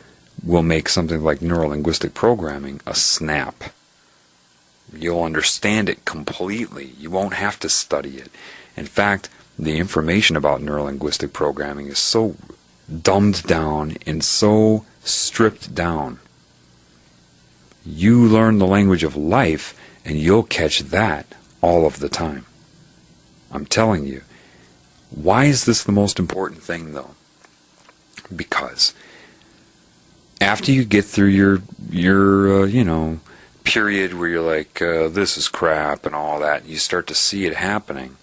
will make something like neuro-linguistic programming a snap. You'll understand it completely. You won't have to study it. In fact, the information about neuro-linguistic programming is so dumbed down and so stripped down. You learn the language of life and you'll catch that all of the time. I'm telling you. Why is this the most important thing, though? Because after you get through your period where you're like, this is crap and all that, and you start to see it happening,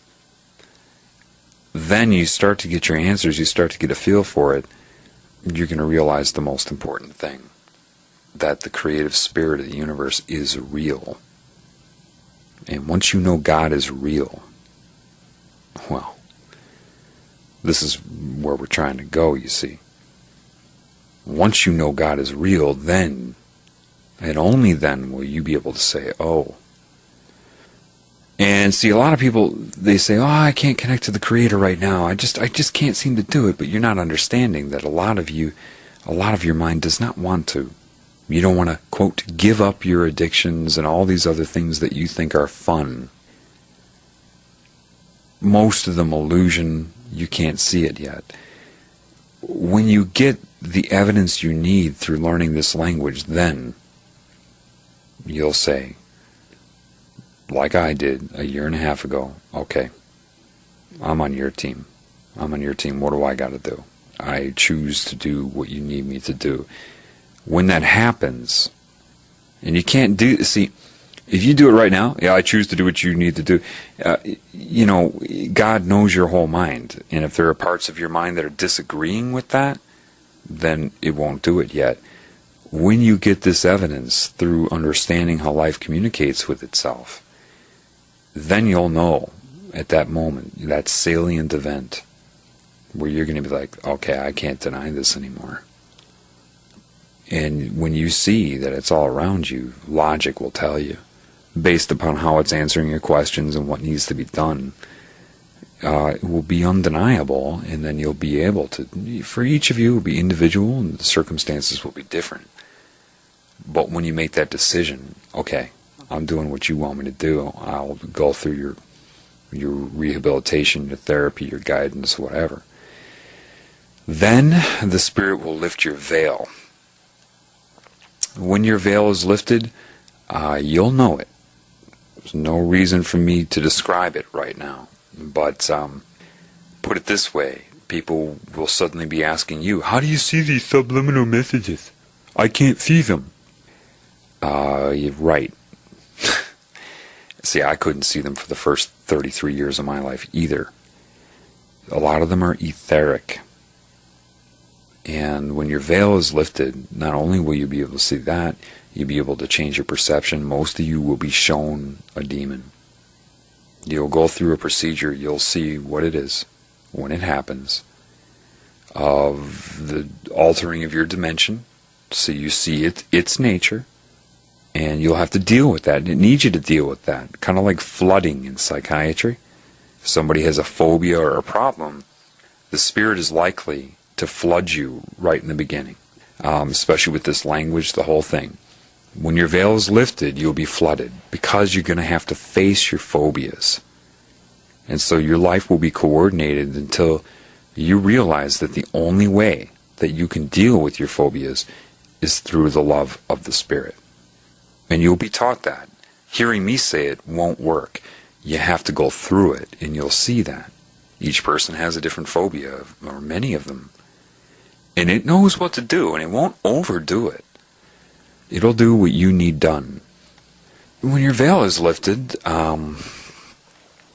then you start to get your answers, you start to get a feel for it, you're going to realize the most important thing, that the creative spirit of the universe is real. And once you know God is real, well, this is where we're trying to go, you see. Once you know God is real, then, and only then, will you be able to say, oh, And see, a lot of people, they say, oh, I can't connect to the Creator right now. I just can't seem to do it. But you're not understanding that a lot of your mind does not want to. You don't want to, quote, give up your addictions and all these other things that you think are fun. Most of them illusion. You can't see it yet. When you get the evidence you need through learning this language, then you'll say, like I did a year and a half ago, okay, I'm on your team. I'm on your team. What do I got to do? I choose to do what you need me to do. When that happens, and you can't do, see, if you do it right now, yeah, I choose to do what you need to do. God knows your whole mind. And if there are parts of your mind that are disagreeing with that, then it won't do it yet. When you get this evidence through understanding how life communicates with itself, then you'll know at that moment, that salient event, where you're going to be like, okay, I can't deny this anymore. And when you see that it's all around you, logic will tell you, based upon how it's answering your questions and what needs to be done, it will be undeniable, and then you'll be able to, for each of you, it will be individual, and the circumstances will be different. But when you make that decision, okay, I'm doing what you want me to do, I'll go through your rehabilitation, your therapy, your guidance, whatever, then the Spirit will lift your veil. When your veil is lifted, you'll know it. There's no reason for me to describe it right now. But put it this way, people will suddenly be asking you, how do you see these subliminal messages? I can't see them. You're right. See, I couldn't see them for the first 33 years of my life either. A lot of them are etheric. And when your veil is lifted, not only will you be able to see that, you'll be able to change your perception. Most of you will be shown a demon. You'll go through a procedure, you'll see what it is when it happens, of the altering of your dimension, so you see its nature, and you'll have to deal with that. It needs you to deal with that, kind of like flooding in psychiatry. If somebody has a phobia or a problem, the Spirit is likely to flood you right in the beginning, especially with this language, the whole thing. When your veil is lifted, you'll be flooded, because you're going to have to face your phobias. And so your life will be coordinated until you realize that the only way that you can deal with your phobias is through the love of the Spirit. And you'll be taught that. Hearing me say it won't work. You have to go through it, and you'll see that. Each person has a different phobia, or many of them. And it knows what to do, and it won't overdo it. It'll do what you need done. When your veil is lifted,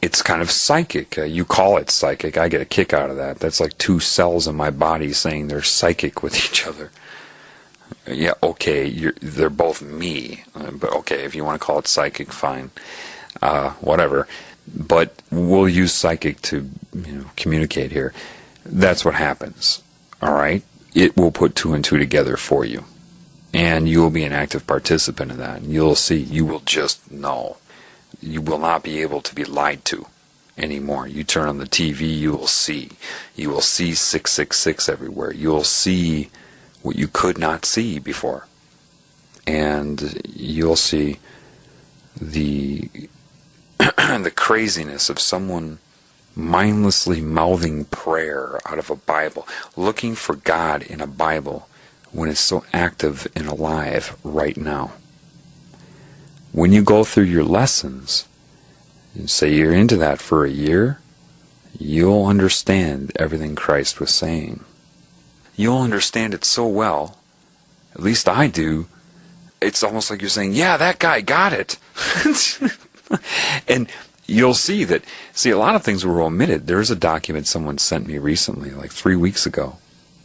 it's kind of psychic. You call it psychic. I get a kick out of that. That's like two cells in my body saying they're psychic with each other. Yeah, okay, they're both me. But okay, if you want to call it psychic, fine. Whatever. But we'll use psychic to communicate here. That's what happens. All right? It will put two and two together for you. And you will be an active participant in that. You'll see. You will just know. You will not be able to be lied to anymore. You turn on the TV, you will see. You will see 666 everywhere. You will see what you could not see before. And you'll see the the craziness of someone mindlessly mouthing prayer out of a Bible, looking for God in a Bible when it's so active and alive right now. When you go through your lessons, and say you're into that for a year, you'll understand everything Christ was saying. You'll understand it so well, at least I do, it's almost like you're saying, yeah, that guy got it. And you'll see that, a lot of things were omitted. There's a document someone sent me recently, like 3 weeks ago,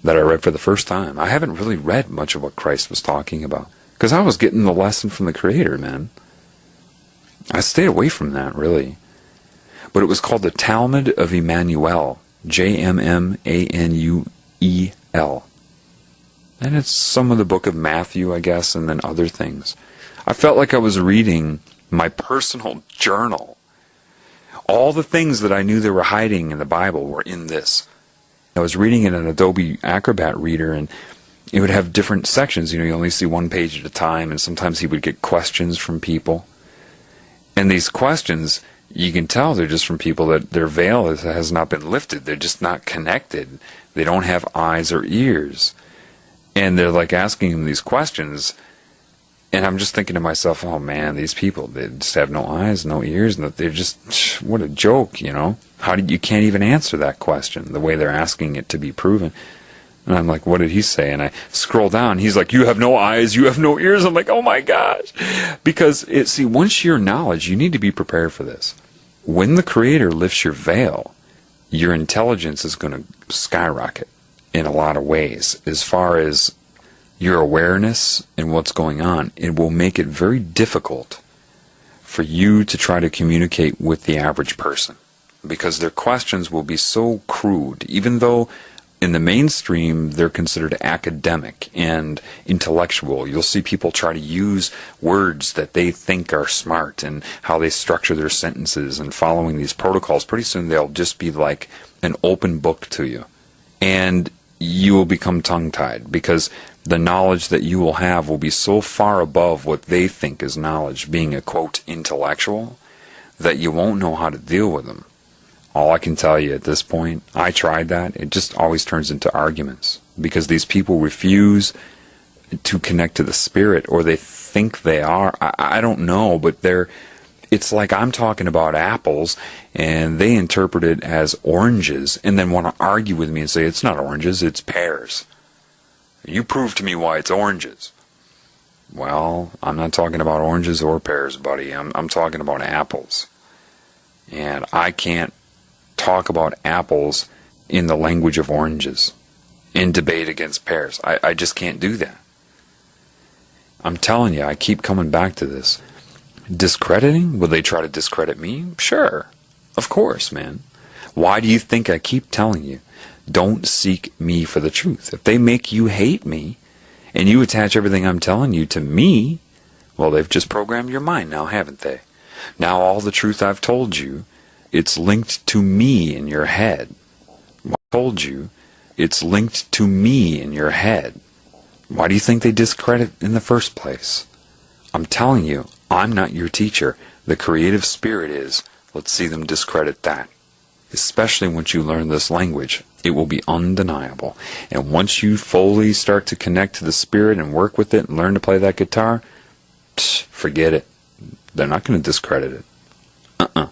that I read for the first time. I haven't really read much of what Christ was talking about, because I was getting the lesson from the Creator, man. I stayed away from that, really. But it was called the Talmud of Emmanuel, Jmmanuel. And it's some of the book of Matthew, I guess, and then other things. I felt like I was reading my personal journal All the things that I knew they were hiding in the Bible were in this. I was reading in an Adobe Acrobat reader, and it would have different sections. You only see one page at a time, and sometimes he would get questions from people. And these questions, you can tell they're just from people that their veil has not been lifted. They're just not connected. They don't have eyes or ears. And they're like asking him these questions, and I'm just thinking to myself, oh man, these people, they just have no eyes, no ears, and they're just, what a joke, you can't even answer that question the way they're asking it to be proven. And I'm like, what did he say? And I scroll down, he's like, you have no eyes, you have no ears. I'm like, oh my gosh. Because, once you're knowledge, you need to be prepared for this. When the Creator lifts your veil, your intelligence is going to skyrocket in a lot of ways. As far as your awareness and what's going on, it will make it very difficult for you to try to communicate with the average person, because their questions will be so crude, even though in the mainstream they're considered academic and intellectual. You'll see people try to use words that they think are smart and how they structure their sentences and following these protocols. Pretty soon they'll just be like an open book to you, and you will become tongue-tied, because the knowledge that you will have will be so far above what they think is knowledge, being a, quote, intellectual, that you won't know how to deal with them. All I can tell you at this point, I tried that, it just always turns into arguments, because these people refuse to connect to the Spirit, or they think they are. I don't know, but it's like I'm talking about apples, and they interpret it as oranges, and then want to argue with me and say, it's not oranges, it's pears. You prove to me why it's oranges. Well, I'm not talking about oranges or pears, buddy. I'm talking about apples. And I can't talk about apples in the language of oranges in debate against pears. I just can't do that. I'm telling you, I keep coming back to this. Discrediting? Will they try to discredit me? Sure. Of course, man. Why do you think I keep telling you, don't seek me for the truth? If they make you hate me, and you attach everything I'm telling you to me, well, they've just programmed your mind now, haven't they? Now all the truth I've told you, it's linked to me in your head. I told you, it's linked to me in your head. Why do you think they discredit in the first place? I'm telling you, I'm not your teacher. The creative spirit is. Let's see them discredit that. Especially once you learn this language, it will be undeniable. And once you fully start to connect to the Spirit and work with it and learn to play that guitar, forget it. They're not going to discredit it.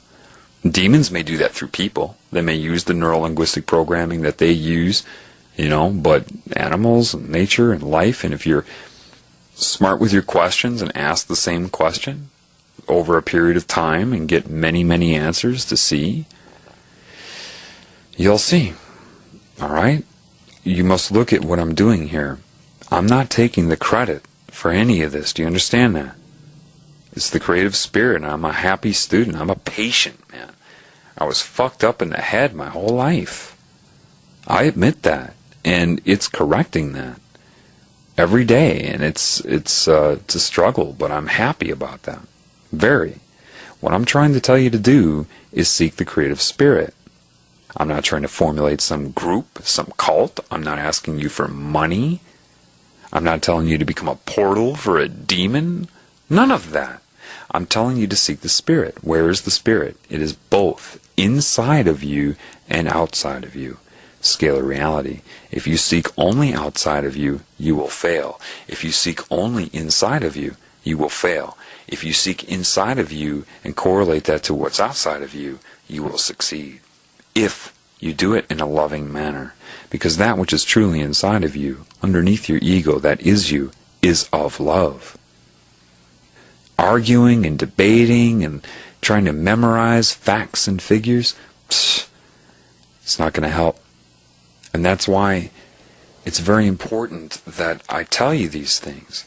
Demons may do that through people. They may use the neuro-linguistic programming that they use, but animals and nature and life, and if you're smart with your questions and ask the same question over a period of time and get many, many answers to see, you'll see. All right? You must look at what I'm doing here. I'm not taking the credit for any of this. Do you understand that? It's the creative spirit, and I'm a happy student. I'm a patient man. I was fucked up in the head my whole life. I admit that, and it's correcting that every day, and it's a struggle, but I'm happy about that. Very. What I'm trying to tell you to do is seek the creative spirit. I'm not trying to formulate some group, some cult. I'm not asking you for money. I'm not telling you to become a portal for a demon. None of that. I'm telling you to seek the Spirit. Where is the Spirit? It is both inside of you and outside of you. Scalar reality. If you seek only outside of you, you will fail. If you seek only inside of you, you will fail. If you seek inside of you and correlate that to what's outside of you, you will succeed. If you do it in a loving manner. Because that which is truly inside of you, underneath your ego, that is you, is of love. Arguing and debating and trying to memorize facts and figures, it's not going to help. And that's why it's very important that I tell you these things.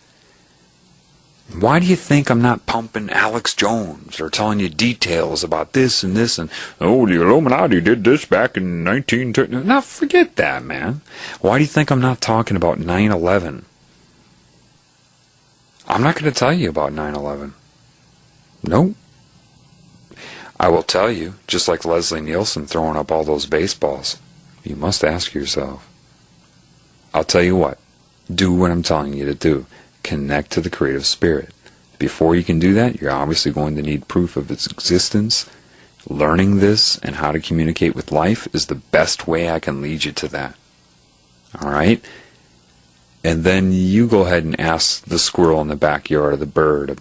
Why do you think I'm not pumping Alex Jones or telling you details about this and this and, oh, the Illuminati did this back in 1930? Now forget that, man. Why do you think I'm not talking about 9/11? I'm not going to tell you about 9/11. Nope. I will tell you, just like Leslie Nielsen throwing up all those baseballs, you must ask yourself. I'll tell you what, do what I'm telling you to do. Connect to the creative spirit. Before you can do that, you're obviously going to need proof of its existence. Learning this and how to communicate with life is the best way I can lead you to that. All right? And then you go ahead and ask the squirrel in the backyard or the bird,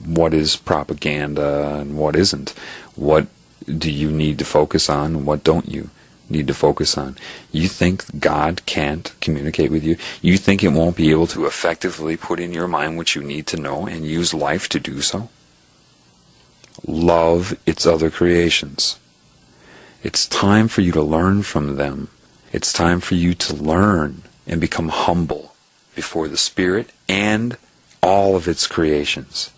what is propaganda and what isn't? What do you need to focus on and what don't you need to focus on? You think God can't communicate with you? You think it won't be able to effectively put in your mind what you need to know and use life to do so? Love its other creations. It's time for you to learn from them. It's time for you to learn and become humble before the Spirit and all of its creations.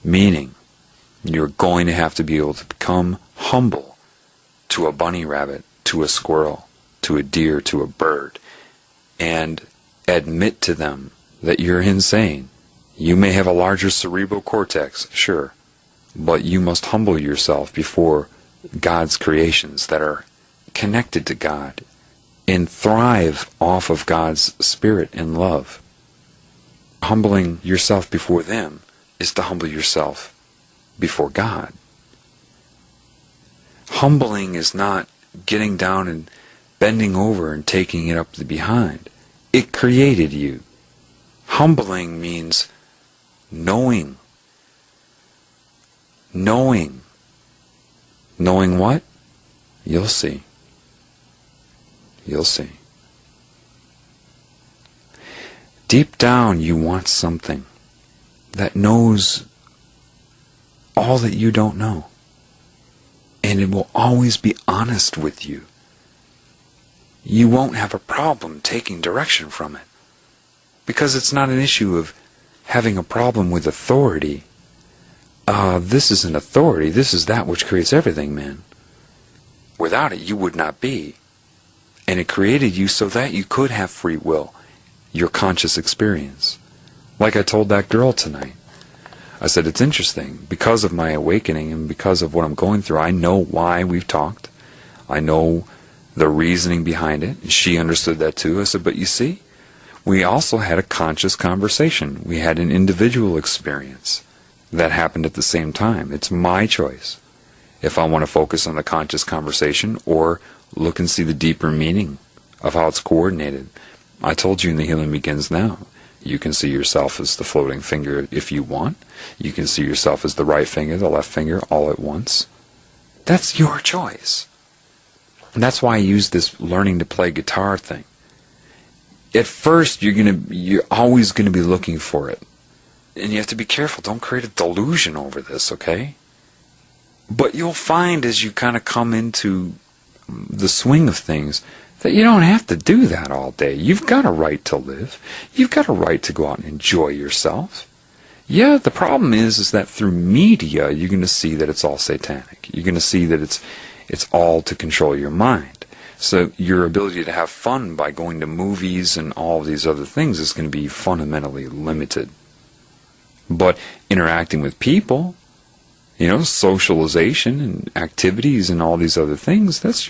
Meaning, you're going to have to be able to become humble to a bunny rabbit, to a squirrel, to a deer, to a bird, and admit to them that you're insane. You may have a larger cerebral cortex, sure, but you must humble yourself before God's creations that are connected to God and thrive off of God's spirit and love. Humbling yourself before them is to humble yourself before God. Humbling is not getting down and bending over and taking it up the behind. It created you. Humbling means knowing. Knowing. Knowing what? You'll see. You'll see. Deep down you want something that knows all that you don't know. And it will always be honest with you. You won't have a problem taking direction from it. Because it's not an issue of having a problem with authority. This is an authority. This is that which creates everything, man. Without it, you would not be. And it created you so that you could have free will, your conscious experience. Like I told that girl tonight. I said, it's interesting. Because of my awakening and because of what I'm going through, I know why we've talked. I know the reasoning behind it. She understood that too. I said, but you see, we also had a conscious conversation. We had an individual experience that happened at the same time. It's my choice if I want to focus on the conscious conversation or look and see the deeper meaning of how it's coordinated. I told you in The Healing Begins Now. You can see yourself as the floating finger if you want. You can see yourself as the right finger, the left finger, all at once. That's your choice. And that's why I use this learning to play guitar thing. At first, you're always going to be looking for it. And you have to be careful. Don't create a delusion over this, okay? But you'll find as you kind of come into the swing of things that you don't have to do that all day. You've got a right to live. You've got a right to go out and enjoy yourself. Yeah, the problem is that through media, you're going to see that it's all satanic. You're going to see that it's all to control your mind. So your ability to have fun by going to movies and all of these other things is going to be fundamentally limited. But interacting with people, socialization and activities and all these other things, that's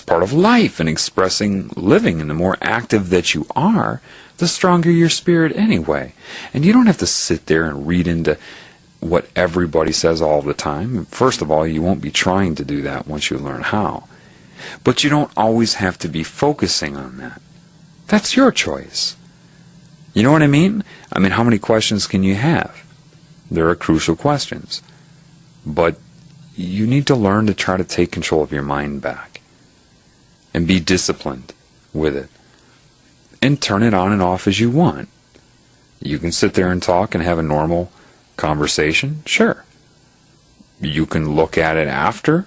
part of life and expressing living. And the more active that you are, the stronger your spirit anyway. And you don't have to sit there and read into what everybody says all the time. First of all, you won't be trying to do that once you learn how. But you don't always have to be focusing on that. That's your choice. You know what I mean? How many questions can you have? There are crucial questions. But you need to learn to try to take control of your mind back. And be disciplined with it. And turn it on and off as you want. You can sit there and talk and have a normal conversation. Sure. You can look at it after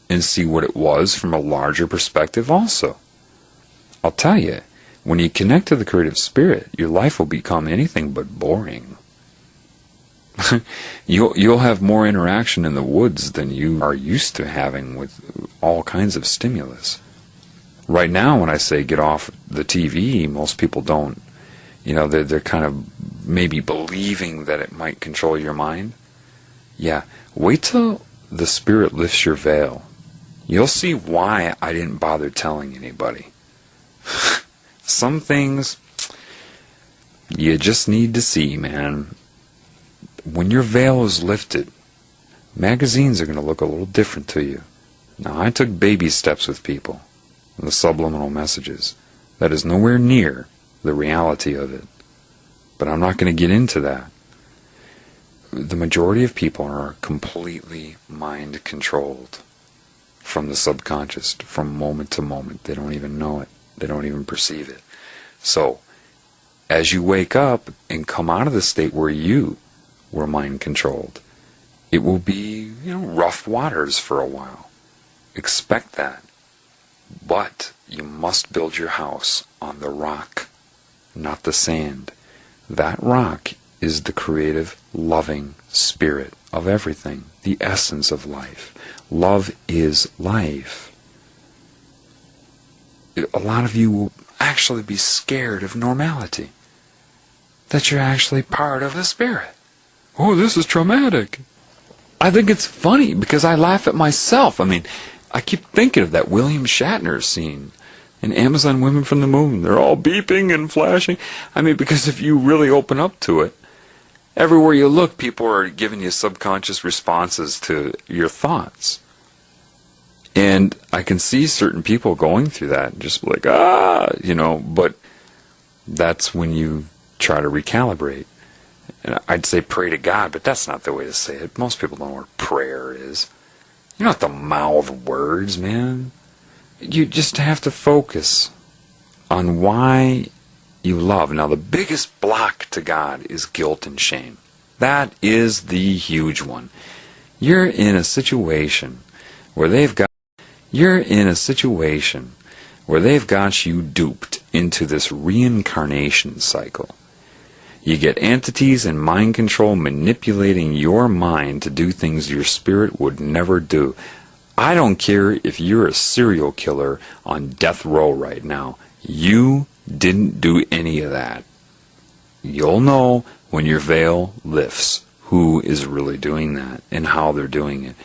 and see what it was from a larger perspective also. I'll tell you, when you connect to the creative spirit, your life will become anything but boring. You'll have more interaction in the woods than you are used to having with all kinds of stimulus. Right now, when I say get off the TV, most people don't. They're kind of maybe believing that it might control your mind. Yeah, wait till the Spirit lifts your veil, you'll see why I didn't bother telling anybody. Some things you just need to see, man. When your veil is lifted, magazines are going to look a little different to you. Now, I took baby steps with people, the subliminal messages. That is nowhere near the reality of it. But I'm not going to get into that. The majority of people are completely mind-controlled from the subconscious, from moment to moment. They don't even know it. They don't even perceive it. So, as you wake up and come out of the state where you were mind-controlled, it will be, rough waters for a while. Expect that. But you must build your house on the rock, not the sand. That rock is the creative, loving spirit of everything, the essence of life. Love is life. A lot of you will actually be scared of normality, that you're actually part of the spirit. Oh, this is traumatic. I think it's funny because I laugh at myself. I mean, I keep thinking of that William Shatner scene in Amazon Women from the Moon. They're all beeping and flashing. I mean, because if you really open up to it, everywhere you look, people are giving you subconscious responses to your thoughts. And I can see certain people going through that and just like, but that's when you try to recalibrate. And I'd say pray to God, but that's not the way to say it. Most people don't know what prayer is. You don't have to mouth words, man. You just have to focus on why you love. Now, the biggest block to God is guilt and shame. That is the huge one. You're in a situation where they've got you duped into this reincarnation cycle. You get entities and mind control manipulating your mind to do things your spirit would never do. I don't care if you're a serial killer on death row right now. You didn't do any of that. You'll know when your veil lifts who is really doing that and how they're doing it.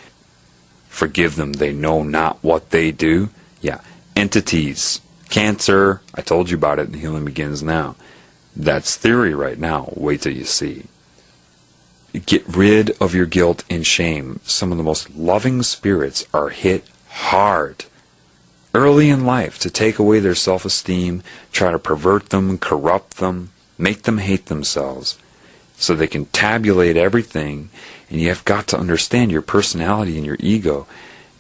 Forgive them, they know not what they do. Yeah, entities, cancer, I told you about it, and healing begins now. That's theory right now. Wait till you see. Get rid of your guilt and shame. Some of the most loving spirits are hit hard early in life to take away their self-esteem, try to pervert them, corrupt them, make them hate themselves so they can tabulate everything. And you have got to understand your personality and your ego.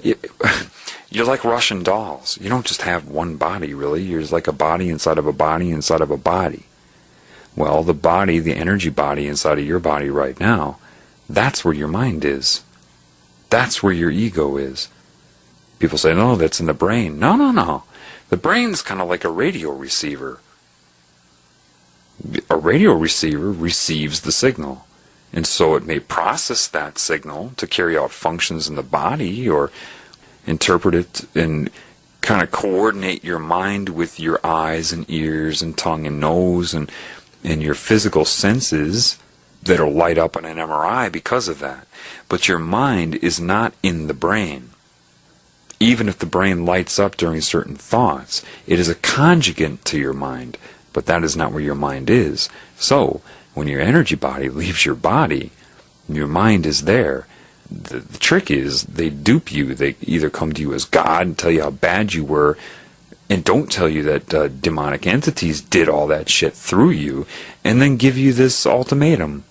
You're like Russian dolls. You don't just have one body, really. You're like a body inside of a body inside of a body. Well, the body, the energy body inside of your body right now, that's where your mind is. That's where your ego is. People say, no, that's in the brain. No. The brain's kind of like a radio receiver. A radio receiver receives the signal. And so it may process that signal to carry out functions in the body or interpret it and kind of coordinate your mind with your eyes and ears and tongue and nose and your physical senses that'll light up on an MRI because of that. But your mind is not in the brain. Even if the brain lights up during certain thoughts, it is a conjugate to your mind, but that is not where your mind is. So, when your energy body leaves your body, your mind is there. The trick is they dupe you. They either come to you as God and tell you how bad you were, and don't tell you that demonic entities did all that shit through you, and then give you this ultimatum.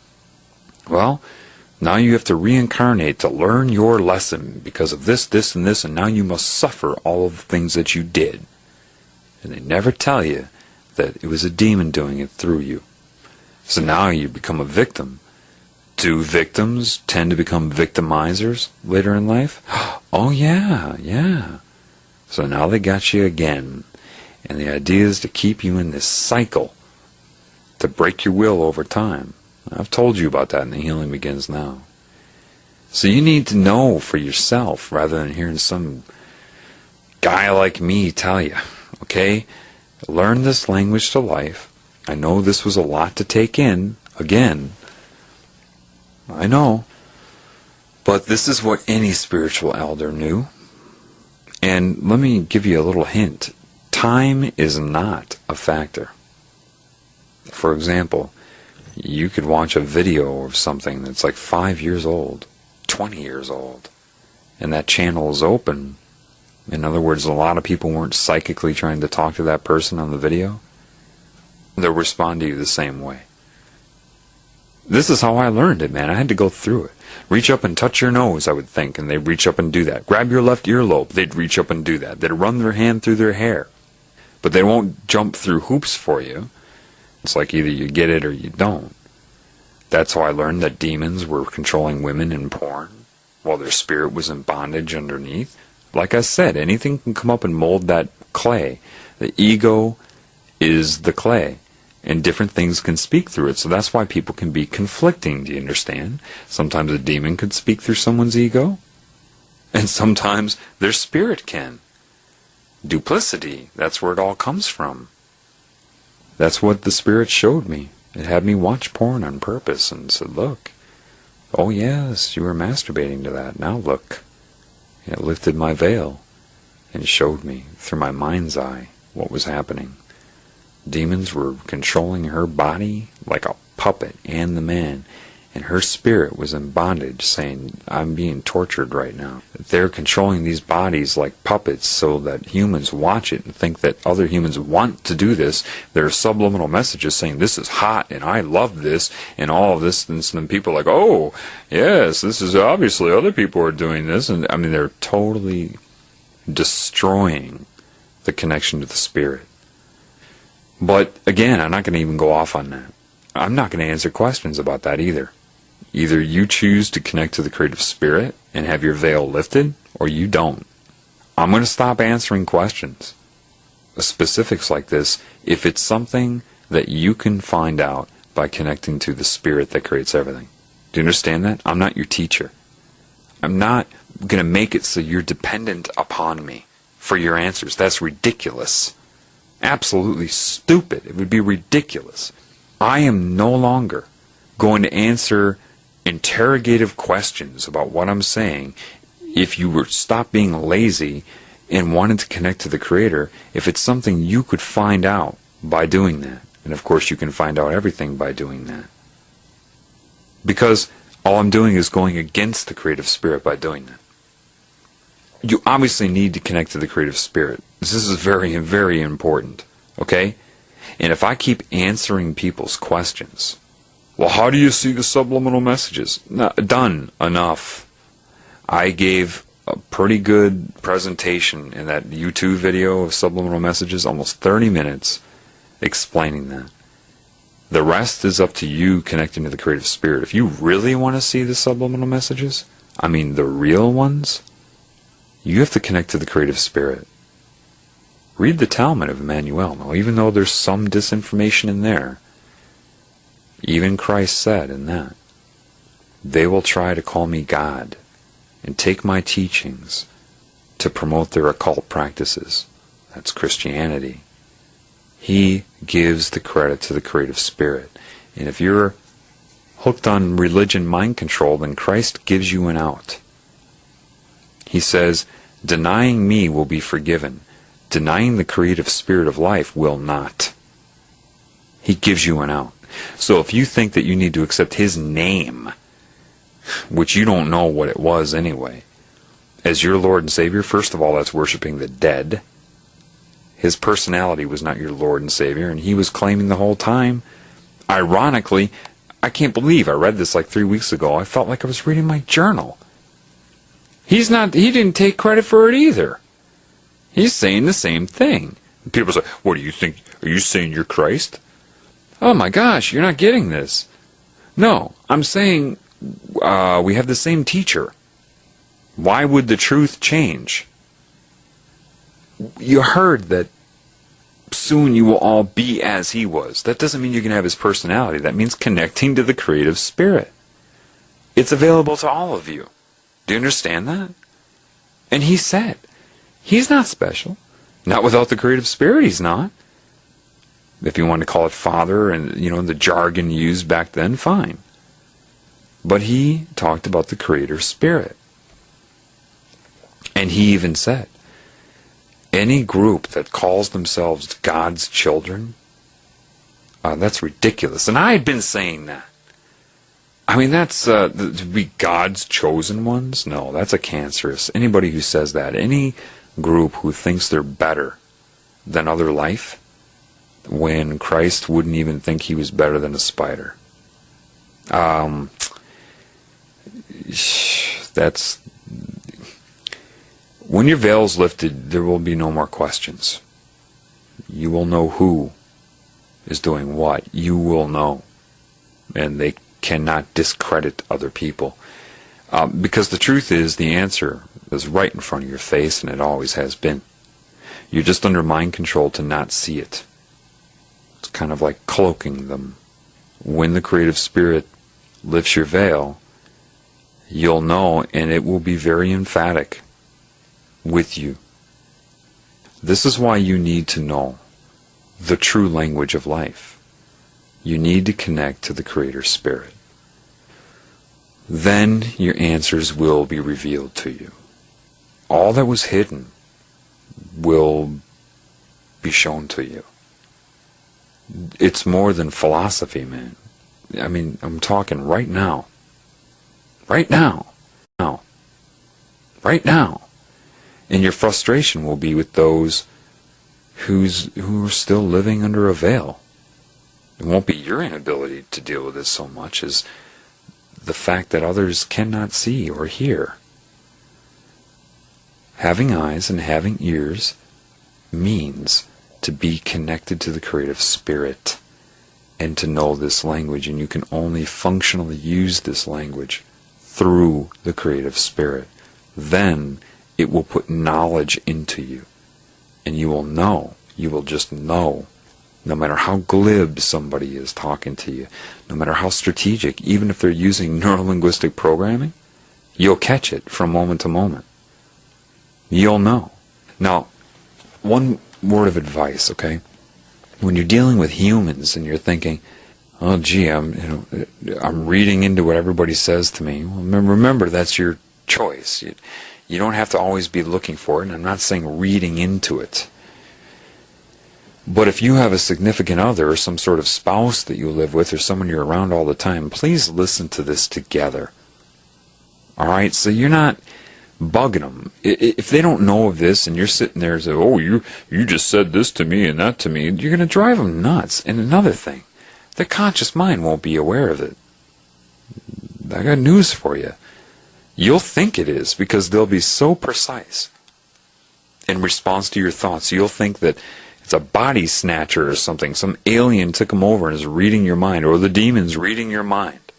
Well, now you have to reincarnate to learn your lesson because of this, this, and this, and now you must suffer all of the things that you did. And they never tell you that it was a demon doing it through you. So now you become a victim. Do victims tend to become victimizers later in life? Oh, yeah. So now they got you again. And the idea is to keep you in this cycle, to break your will over time. I've told you about that in The Healing Begins Now. So you need to know for yourself rather than hearing some guy like me tell you. Okay? Learn this language to life. I know this was a lot to take in. Again, I know. But this is what any spiritual elder knew. And let me give you a little hint. Time is not a factor. For example, you could watch a video of something that's like 5 years old, 20 years old, and that channel is open. In other words, a lot of people weren't psychically trying to talk to that person on the video. They'll respond to you the same way. This is how I learned it, man. I had to go through it. Reach up and touch your nose, I would think, and they'd reach up and do that. Grab your left earlobe, they'd reach up and do that. They'd run their hand through their hair. But they won't jump through hoops for you. It's like either you get it or you don't. That's how I learned that demons were controlling women in porn, while their spirit was in bondage underneath. Like I said, anything can come up and mold that clay. The ego is the clay, and different things can speak through it. So that's why people can be conflicting, do you understand? Sometimes a demon could speak through someone's ego, and sometimes their spirit can. Duplicity, that's where it all comes from. That's what the Spirit showed me. It had me watch porn on purpose and said, look, oh yes, you were masturbating to that, now look. It lifted my veil and showed me through my mind's eye what was happening. Demons were controlling her body like a puppet and the man, and her spirit was in bondage, saying, I'm being tortured right now. They're controlling these bodies like puppets so that humans watch it and think that other humans want to do this. There are subliminal messages saying, this is hot, and I love this, and all of this, and then people are like, oh, yes, this is obviously other people are doing this, and I mean, they're totally destroying the connection to the Spirit. But again, I'm not going to even go off on that. I'm not going to answer questions about that either. Either you choose to connect to the creative Spirit and have your veil lifted, or you don't. I'm going to stop answering questions. Specifics like this, if it's something that you can find out by connecting to the Spirit that creates everything. Do you understand that? I'm not your teacher. I'm not going to make it so you're dependent upon me for your answers. That's ridiculous. Absolutely stupid. It would be ridiculous. I am no longer going to answer interrogative questions about what I'm saying if you were stop being lazy and wanted to connect to the Creator, if it's something you could find out by doing that. And of course you can find out everything by doing that. Because all I'm doing is going against the creative Spirit by doing that. You obviously need to connect to the creative Spirit. This is very, very important. Okay? And if I keep answering people's questions, well, how do you see the subliminal messages? No, done. Enough. I gave a pretty good presentation in that YouTube video of subliminal messages, almost 30 minutes, explaining that. The rest is up to you connecting to the creative Spirit. If you really want to see the subliminal messages, I mean the real ones, you have to connect to the creative Spirit. Read the Talmud of Emmanuel. Now, even though there's some disinformation in there, even Christ said in that, they will try to call me God and take my teachings to promote their occult practices. That's Christianity. He gives the credit to the creative Spirit. And if you're hooked on religion mind control, then Christ gives you an out. He says, denying me will be forgiven. Denying the creative Spirit of life will not. He gives you an out. So if you think that you need to accept His name, which you don't know what it was anyway, as your Lord and Savior, first of all, that's worshiping the dead. His personality was not your Lord and Savior, and He was claiming the whole time. Ironically, I can't believe I read this like 3 weeks ago. I felt like I was reading my journal. He didn't take credit for it either. He's saying the same thing. People say, what do you think? Are you saying you're Christ? Oh my gosh, you're not getting this. No, I'm saying we have the same teacher. Why would the truth change? You heard that soon you will all be as He was. That doesn't mean you're going to have His personality. That means connecting to the creative Spirit. It's available to all of you. Do you understand that? And He said, He's not special. Not without the creative Spirit, He's not. If you want to call it Father and, the jargon used back then, fine. But he talked about the Creator Spirit. And he even said, any group that calls themselves God's children, that's ridiculous. And I had been saying that. I mean, that's to be God's chosen ones? No, that's a cancerous. Anybody who says that, any group who thinks they're better than other life, when Christ wouldn't even think he was better than a spider. That's... When your veil's lifted, there will be no more questions. You will know who is doing what. You will know. And they cannot discredit other people. Because the truth is, the answer is right in front of your face, and it always has been. You're just under mind control to not see it. It's kind of like cloaking them. When the creative spirit lifts your veil, you'll know, and it will be very emphatic with you. This is why you need to know the true language of life. You need to connect to the Creator Spirit. Then your answers will be revealed to you. All that was hidden will be shown to you. It's more than philosophy, man. I mean, I'm talking right now. Right now. Right now. And your frustration will be with those who are still living under a veil. It won't be your inability to deal with it so much as the fact that others cannot see or hear. Having eyes and having ears means to be connected to the creative spirit and to know this language, and you can only functionally use this language through the creative spirit. Then it will put knowledge into you, and you will know. You will just know. No matter how glib somebody is talking to you, no matter how strategic, even if they're using neurolinguistic programming, you'll catch it from moment to moment. You'll know. Now, one word of advice, okay? When you're dealing with humans and you're thinking, oh gee, I'm reading into what everybody says to me. Well, remember, that's your choice. You don't have to always be looking for it, and I'm not saying reading into it. But if you have a significant other or some sort of spouse that you live with or someone you're around all the time, please listen to this together. Alright, so you're not bugging them. If they don't know of this and you're sitting there and say, oh, you just said this to me and that to me, you're going to drive them nuts. And another thing, their conscious mind won't be aware of it. I got news for you. You'll think it is, because they'll be so precise in response to your thoughts. You'll think that it's a body snatcher or something. Some alien took them over and is reading your mind, or the demon's reading your mind,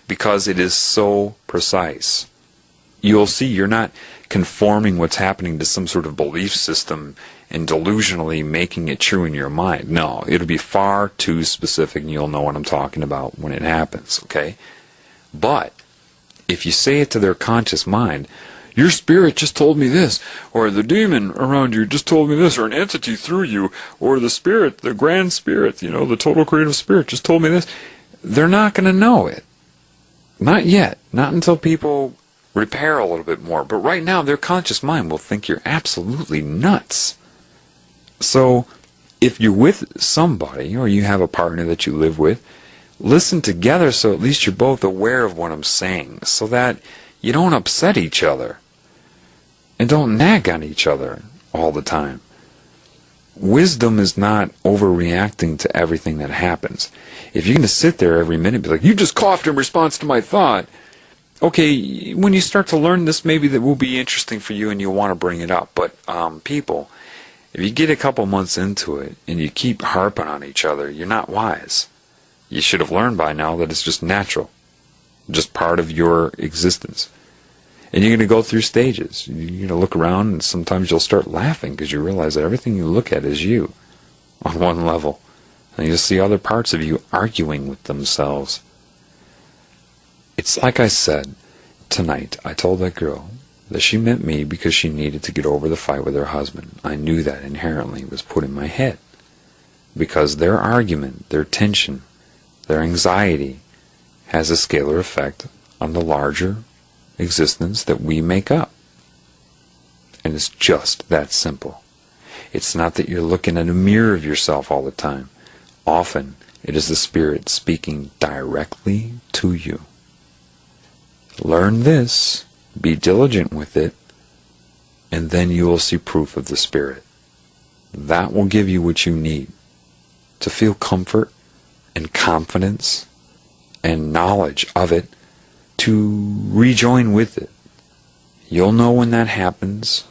because it is so precise. You'll see you're not conforming what's happening to some sort of belief system and delusionally making it true in your mind. No, it'll be far too specific, and you'll know what I'm talking about when it happens, okay? But if you say it to their conscious mind, your spirit just told me this, or the demon around you just told me this, or an entity through you, or the spirit, the grand spirit, the total creative spirit just told me this, they're not going to know it. Not yet. Not until people repair a little bit more. But right now, their conscious mind will think you're absolutely nuts. So, if you're with somebody, or you have a partner that you live with, listen together so at least you're both aware of what I'm saying, so that you don't upset each other. And don't nag on each other all the time. Wisdom is not overreacting to everything that happens. If you're going to sit there every minute and be like, you just coughed in response to my thought, okay, when you start to learn this, maybe that will be interesting for you and you'll want to bring it up. But people, if you get a couple months into it and you keep harping on each other, you're not wise. You should have learned by now that it's just natural, just part of your existence. And you're going to go through stages. You're going to look around, and sometimes you'll start laughing because you realize that everything you look at is you on one level. And you'll see other parts of you arguing with themselves. It's like I said tonight. I told that girl that she meant me because she needed to get over the fight with her husband. I knew that inherently was put in my head. Because their argument, their tension, their anxiety has a scalar effect on the larger existence that we make up. And it's just that simple. It's not that you're looking at a mirror of yourself all the time. Often, it is the Spirit speaking directly to you. Learn this, be diligent with it, and then you will see proof of the Spirit. That will give you what you need to feel comfort and confidence and knowledge of it, to rejoin with it. You'll know when that happens.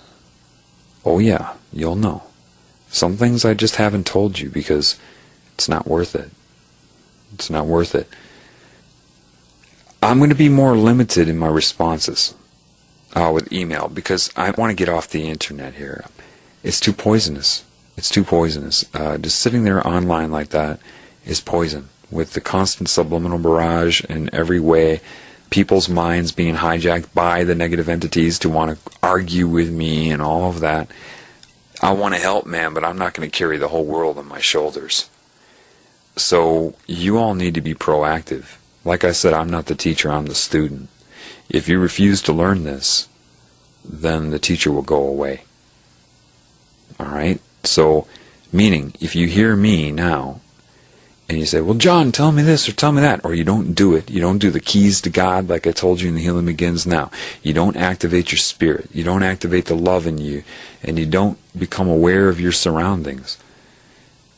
Oh yeah, you'll know. Some things I just haven't told you because it's not worth it. It's not worth it. I'm going to be more limited in my responses with email because I want to get off the internet here. It's too poisonous. It's too poisonous. Just sitting there online like that is poison. With the constant subliminal barrage in every way, people's minds being hijacked by the negative entities to want to argue with me and all of that. I want to help, man, but I'm not going to carry the whole world on my shoulders. So you all need to be proactive. Like I said, I'm not the teacher, I'm the student. If you refuse to learn this, then the teacher will go away. Alright? So, meaning, if you hear me now, and you say, well, John, tell me this or tell me that, or you don't do it, you don't do the keys to God like I told you in The Healing Begins Now. You don't activate your spirit. You don't activate the love in you, and you don't become aware of your surroundings.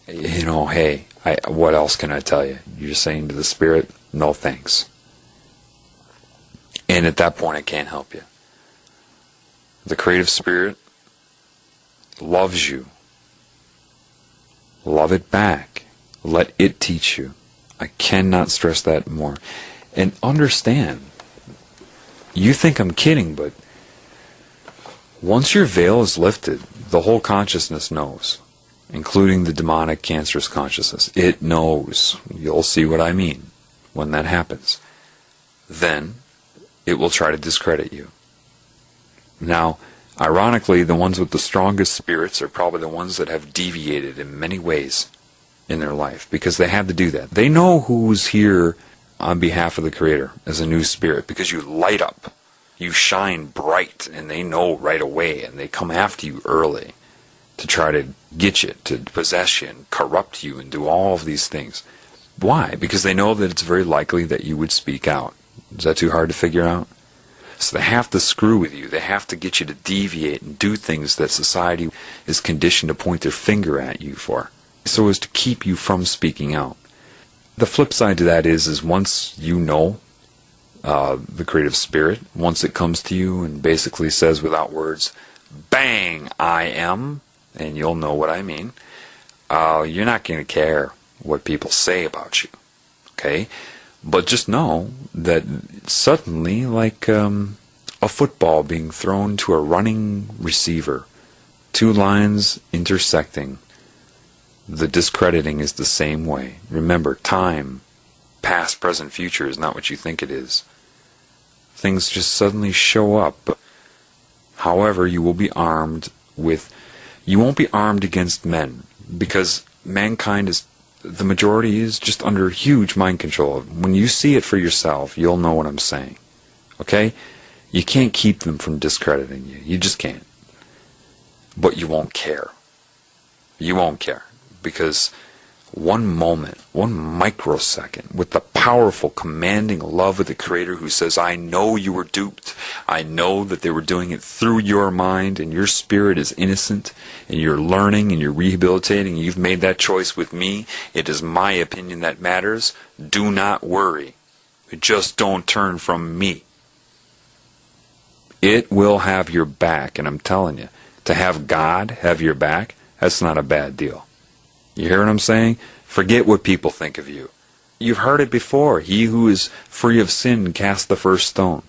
You know, hey, what else can I tell you? You're saying to the Spirit, no thanks. And at that point, I can't help you. The creative Spirit loves you. Love it back. Let it teach you. I cannot stress that more. And understand, you think I'm kidding, but once your veil is lifted, the whole consciousness knows, including the demonic, cancerous consciousness. It knows. You'll see what I mean when that happens. Then it will try to discredit you. Now, ironically, the ones with the strongest spirits are probably the ones that have deviated in many ways in their life, because they had to do that. They know who's here on behalf of the Creator as a new spirit, because you light up, you shine bright, and they know right away, and they come after you early to try to get you, to possess you, and corrupt you, and do all of these things. Why? Because they know that it's very likely that you would speak out. Is that too hard to figure out? So they have to screw with you. They have to get you to deviate and do things that society is conditioned to point their finger at you for, so as to keep you from speaking out. The flip side to that is once you know the creative spirit, once it comes to you and basically says without words, bang, I am, and you'll know what I mean, you're not going to care what people say about you. Okay? But just know that suddenly, like a football being thrown to a running receiver, two lines intersecting, the discrediting is the same way. Remember, time, past, present, future is not what you think it is. Things just suddenly show up. However, you will be armed with... You won't be armed against men, because mankind is... The majority is just under huge mind control. When you see it for yourself, you'll know what I'm saying. Okay? You can't keep them from discrediting you. You just can't. But you won't care. You won't care. Because one moment, one microsecond, with the powerful, commanding love of the Creator who says, I know you were duped. I know that they were doing it through your mind, and your spirit is innocent, and you're learning, and you're rehabilitating, and you've made that choice with me. It is my opinion that matters. Do not worry. Just don't turn from me. It will have your back, and I'm telling you, to have God have your back, that's not a bad deal. You hear what I'm saying? Forget what people think of you. You've heard it before. He who is free of sin cast the first stone.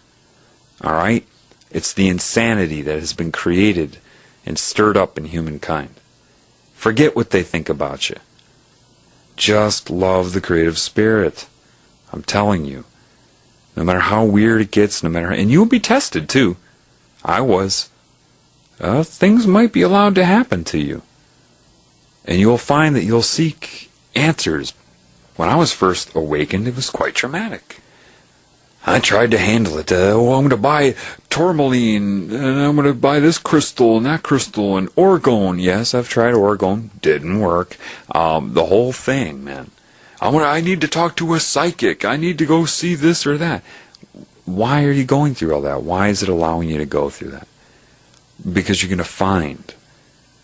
Alright? It's the insanity that has been created and stirred up in humankind. Forget what they think about you. Just love the creative spirit. I'm telling you. No matter how weird it gets, no matter how... And you'll be tested too. I was. Things might be allowed to happen to you. And you'll find that you'll seek answers. When I was first awakened, it was quite traumatic. I tried to handle it. I'm going to buy tourmaline, and I'm going to buy this crystal and that crystal and orgone. Yes, I've tried orgone. Didn't work. The whole thing, man. I need to talk to a psychic. I need to go see this or that. Why are you going through all that? Why is it allowing you to go through that? Because you're going to find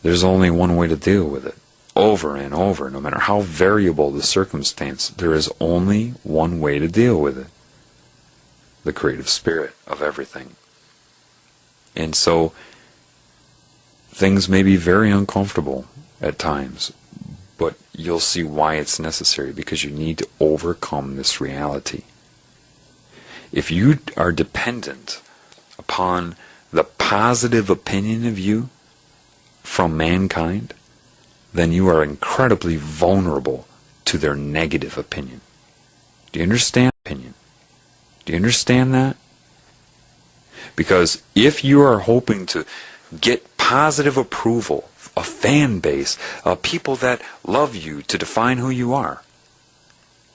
there's only one way to deal with it. Over and over, no matter how variable the circumstance, there is only one way to deal with it. The creative spirit of everything. And so, things may be very uncomfortable at times, but you'll see why it's necessary, because you need to overcome this reality. If you are dependent upon the positive opinion of you from mankind, then you are incredibly vulnerable to their negative opinion. Do you understand opinion? Do you understand that? Because if you are hoping to get positive approval, a fan base, people that love you to define who you are,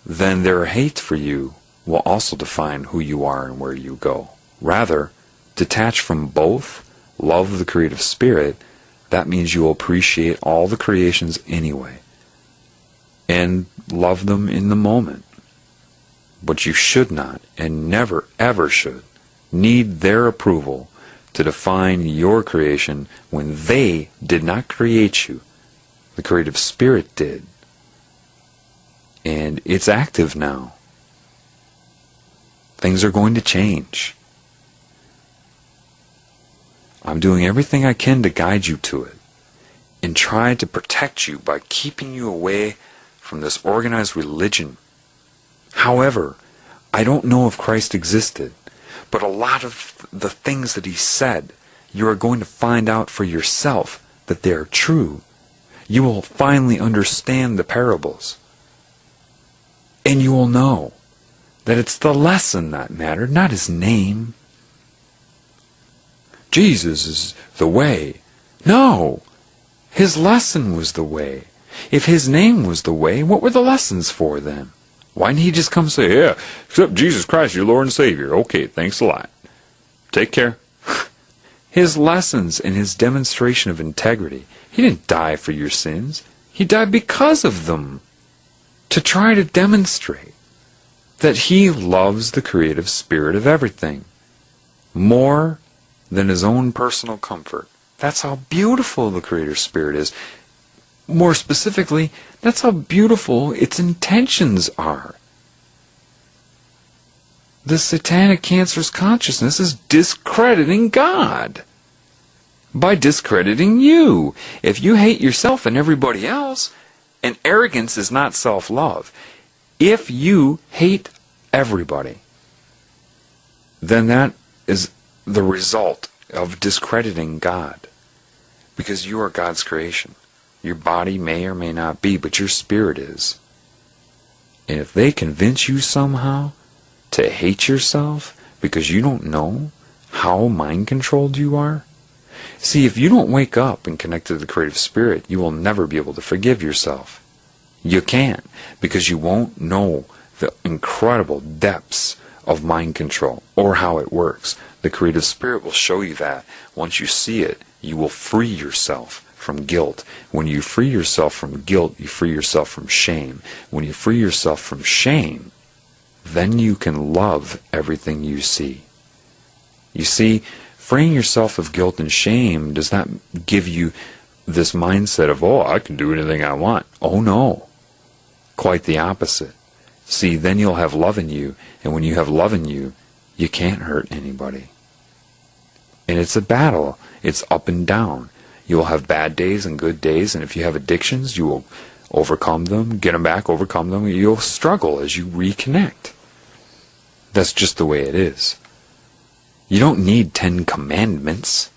then their hate for you will also define who you are and where you go. Rather, detach from both, love the creative spirit. That means you will appreciate all the creations anyway and love them in the moment. But you should not, and never ever should, need their approval to define your creation when they did not create you. The creative spirit did. And it's active now. Things are going to change. I'm doing everything I can to guide you to it and try to protect you by keeping you away from this organized religion. However, I don't know if Christ existed, but a lot of the things that he said, you are going to find out for yourself that they are true. You will finally understand the parables. And you will know that it's the lesson that mattered, not his name. Jesus is the way. No, his lesson was the way. If his name was the way, what were the lessons for then? Why didn't he just come and say, yeah, accept Jesus Christ, your Lord and Savior. Okay, thanks a lot. Take care. His lessons and his demonstration of integrity. He didn't die for your sins. He died because of them. To try to demonstrate that he loves the creative spirit of everything more than his own personal comfort. That's how beautiful the creator spirit is. More specifically, that's how beautiful its intentions are. The satanic cancerous consciousness is discrediting God by discrediting you. If you hate yourself and everybody else, and arrogance is not self-love, if you hate everybody, then that is the result of discrediting God, because you are God's creation. Your body may or may not be, but your spirit is. And if they convince you somehow to hate yourself because you don't know how mind-controlled you are, see, if you don't wake up and connect to the creative spirit, you will never be able to forgive yourself. You can't, because you won't know the incredible depths of mind control or how it works. The creative spirit will show you that. Once you see it, you will free yourself from guilt. When you free yourself from guilt, you free yourself from shame. When you free yourself from shame, then you can love everything you see. You see, freeing yourself of guilt and shame does not give you this mindset of, oh, I can do anything I want. Oh no. Quite the opposite. See, then you'll have love in you, and when you have love in you, you can't hurt anybody. And it's a battle. It's up and down. You will have bad days and good days, and if you have addictions, you will overcome them, get them back, overcome them. You'll struggle as you reconnect. That's just the way it is. You don't need 10 commandments.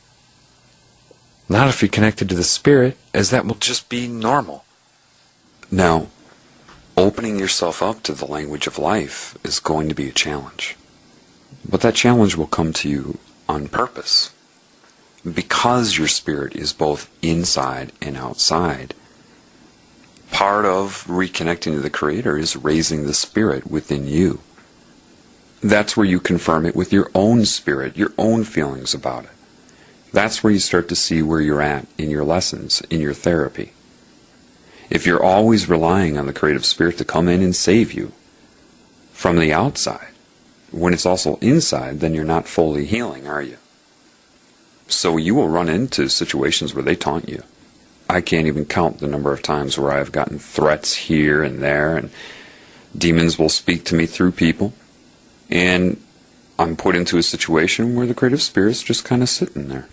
Not if you're connected to the Spirit, as that will just be normal. Now, opening yourself up to the language of life is going to be a challenge. But that challenge will come to you on purpose. Because your spirit is both inside and outside, part of reconnecting to the Creator is raising the spirit within you. That's where you confirm it with your own spirit, your own feelings about it. That's where you start to see where you're at in your lessons, in your therapy. If you're always relying on the creative spirit to come in and save you from the outside, when it's also inside, then you're not fully healing, are you? So you will run into situations where they taunt you. I can't even count the number of times where I've gotten threats here and there, and demons will speak to me through people, and I'm put into a situation where the creative spirit's just kind of sitting there.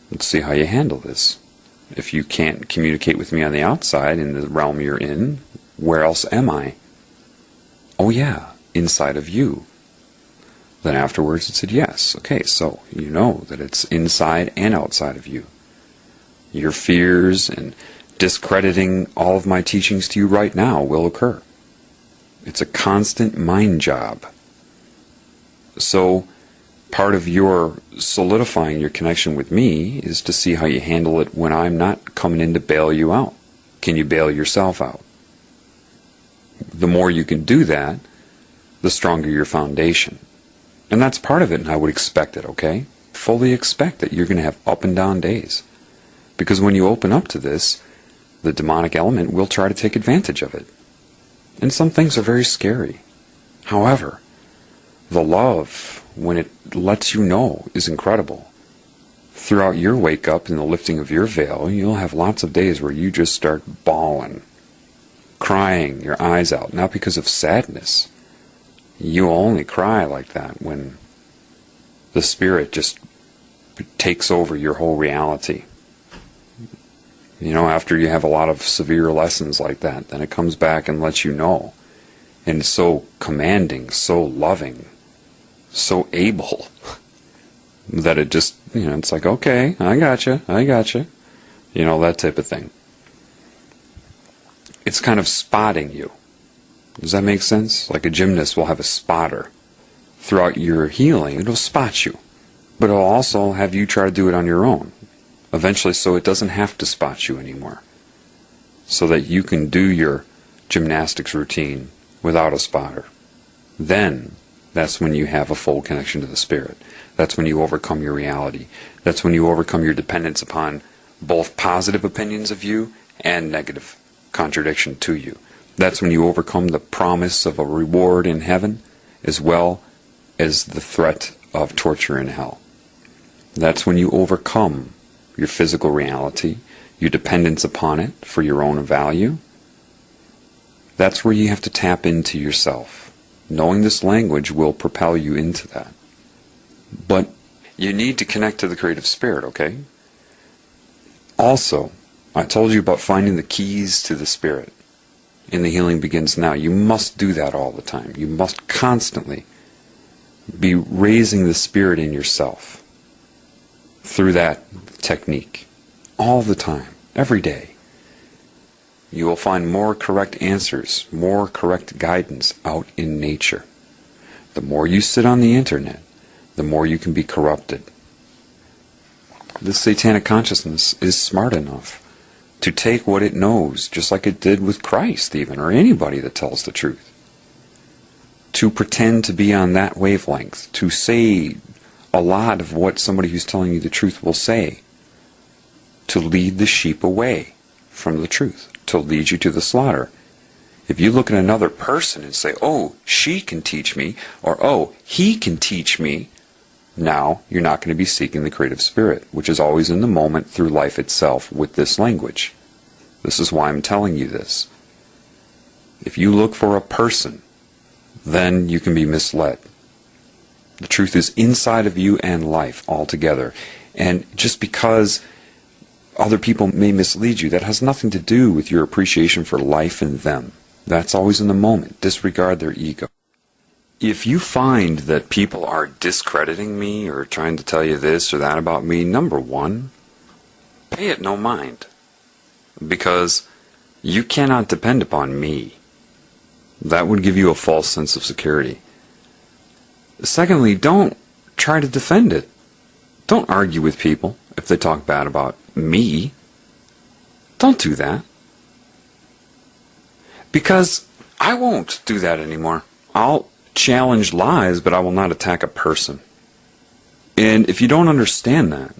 Let's see how you handle this. If you can't communicate with me on the outside, in the realm you're in, where else am I? Oh yeah, inside of you. Then afterwards it said, yes, okay, so you know that it's inside and outside of you. Your fears and discrediting all of my teachings to you right now will occur. It's a constant mind job. So part of your solidifying your connection with me is to see how you handle it when I'm not coming in to bail you out. Can you bail yourself out? The more you can do that, the stronger your foundation. And that's part of it, and I would expect it, okay? Fully expect that you're going to have up and down days. Because when you open up to this, the demonic element will try to take advantage of it. And some things are very scary. However, the love, when it lets you know, is incredible. Throughout your wake up and the lifting of your veil, you'll have lots of days where you just start bawling, crying your eyes out, not because of sadness. You only cry like that when the spirit just takes over your whole reality. You know, after you have a lot of severe lessons like that, then it comes back and lets you know. And it's so commanding, so loving, so able, that it just, you know, it's like, okay, I gotcha. You know, that type of thing. It's kind of spotting you. Does that make sense? Like a gymnast will have a spotter. Throughout your healing, it'll spot you. But it'll also have you try to do it on your own. Eventually, so it doesn't have to spot you anymore. So that you can do your gymnastics routine without a spotter. Then, that's when you have a full connection to the spirit. That's when you overcome your reality. That's when you overcome your dependence upon both positive opinions of you and negative contradiction to you. That's when you overcome the promise of a reward in heaven, as well as the threat of torture in hell. That's when you overcome your physical reality, your dependence upon it for your own value. That's where you have to tap into yourself. Knowing this language will propel you into that. But you need to connect to the creative spirit, okay? Also, I told you about finding the keys to the spirit. And the healing begins now. You must do that all the time. You must constantly be raising the spirit in yourself through that technique. All the time. Every day. You will find more correct answers, more correct guidance out in nature. The more you sit on the internet, the more you can be corrupted. The satanic consciousness is smart enough to take what it knows, just like it did with Christ even, or anybody that tells the truth. To pretend to be on that wavelength, to say a lot of what somebody who's telling you the truth will say, to lead the sheep away from the truth, to lead you to the slaughter. If you look at another person and say, oh, she can teach me, or oh, he can teach me, now you're not going to be seeking the creative spirit, which is always in the moment through life itself with this language. This is why I'm telling you this. If you look for a person, then you can be misled. The truth is inside of you and life altogether. And just because other people may mislead you, that has nothing to do with your appreciation for life and them. That's always in the moment. Disregard their ego. If you find that people are discrediting me or trying to tell you this or that about me, number one, pay it no mind. Because you cannot depend upon me. That would give you a false sense of security. Secondly, don't try to defend it. Don't argue with people if they talk bad about me. Don't do that. Because I won't do that anymore. challenge lies, but I will not attack a person. And if you don't understand that,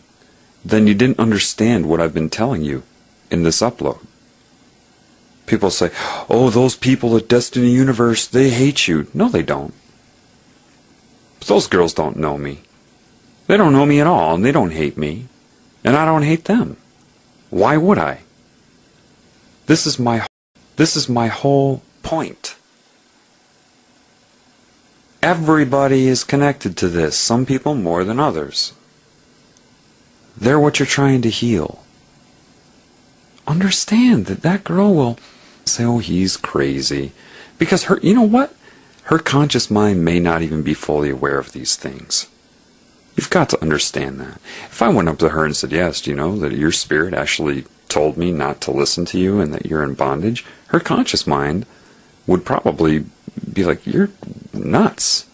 then you didn't understand what I've been telling you in this upload. People say, oh, those people at Destiny Universe, they hate you. No, they don't. But those girls don't know me. They don't know me at all, and they don't hate me. And I don't hate them. Why would I? This is my whole point. Everybody is connected to this, some people more than others. They're what you're trying to heal. Understand that that girl will say, oh, he's crazy. Because her, you know what? Her conscious mind may not even be fully aware of these things. You've got to understand that. If I went up to her and said, yes, do you know that your spirit actually told me not to listen to you and that you're in bondage? Her conscious mind would probably be like, you're nuts.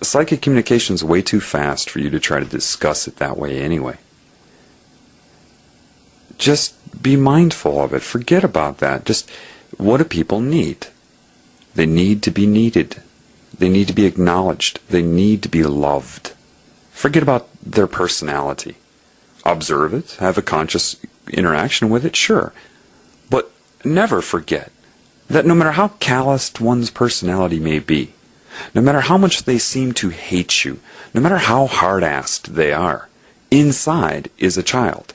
Psychic communication is way too fast for you to try to discuss it that way anyway. Just be mindful of it. Forget about that. Just, what do people need? They need to be needed. They need to be acknowledged. They need to be loved. Forget about their personality. Observe it. Have a conscious interaction with it, sure. But never forget that no matter how calloused one's personality may be, no matter how much they seem to hate you, no matter how hard-assed they are, inside is a child.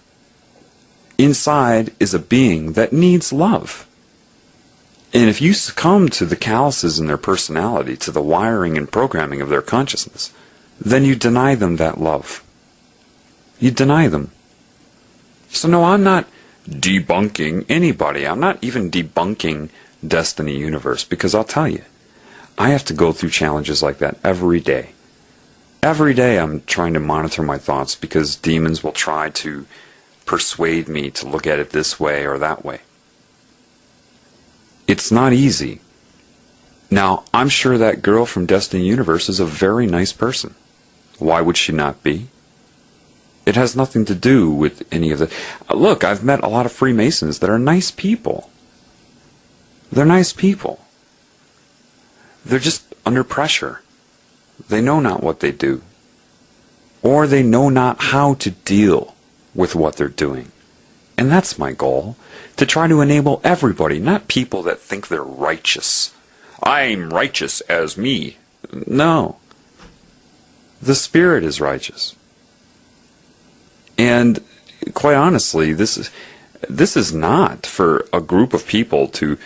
Inside is a being that needs love. And if you succumb to the calluses in their personality, to the wiring and programming of their consciousness, then you deny them that love. You deny them. So no, I'm not debunking anybody. I'm not even debunking Destiny Universe, because I'll tell you, I have to go through challenges like that every day. Every day I'm trying to monitor my thoughts because demons will try to persuade me to look at it this way or that way. It's not easy. Now, I'm sure that girl from Destiny Universe is a very nice person. Why would she not be? It has nothing to do with any of the... Look, I've met a lot of Freemasons that are nice people. They're nice people. They're just under pressure. They know not what they do. Or they know not how to deal with what they're doing. And that's my goal, to try to enable everybody, not people that think they're righteous. I'm righteous as me. No. The Spirit is righteous. And quite honestly, this is not for a group of people to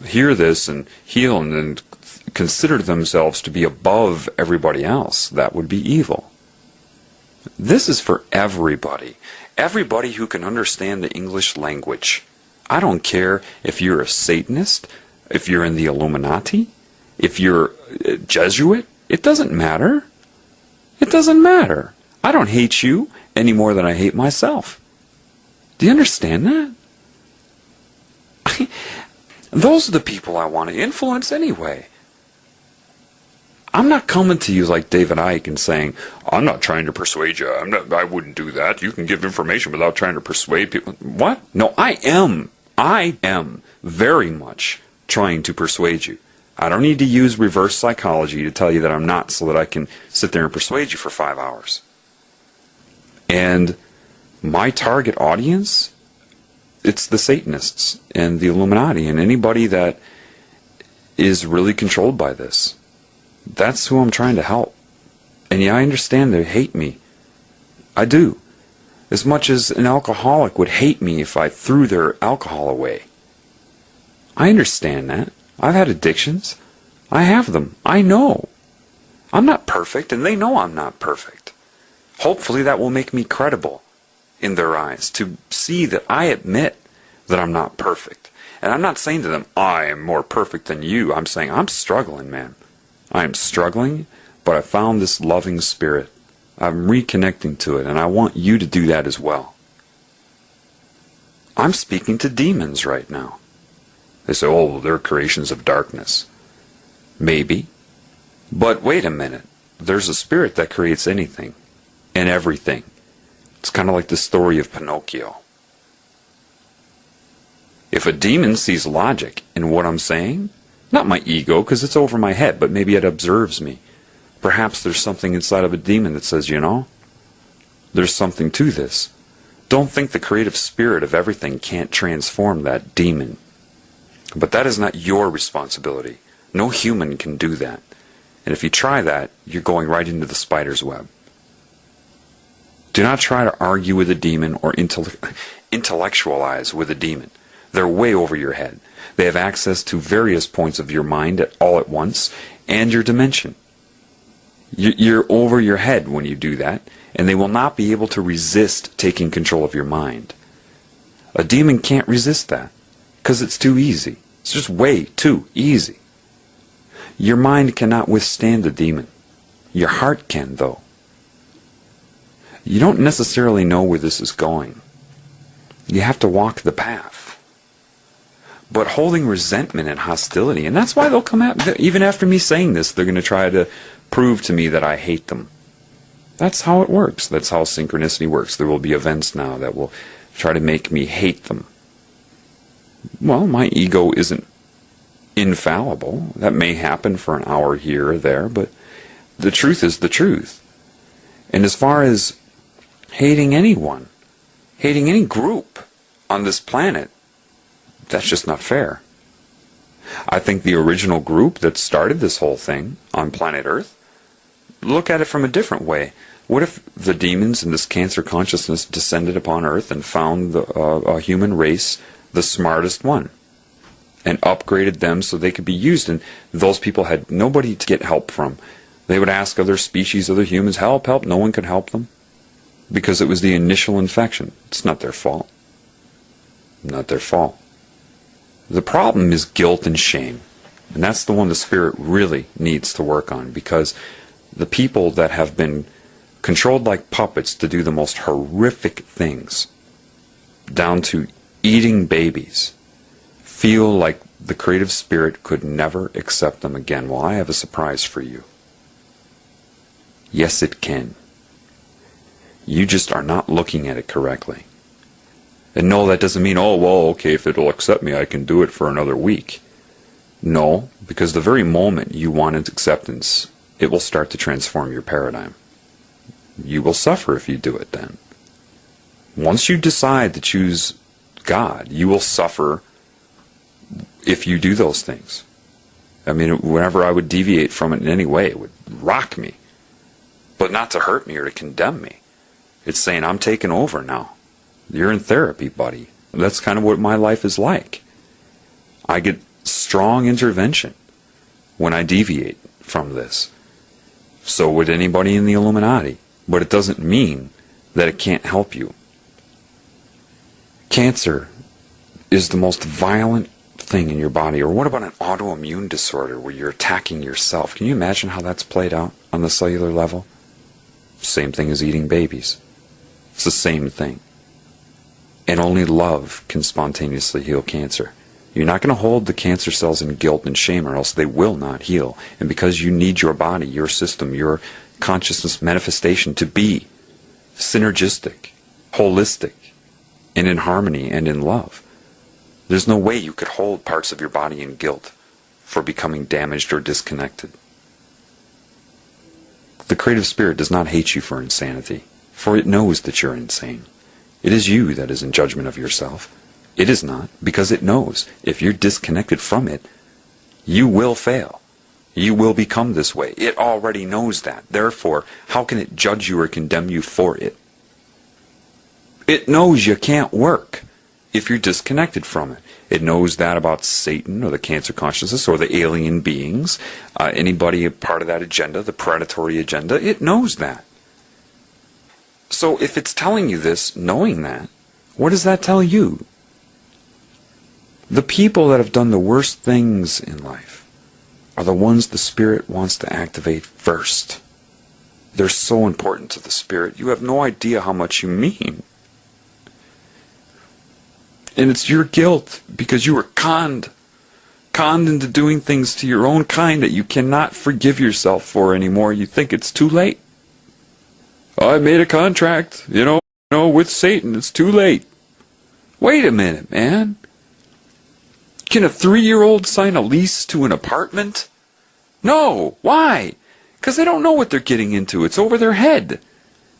hear this and heal and then consider themselves to be above everybody else. That would be evil. This is for everybody. Everybody who can understand the English language. I don't care if you're a Satanist, if you're in the Illuminati, if you're a Jesuit. It doesn't matter. It doesn't matter. I don't hate you any more than I hate myself. Do you understand that? Those are the people I want to influence anyway. I'm not coming to you like David Icke and saying, I'm not trying to persuade you. I wouldn't do that. You can give information without trying to persuade people. What? No, I am very much trying to persuade you. I don't need to use reverse psychology to tell you that I'm not, so that I can sit there and persuade you for 5 hours. And my target audience, it's the Satanists and the Illuminati and anybody that is really controlled by this. That's who I'm trying to help. And yeah, I understand they hate me. I do. As much as an alcoholic would hate me if I threw their alcohol away. I understand that. I've had addictions. I have them. I know. I'm not perfect, and they know I'm not perfect. Hopefully that will make me credible in their eyes, to see that I admit that I'm not perfect. And I'm not saying to them, I am more perfect than you. I'm saying, I'm struggling, man. I am struggling, but I found this loving spirit. I'm reconnecting to it, and I want you to do that as well. I'm speaking to demons right now. They say, oh, well, they're creations of darkness. Maybe. But wait a minute. There's a spirit that creates anything and everything. It's kind of like the story of Pinocchio. If a demon sees logic in what I'm saying, Not my ego, because it's over my head, but maybe it observes me. Perhaps there's something inside of a demon that says, there's something to this. Don't think the creative spirit of everything can't transform that demon. But that is not your responsibility. No human can do that. And if you try that, you're going right into the spider's web. Do not try to argue with a demon or intellectualize with a demon. They're way over your head. They have access to various points of your mind all at once, and your dimension. You're over your head when you do that, and they will not be able to resist taking control of your mind. A demon can't resist that, because it's too easy. It's just way too easy. Your mind cannot withstand a demon. Your heart can, though. You don't necessarily know where this is going. You have to walk the path. But holding resentment and hostility, and that's why they'll come at, even after me saying this, they're going to try to prove to me that I hate them. That's how it works. That's how synchronicity works. There will be events now that will try to make me hate them. Well, my ego isn't infallible. That may happen for an hour here or there, but the truth is the truth. And as far as hating anyone, hating any group on this planet, that's just not fair. I think the original group that started this whole thing on planet Earth, look at it from a different way. What if the demons in this cancer consciousness descended upon Earth and found a human race the smartest one and upgraded them so they could be used, and those people had nobody to get help from? They would ask other species, other humans, help. No one could help them because it was the initial infection. It's not their fault. Not their fault. The problem is guilt and shame. And that's the one the Spirit really needs to work on, because the people that have been controlled like puppets to do the most horrific things, down to eating babies, feel like the creative Spirit could never accept them again. Well, I have a surprise for you. Yes, it can. You just are not looking at it correctly. And no, that doesn't mean, oh, well, okay, if it'll accept me, I can do it for another week. No, because the very moment you want its acceptance, it will start to transform your paradigm. You will suffer if you do it then. Once you decide to choose God, you will suffer if you do those things. I mean, whenever I would deviate from it in any way, it would rock me. But not to hurt me or to condemn me. It's saying, I'm taking over now. You're in therapy, buddy. That's kind of what my life is like. I get strong intervention when I deviate from this. So would anybody in the Illuminati. But it doesn't mean that it can't help you. Cancer is the most violent thing in your body. Or what about an autoimmune disorder where you're attacking yourself? Can you imagine how that's played out on the cellular level? Same thing as eating babies. It's the same thing. And only love can spontaneously heal cancer. You're not going to hold the cancer cells in guilt and shame, or else they will not heal. And because you need your body, your system, your consciousness manifestation to be synergistic, holistic, and in harmony and in love, there's no way you could hold parts of your body in guilt for becoming damaged or disconnected. The creative Spirit does not hate you for insanity, for it knows that you're insane. It is you that is in judgment of yourself. It is not, because it knows if you're disconnected from it, you will fail. You will become this way. It already knows that. Therefore, how can it judge you or condemn you for it? It knows you can't work if you're disconnected from it. It knows that about Satan or the cancer consciousness or the alien beings, anybody a part of that agenda, the predatory agenda. It knows that. So if it's telling you this, knowing that, what does that tell you? The people that have done the worst things in life are the ones the Spirit wants to activate first. They're so important to the Spirit. You have no idea how much you mean. And it's your guilt because you were conned into doing things to your own kind that you cannot forgive yourself for anymore. You think it's too late. I made a contract, with Satan. It's too late. Wait a minute, man. Can a 3-year-old sign a lease to an apartment? No. Why? Because they don't know what they're getting into. It's over their head.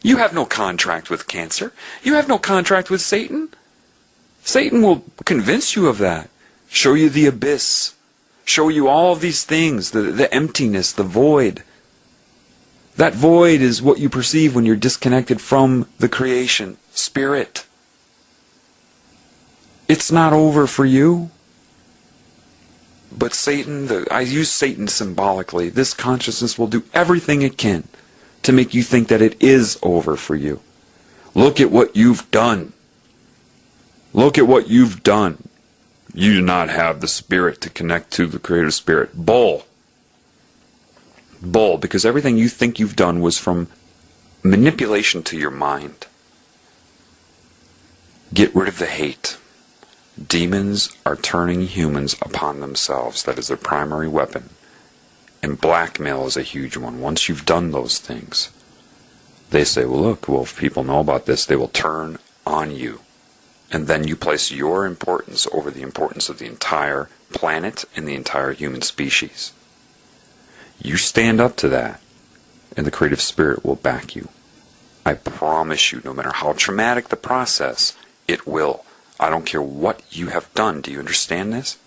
You have no contract with cancer. You have no contract with Satan. Satan will convince you of that. Show you the abyss. Show you all of these things, the emptiness, the void. That void is what you perceive when you're disconnected from the creation, spirit. It's not over for you. But Satan, I use Satan symbolically. This consciousness will do everything it can to make you think that it is over for you. Look at what you've done. Look at what you've done. You do not have the spirit to connect to the creative spirit. Bull. Bull, because everything you think you've done was from manipulation to your mind. Get rid of the hate. Demons are turning humans upon themselves. That is their primary weapon. And blackmail is a huge one. Once you've done those things, they say, well, look, well, if people know about this, they will turn on you. And then you place your importance over the importance of the entire planet and the entire human species. You stand up to that, and the creative spirit will back you. I promise you, no matter how traumatic the process, it will. I don't care what you have done. Do you understand this?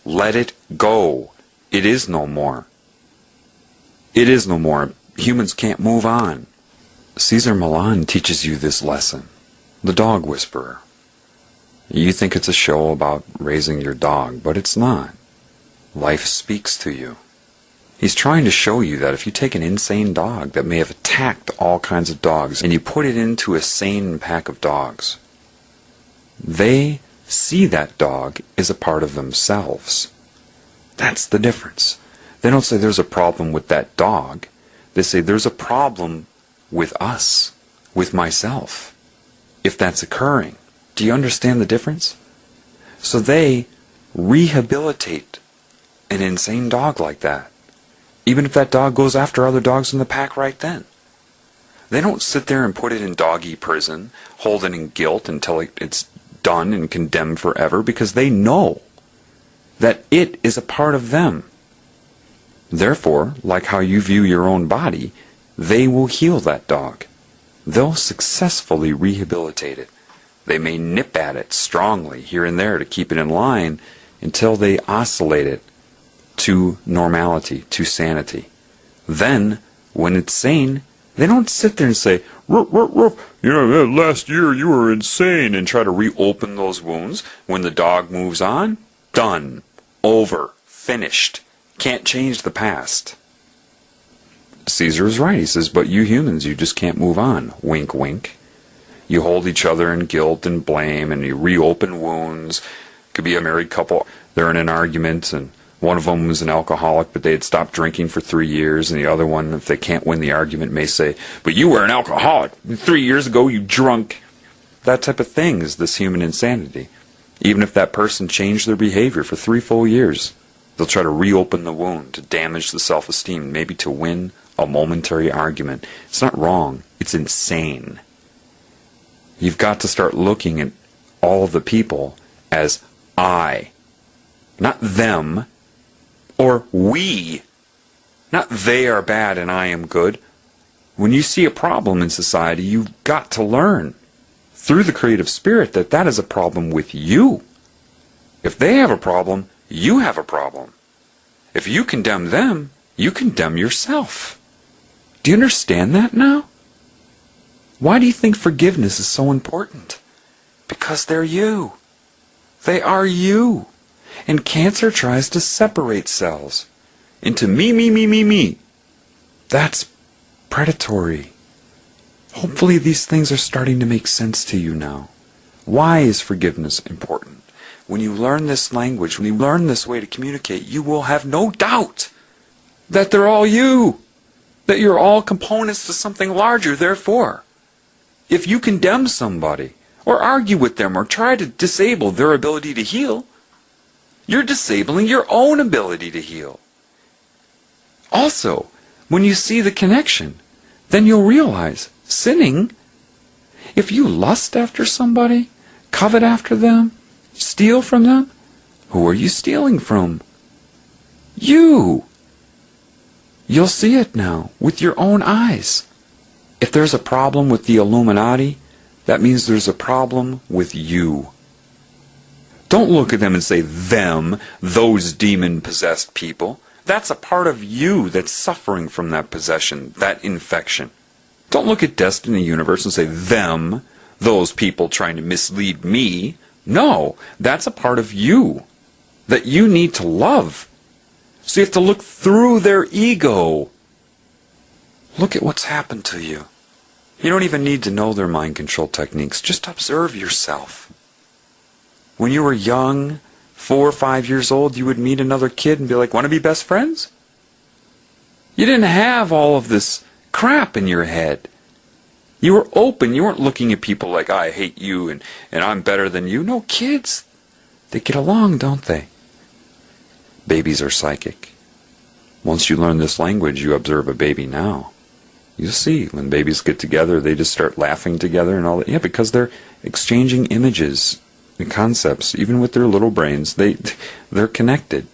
Let it go. It is no more. It is no more. Humans can't move on. Cesar Millan teaches you this lesson. The Dog Whisperer. You think it's a show about raising your dog, but it's not. Life speaks to you. He's trying to show you that if you take an insane dog that may have attacked all kinds of dogs and you put it into a sane pack of dogs, they see that dog as a part of themselves. That's the difference. They don't say there's a problem with that dog. They say there's a problem with us, with myself, if that's occurring. Do you understand the difference? So they rehabilitate an insane dog like that, even if that dog goes after other dogs in the pack right then. They don't sit there and put it in doggy prison, hold it in guilt until it's done and condemned forever, because they know that it is a part of them. Therefore, like how you view your own body, they will heal that dog. They'll successfully rehabilitate it. They may nip at it strongly here and there to keep it in line until they oscillate it to normality, to sanity. Then, when it's sane, they don't sit there and say, ruff, ruff, ruff, you know, last year you were insane, and try to reopen those wounds. When the dog moves on, done, over, finished. Can't change the past. Caesar is right. He says, but you humans, you just can't move on. Wink, wink. You hold each other in guilt and blame, and you reopen wounds. Could be a married couple. They're in an argument, and one of them was an alcoholic, but they had stopped drinking for 3 years, and the other one, if they can't win the argument, may say, but you were an alcoholic. 3 years ago, you drunk. That type of thing is this human insanity. Even if that person changed their behavior for 3 full years, they'll try to reopen the wound, to damage the self-esteem, maybe to win a momentary argument. It's not wrong. It's insane. You've got to start looking at all of the people as I, not them, or we, not they are bad and I am good. When you see a problem in society, you've got to learn through the creative spirit that that is a problem with you. If they have a problem, you have a problem. If you condemn them, you condemn yourself. Do you understand that now? Why do you think forgiveness is so important? Because they're you. They are you. And cancer tries to separate cells into me, me, me, me, me. That's predatory. Hopefully these things are starting to make sense to you now. Why is forgiveness important? When you learn this language, when you learn this way to communicate, you will have no doubt that they're all you. That you're all components to something larger. Therefore, if you condemn somebody, or argue with them, or try to disable their ability to heal, you're disabling your own ability to heal. Also, when you see the connection, then you'll realize, sinning, if you lust after somebody, covet after them, steal from them, Who are you stealing from? You! You'll see it now with your own eyes. If there's a problem with the Illuminati, that means there's a problem with you. Don't look at them and say, them, those demon-possessed people. That's a part of you that's suffering from that possession, that infection. Don't look at Destiny Universe and say, them, those people trying to mislead me. No, that's a part of you that you need to love. So you have to look through their ego. Look at what's happened to you. You don't even need to know their mind control techniques. Just observe yourself. When you were young, 4 or 5 years old, you would meet another kid and be like, want to be best friends? You didn't have all of this crap in your head. You were open. You weren't looking at people like, I hate you and I'm better than you. No, kids, they get along, don't they? Babies are psychic. Once you learn this language, you observe a baby now. You'll see, when babies get together, they just start laughing together and all that. Yeah, because they're exchanging images and concepts. Even with their little brains, they're connected.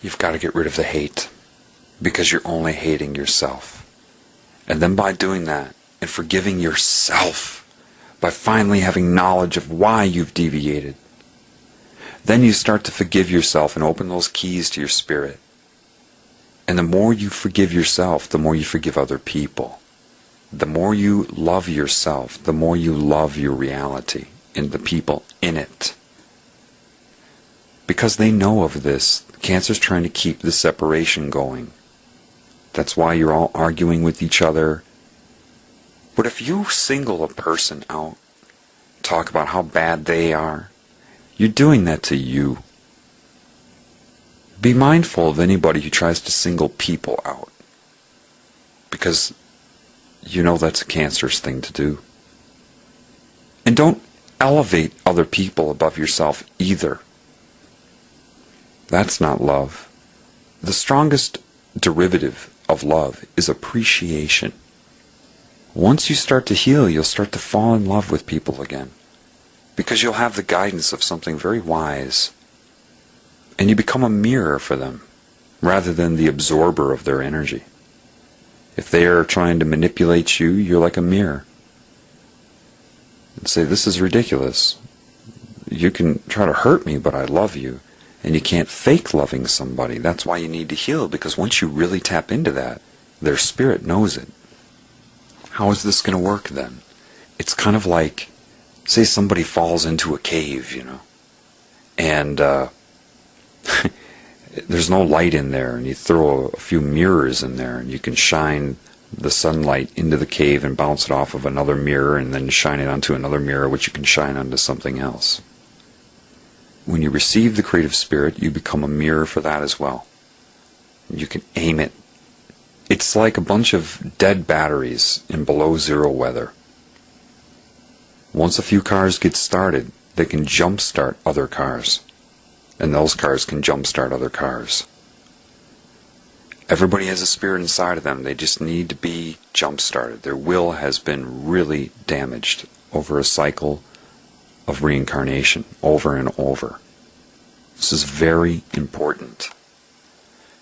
You've got to get rid of the hate, because you're only hating yourself. And then by doing that, and forgiving yourself, by finally having knowledge of why you've deviated, then you start to forgive yourself and open those keys to your spirit. And the more you forgive yourself, the more you forgive other people. The more you love yourself, the more you love your reality and the people in it. Because they know of this, cancer's trying to keep the separation going. That's why you're all arguing with each other. But if you single a person out, talk about how bad they are, you're doing that to you. Be mindful of anybody who tries to single people out, because you know that's a cancerous thing to do. And don't elevate other people above yourself either. That's not love. The strongest derivative of love is appreciation. Once you start to heal, you'll start to fall in love with people again, because you'll have the guidance of something very wise. And you become a mirror for them, rather than the absorber of their energy. If they are trying to manipulate you, you're like a mirror. And say, this is ridiculous. You can try to hurt me, but I love you. And you can't fake loving somebody. That's why you need to heal, because once you really tap into that, their spirit knows it. How is this going to work then? It's kind of like, say somebody falls into a cave, and there's no light in there, and you throw a few mirrors in there, and you can shine the sunlight into the cave and bounce it off of another mirror, and then shine it onto another mirror, which you can shine onto something else. When you receive the creative spirit, you become a mirror for that as well. You can aim it. It's like a bunch of dead batteries in below zero weather. Once a few cars get started, they can jumpstart other cars. And those cars can jumpstart other cars. Everybody has a spirit inside of them. They just need to be jump-started. Their will has been really damaged over a cycle of reincarnation, over and over. This is very important.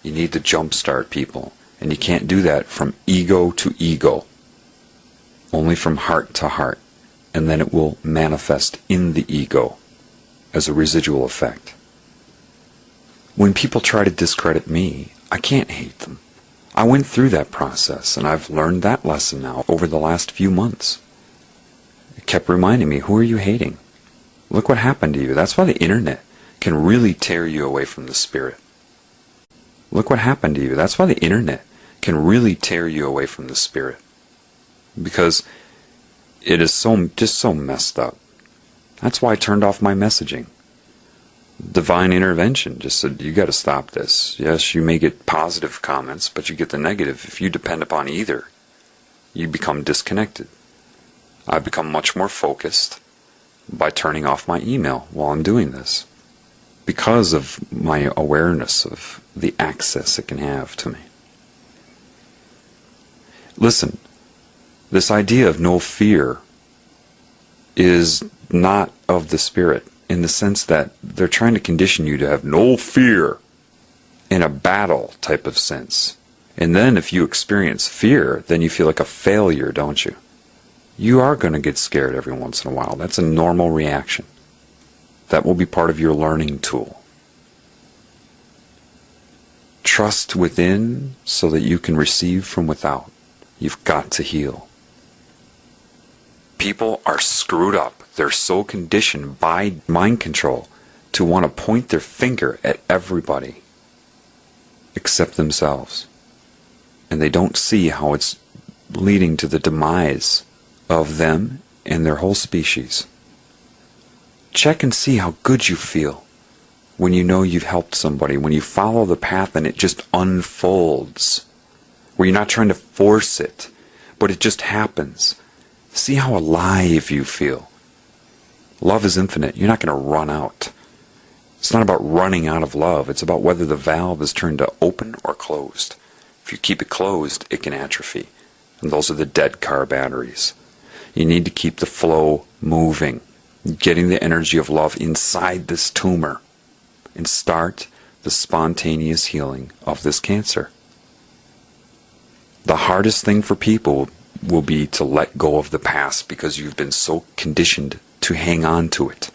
You need to jump-start people. And you can't do that from ego to ego. Only from heart to heart. And then it will manifest in the ego as a residual effect. When people try to discredit me, I can't hate them. I went through that process, and I've learned that lesson now over the last few months. It kept reminding me, who are you hating? Look what happened to you. That's why the internet can really tear you away from the spirit. Look what happened to you. That's why the internet can really tear you away from the spirit. Because it is just so messed up. That's why I turned off my messaging. Divine intervention just said, you got to stop this. Yes, you may get positive comments, but you get the negative. If you depend upon either, you become disconnected. I've become much more focused by turning off my email while I'm doing this, because of my awareness of the access it can have to me. Listen, this idea of no fear is not of the spirit. in the sense that they're trying to condition you to have no fear in a battle type of sense. And then if you experience fear, then you feel like a failure, don't you? You are going to get scared every once in a while. That's a normal reaction. That will be part of your learning tool. Trust within so that you can receive from without. You've got to heal. People are screwed up. They're so conditioned by mind control to want to point their finger at everybody except themselves. And they don't see how it's leading to the demise of them and their whole species. Check and see how good you feel when you know you've helped somebody, when you follow the path and it just unfolds, where you're not trying to force it, but it just happens. See how alive you feel. Love is infinite. You're not going to run out. It's not about running out of love. It's about whether the valve is turned to open or closed. If you keep it closed, it can atrophy. And those are the dead car batteries. You need to keep the flow moving, getting the energy of love inside this tumor, and start the spontaneous healing of this cancer. The hardest thing for people will be to let go of the past because you've been so conditioned to hang on to it.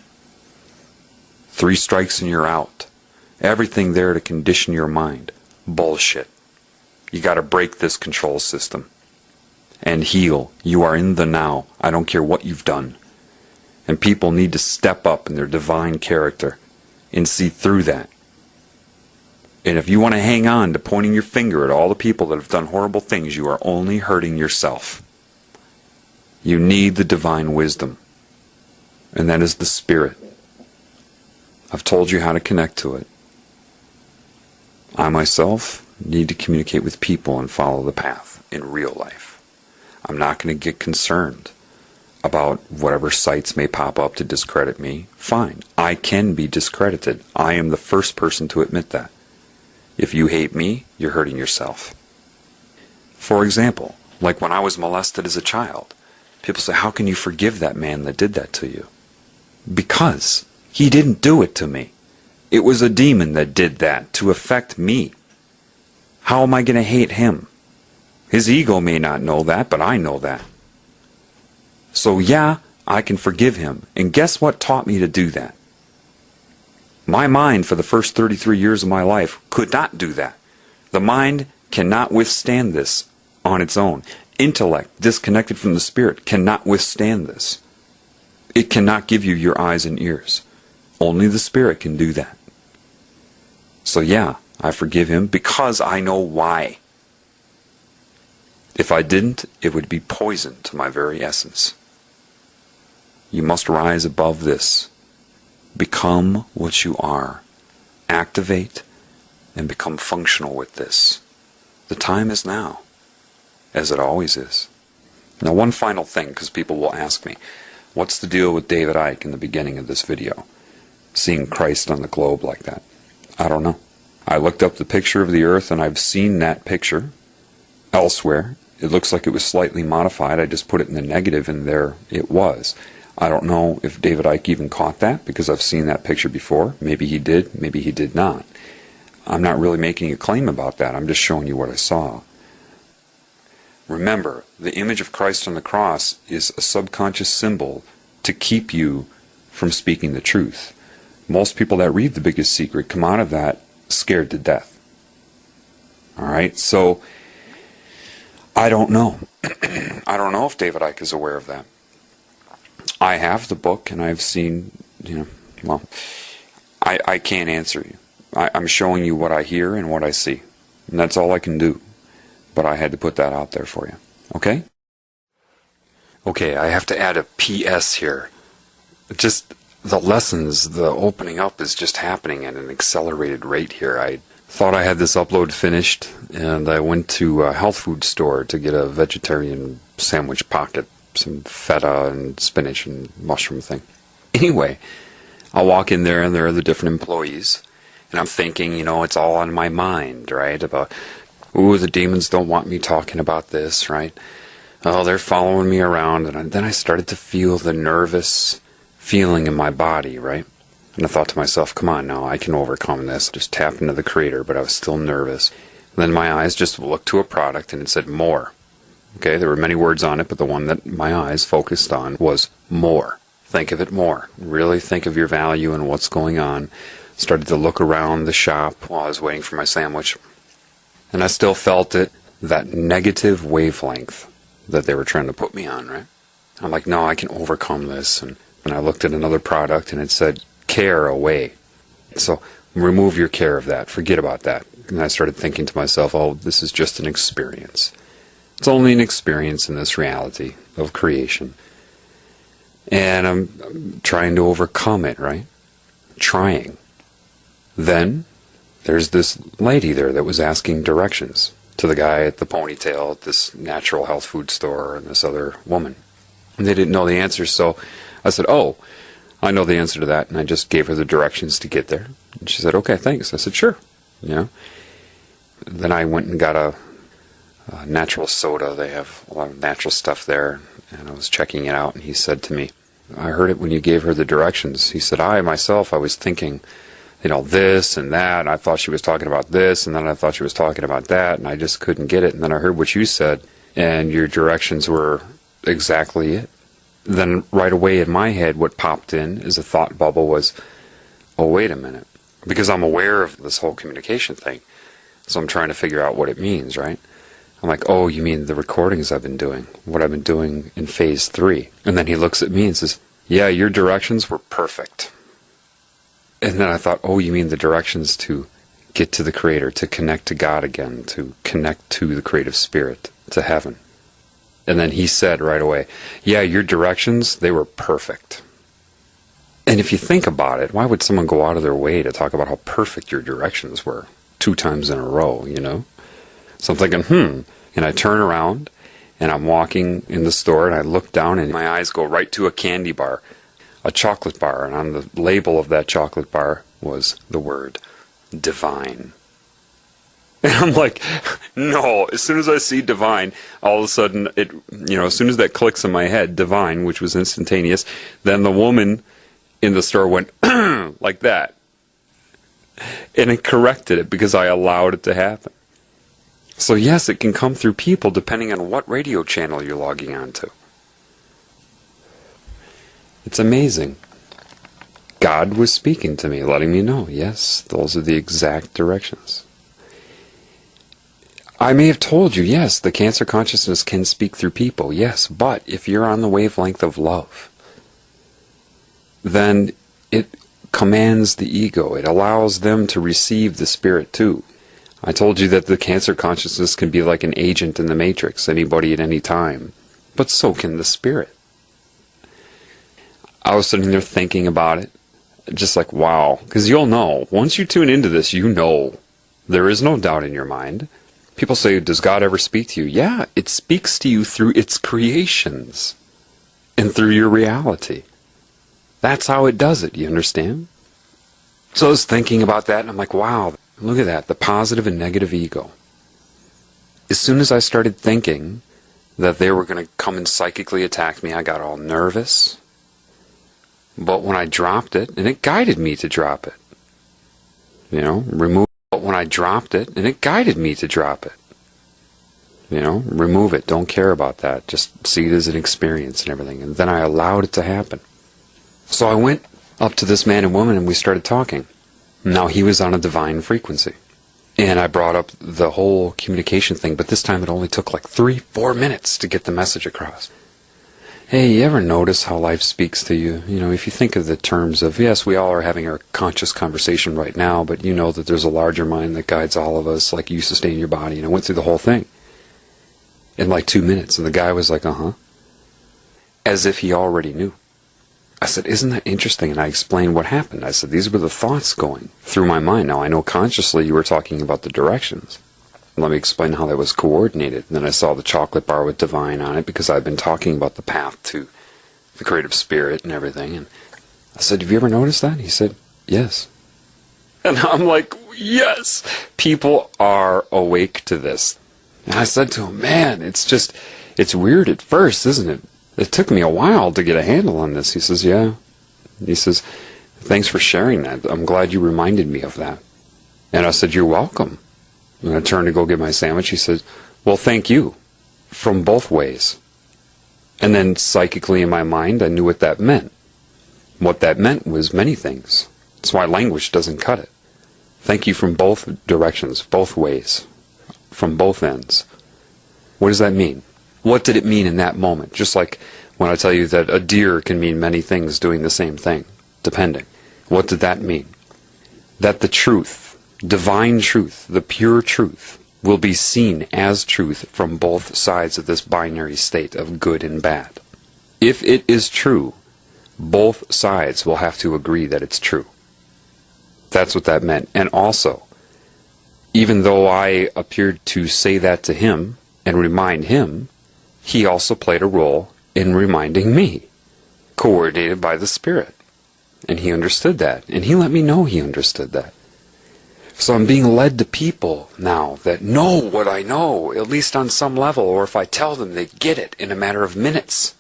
3 strikes and you're out. Everything there to condition your mind. Bullshit. You got to break this control system and heal. You are in the now. I don't care what you've done. And people need to step up in their divine character and see through that. And if you want to hang on to pointing your finger at all the people that have done horrible things, you are only hurting yourself. You need the divine wisdom. And that is the Spirit. I've told you how to connect to it. I myself need to communicate with people and follow the path in real life. I'm not going to get concerned about whatever sites may pop up to discredit me. Fine. I can be discredited. I am the first person to admit that. If you hate me, you're hurting yourself. For example, like when I was molested as a child, people say, how can you forgive that man that did that to you? Because he didn't do it to me. It was a demon that did that to affect me. How am I going to hate him? His ego may not know that, but I know that. So yeah, I can forgive him. And guess what taught me to do that? My mind for the first 33 years of my life could not do that. The mind cannot withstand this on its own. Intellect, disconnected from the Spirit, cannot withstand this. It cannot give you your eyes and ears. Only the Spirit can do that. So yeah, I forgive him because I know why. If I didn't, it would be poison to my very essence. You must rise above this. Become what you are. Activate and become functional with this. The time is now, as it always is. Now one final thing, because people will ask me, what's the deal with David Icke in the beginning of this video? Seeing Christ on the globe like that. I don't know. I looked up the picture of the earth and I've seen that picture elsewhere. It looks like it was slightly modified. I just put it in the negative and there it was. I don't know if David Icke even caught that because I've seen that picture before. Maybe he did, maybe he did not. I'm not really making a claim about that. I'm just showing you what I saw. Remember, the image of Christ on the cross is a subconscious symbol to keep you from speaking the truth. Most people that read The Biggest Secret come out of that scared to death. Alright, so I don't know. I don't know if David Icke is aware of that. I have the book and I've seen, well, I can't answer you. I'm showing you what I hear and what I see. And that's all I can do. But I had to put that out there for you. Okay? Okay, I have to add a PS here. Just the lessons, the opening up is just happening at an accelerated rate here. I thought I had this upload finished and I went to a health food store to get a vegetarian sandwich pocket. Some feta and spinach and mushroom thing. Anyway, I walk in there and there are the different employees. And I'm thinking, it's all on my mind, right? About, ooh, the demons don't want me talking about this, right? Oh, they're following me around. And then I started to feel the nervous feeling in my body, right? And I thought to myself, come on now, I can overcome this. Just tap into the Creator, but I was still nervous. And then my eyes just looked to a product and it said more. Okay, there were many words on it, but the one that my eyes focused on was more. Think of it more. Really think of your value and what's going on. Started to look around the shop while I was waiting for my sandwich. And I still felt it, that negative wavelength that they were trying to put me on, right? I'm like, no, I can overcome this. And I looked at another product and it said, care away. So remove your care of that. Forget about that. And I started thinking to myself, oh, this is just an experience. It's only an experience in this reality of creation. And I'm trying to overcome it, right? Trying. Then there's this lady there that was asking directions to the guy at the ponytail at this natural health food store and this other woman. And they didn't know the answers, so I said, oh, I know the answer to that. And I just gave her the directions to get there. And she said, okay, thanks. I said, sure. You know. Then I went and got a natural soda. They have a lot of natural stuff there. And I was checking it out, and he said to me, I heard it when you gave her the directions. He said, I was thinking, you know, this and that, and I thought she was talking about this, and then I thought she was talking about that, and I just couldn't get it. And then I heard what you said, and your directions were exactly it. Then right away in my head, what popped in as a thought bubble was, oh, wait a minute. Because I'm aware of this whole communication thing, so I'm trying to figure out what it means, right? I'm like, oh, you mean the recordings I've been doing, what I've been doing in phase 3. And then he looks at me and says, yeah, your directions were perfect. And then I thought, oh, you mean the directions to get to the Creator, to connect to God again, to connect to the creative spirit, to heaven. And then he said right away, yeah, your directions, they were perfect. And if you think about it, why would someone go out of their way to talk about how perfect your directions were 2 times in a row, you know? So I'm thinking, and I turn around, and I'm walking in the store, and I look down, and my eyes go right to a candy bar, a chocolate bar, and on the label of that chocolate bar was the word divine. And I'm like, no, as soon as I see divine, all of a sudden, as soon as that clicks in my head, divine, which was instantaneous, then the woman in the store went, like that. And it corrected it because I allowed it to happen. So yes, it can come through people depending on what radio channel you're logging on to. It's amazing. God was speaking to me, letting me know, yes, those are the exact directions. I may have told you, yes, the cancer consciousness can speak through people, yes, but if you're on the wavelength of love, then it commands the ego. It allows them to receive the spirit too. I told you that the cancer consciousness can be like an agent in the matrix, anybody at any time, but so can the spirit. I was sitting there thinking about it, just like, wow, because you'll know, once you tune into this, you know, there is no doubt in your mind. People say, does God ever speak to you? Yeah, it speaks to you through its creations and through your reality. That's how it does it, you understand? So I was thinking about that, and I'm like, wow, look at that, the positive and negative ego. As soon as I started thinking that they were going to come and psychically attack me, I got all nervous. But when I dropped it, and it guided me to drop it, remove it. But when I dropped it, and it guided me to drop it, remove it, don't care about that, just see it as an experience and everything. And then I allowed it to happen. So I went up to this man and woman, and we started talking. Now he was on a divine frequency. And I brought up the whole communication thing, but this time it only took like 3-4 minutes to get the message across. Hey, you ever notice how life speaks to you? If you think of the terms of, yes, we all are having our conscious conversation right now, but you know that there's a larger mind that guides all of us, like you sustain your body. And I went through the whole thing in like 2 minutes, and the guy was like, as if he already knew. I said, isn't that interesting? And I explained what happened. I said, these were the thoughts going through my mind. Now, I know consciously you were talking about the directions. Let me explain how that was coordinated. And then I saw the chocolate bar with divine on it because I've been talking about the path to the creative spirit and everything. And I said, have you ever noticed that? He said, yes. And I'm like, yes, people are awake to this. And I said to him, man, it's weird at first, isn't it? It took me a while to get a handle on this. He says, yeah. He says, Thanks for sharing that. I'm glad you reminded me of that. And I said, you're welcome. And I turned to go get my sandwich. He said, well, thank you. From both ways. And then psychically in my mind, I knew what that meant. What that meant was many things. That's why language doesn't cut it. Thank you from both directions, both ways, from both ends. What does that mean? What did it mean in that moment? Just like when I tell you that a deer can mean many things doing the same thing, depending. What did that mean? That the truth, divine truth, the pure truth, will be seen as truth from both sides of this binary state of good and bad. If it is true, both sides will have to agree that it's true. That's what that meant. And also, even though I appeared to say that to him and remind him, he also played a role in reminding me, coordinated by the Spirit. And he understood that. And he let me know he understood that. So I'm being led to people now that know what I know, at least on some level, or if I tell them, they get it in a matter of minutes.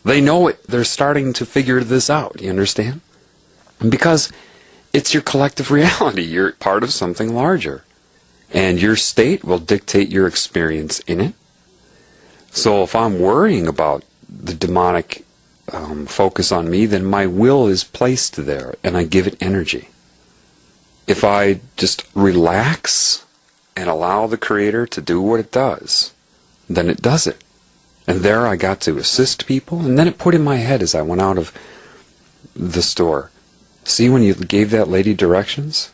They know it. They're starting to figure this out. You understand? And because it's your collective reality. You're part of something larger. And your state will dictate your experience in it. So if I'm worrying about the demonic focus on me, then my will is placed there, and I give it energy. If I just relax and allow the Creator to do what it does, then it does it. And there I got to assist people, and then it put in my head as I went out of the store, see, when you gave that lady directions,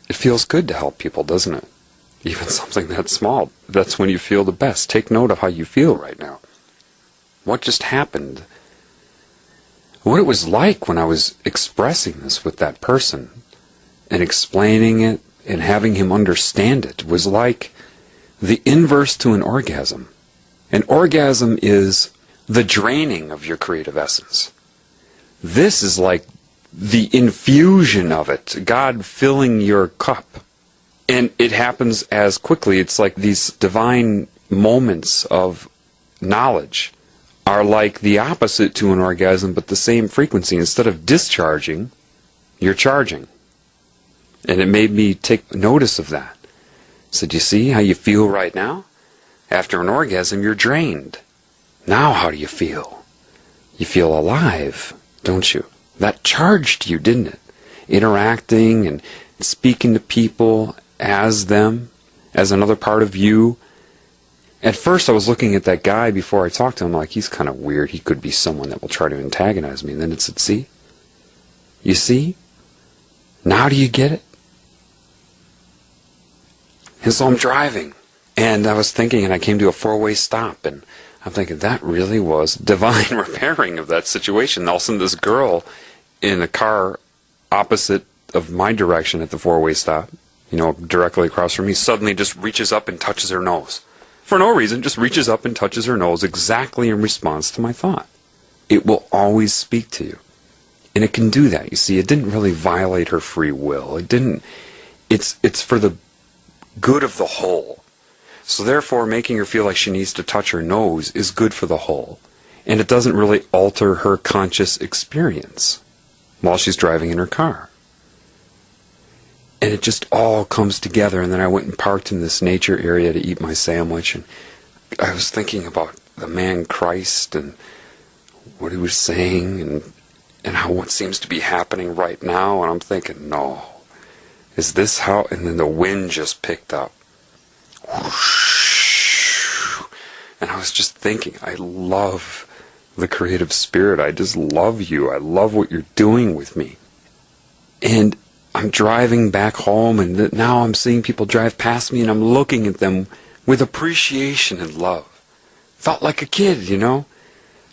it feels good to help people, doesn't it? Even something that small. That's when you feel the best. Take note of how you feel right now. What just happened? What it was like when I was expressing this with that person and explaining it and having him understand it was like the inverse to an orgasm. An orgasm is the draining of your creative essence. This is like the infusion of it, God filling your cup. And it happens as quickly. It's like these divine moments of knowledge are like the opposite to an orgasm, but the same frequency. Instead of discharging, you're charging. And it made me take notice of that. I said, you see how you feel right now? After an orgasm, you're drained. Now how do you feel? You feel alive, don't you? That charged you, didn't it? Interacting and speaking to people as them, as another part of you. At first I was looking at that guy before I talked to him like, he's kind of weird. He could be someone that will try to antagonize me. And then it said, see? You see? Now do you get it? And so I'm driving. And I was thinking, and I came to a four-way stop. And I'm thinking, that really was divine repairing of that situation. All of a sudden this girl in a car opposite of my direction at the four-way stop, you know, directly across from me, suddenly just reaches up and touches her nose. For no reason, just reaches up and touches her nose exactly in response to my thought. It will always speak to you. And it can do that. You see, it didn't really violate her free will. It didn't. It's for the good of the whole. So therefore, making her feel like she needs to touch her nose is good for the whole. And it doesn't really alter her conscious experience while she's driving in her car. And it just all comes together. And then I went and parked in this nature area to eat my sandwich. And I was thinking about the man Christ and what he was saying and how what seems to be happening right now. And I'm thinking, no. Is this how? And then the wind just picked up. Whoosh. And I was just thinking, I love the creative spirit. I just love you. I love what you're doing with me. And I'm driving back home, and now I'm seeing people drive past me, and I'm looking at them with appreciation and love. Felt like a kid, you know?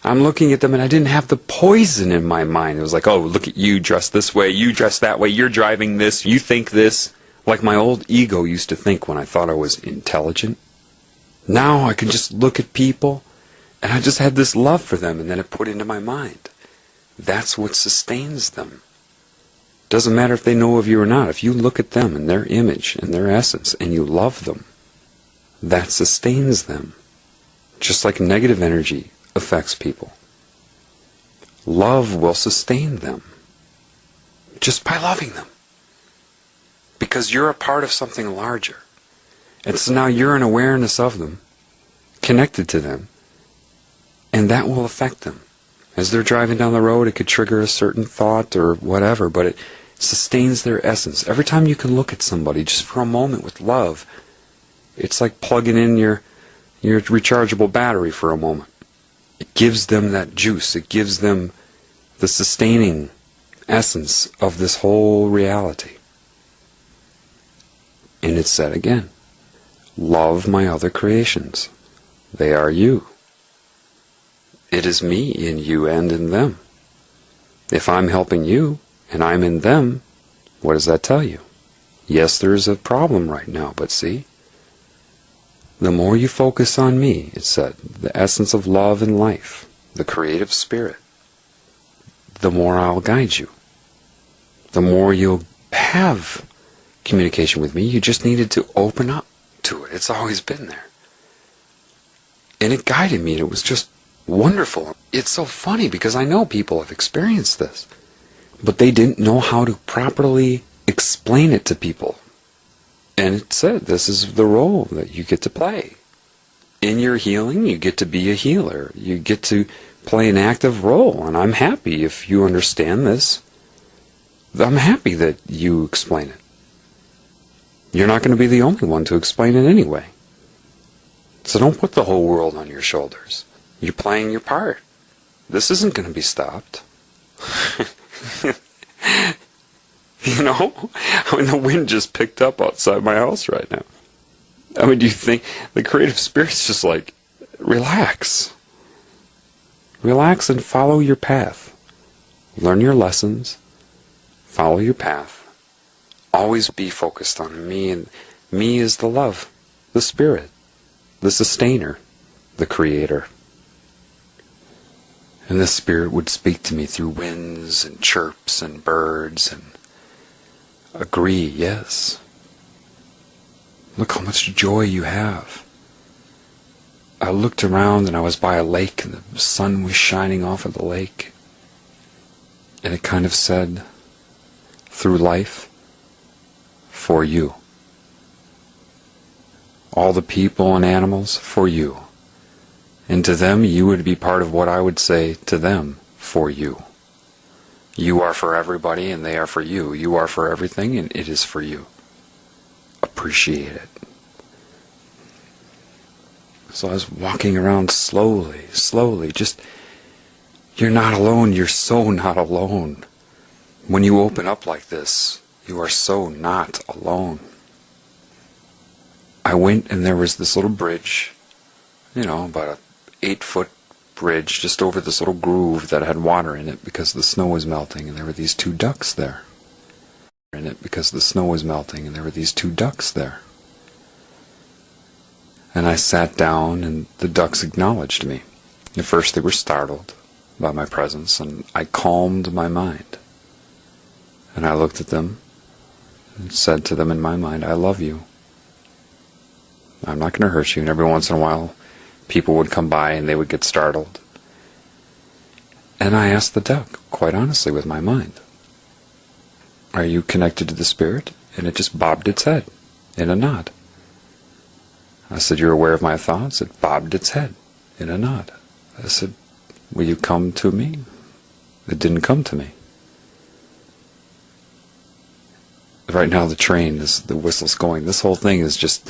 I'm looking at them, and I didn't have the poison in my mind. It was like, oh, look at you dressed this way, you dress that way, you're driving this, you think this. Like my old ego used to think when I thought I was intelligent. Now I can just look at people, and I just had this love for them, and then it put into my mind. That's what sustains them. Doesn't matter if they know of you or not. If you look at them and their image and their essence, and you love them, that sustains them. Just like negative energy affects people. Love will sustain them. just by loving them. Because you're a part of something larger. And so now you're in awareness of them, connected to them, and that will affect them. As they're driving down the road, it could trigger a certain thought or whatever, but it sustains their essence. Every time you can look at somebody just for a moment with love, it's like plugging in your rechargeable battery for a moment. It gives them that juice. It gives them the sustaining essence of this whole reality. And it's said again, love my other creations. They are you. It is me in you and in them. If I'm helping you and I'm in them, what does that tell you? Yes, there's a problem right now, but see, the more you focus on me, it said, the essence of love and life, the creative spirit, the more I'll guide you. The more you'll have communication with me. You just needed to open up to it. It's always been there. And it guided me, and it was just wonderful. It's so funny because I know people have experienced this, but they didn't know how to properly explain it to people. And it said, this is the role that you get to play. In your healing, you get to be a healer. You get to play an active role, and I'm happy if you understand this. I'm happy that you explain it. You're not going to be the only one to explain it anyway. So don't put the whole world on your shoulders. You're playing your part. This isn't going to be stopped. You know? I mean, the wind just picked up outside my house right now. I mean, do you think the creative spirit's just like, relax. Relax and follow your path. Learn your lessons. Follow your path. Always be focused on me, and me is the love, the spirit, the sustainer, the creator. And this spirit would speak to me through winds and chirps and birds and agree, yes. Look how much joy you have. I looked around and I was by a lake and the sun was shining off of the lake. And it kind of said, through life, for you. All the people and animals, for you. And to them, you would be part of what I would say to them, for you. You are for everybody and they are for you. You are for everything and it is for you. Appreciate it. So I was walking around slowly, just, you're not alone, you're so not alone. When you open up like this, you are so not alone. I went and there was this little bridge, you know, about a 8-foot bridge just over this little groove that had water in it because the snow was melting, and there were these 2 ducks there. And I sat down and the ducks acknowledged me. At first they were startled by my presence, and I calmed my mind. And I looked at them and said to them in my mind, I love you. I'm not going to hurt you. And every once in a while people would come by and they would get startled. And I asked the duck, quite honestly with my mind, are you connected to the spirit? And it just bobbed its head in a nod. I said, you're aware of my thoughts? It bobbed its head in a nod. I said, will you come to me? It didn't come to me. Right now the train, the whistle's going. This whole thing is just...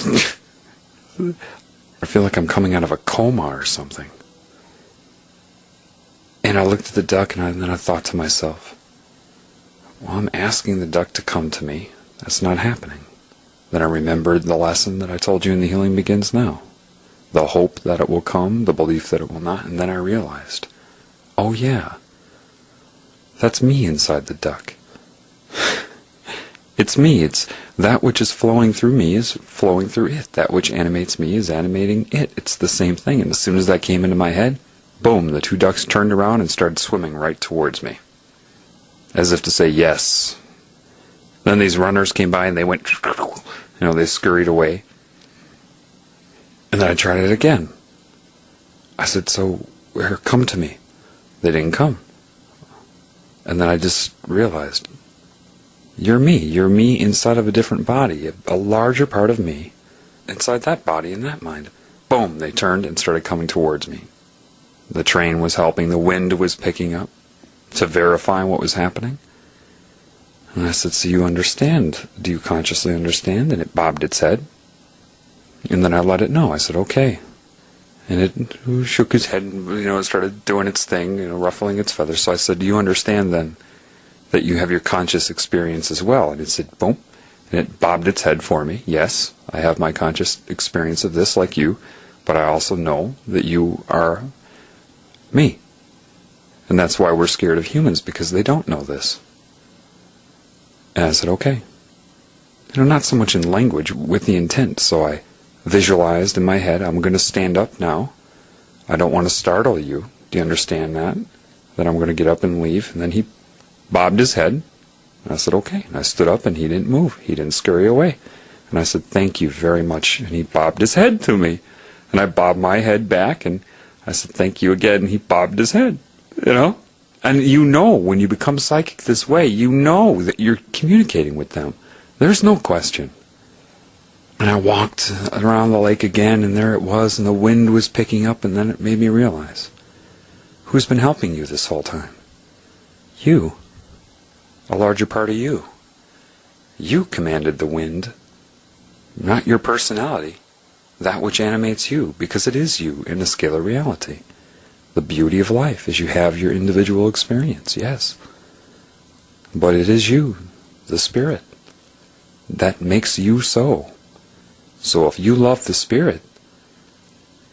I feel like I'm coming out of a coma or something. And I looked at the duck and then I thought to myself, well, I'm asking the duck to come to me. That's not happening. Then I remembered the lesson that I told you in The Healing Begins Now. The hope that it will come, the belief that it will not, and then I realized, oh yeah, that's me inside the duck. It's me. It's that which is flowing through me is flowing through it. That which animates me is animating it. It's the same thing. And as soon as that came into my head, boom, the 2 ducks turned around and started swimming right towards me. As if to say, yes. Then these runners came by and they went, they scurried away. And then I tried it again. I said, so, come to me. They didn't come. And then I just realized, You're me. You're me inside of a different body, a larger part of me inside that body and that mind. Boom, they turned and started coming towards me. The train was helping, the wind was picking up to verify what was happening. And I said, so you understand? Do you consciously understand? And it bobbed its head. And then I let it know. I said, okay. And it shook its head and, it started doing its thing, ruffling its feathers. So I said, do you understand then that you have your conscious experience as well? And it said, boom. And it bobbed its head for me. Yes, I have my conscious experience of this like you, but I also know that you are me. And that's why we're scared of humans, because they don't know this. And I said, okay. Not so much in language, with the intent. So I visualized in my head, I'm going to stand up now. I don't want to startle you. Do you understand that? That I'm going to get up and leave. And then he bobbed his head. And I said, okay. And I stood up and he didn't move. He didn't scurry away. And I said, thank you very much. And he bobbed his head to me. And I bobbed my head back and I said, thank you again. And he bobbed his head, And when you become psychic this way, you know that you're communicating with them. There's no question. And I walked around the lake again, and there it was, and the wind was picking up, and then it made me realize, who's been helping you this whole time? You. A larger part of you. You commanded the wind, not your personality, that which animates you, because it is you in a scalar reality. The beauty of life is you have your individual experience, yes. But it is you, the spirit, that makes you so. So if you love the spirit,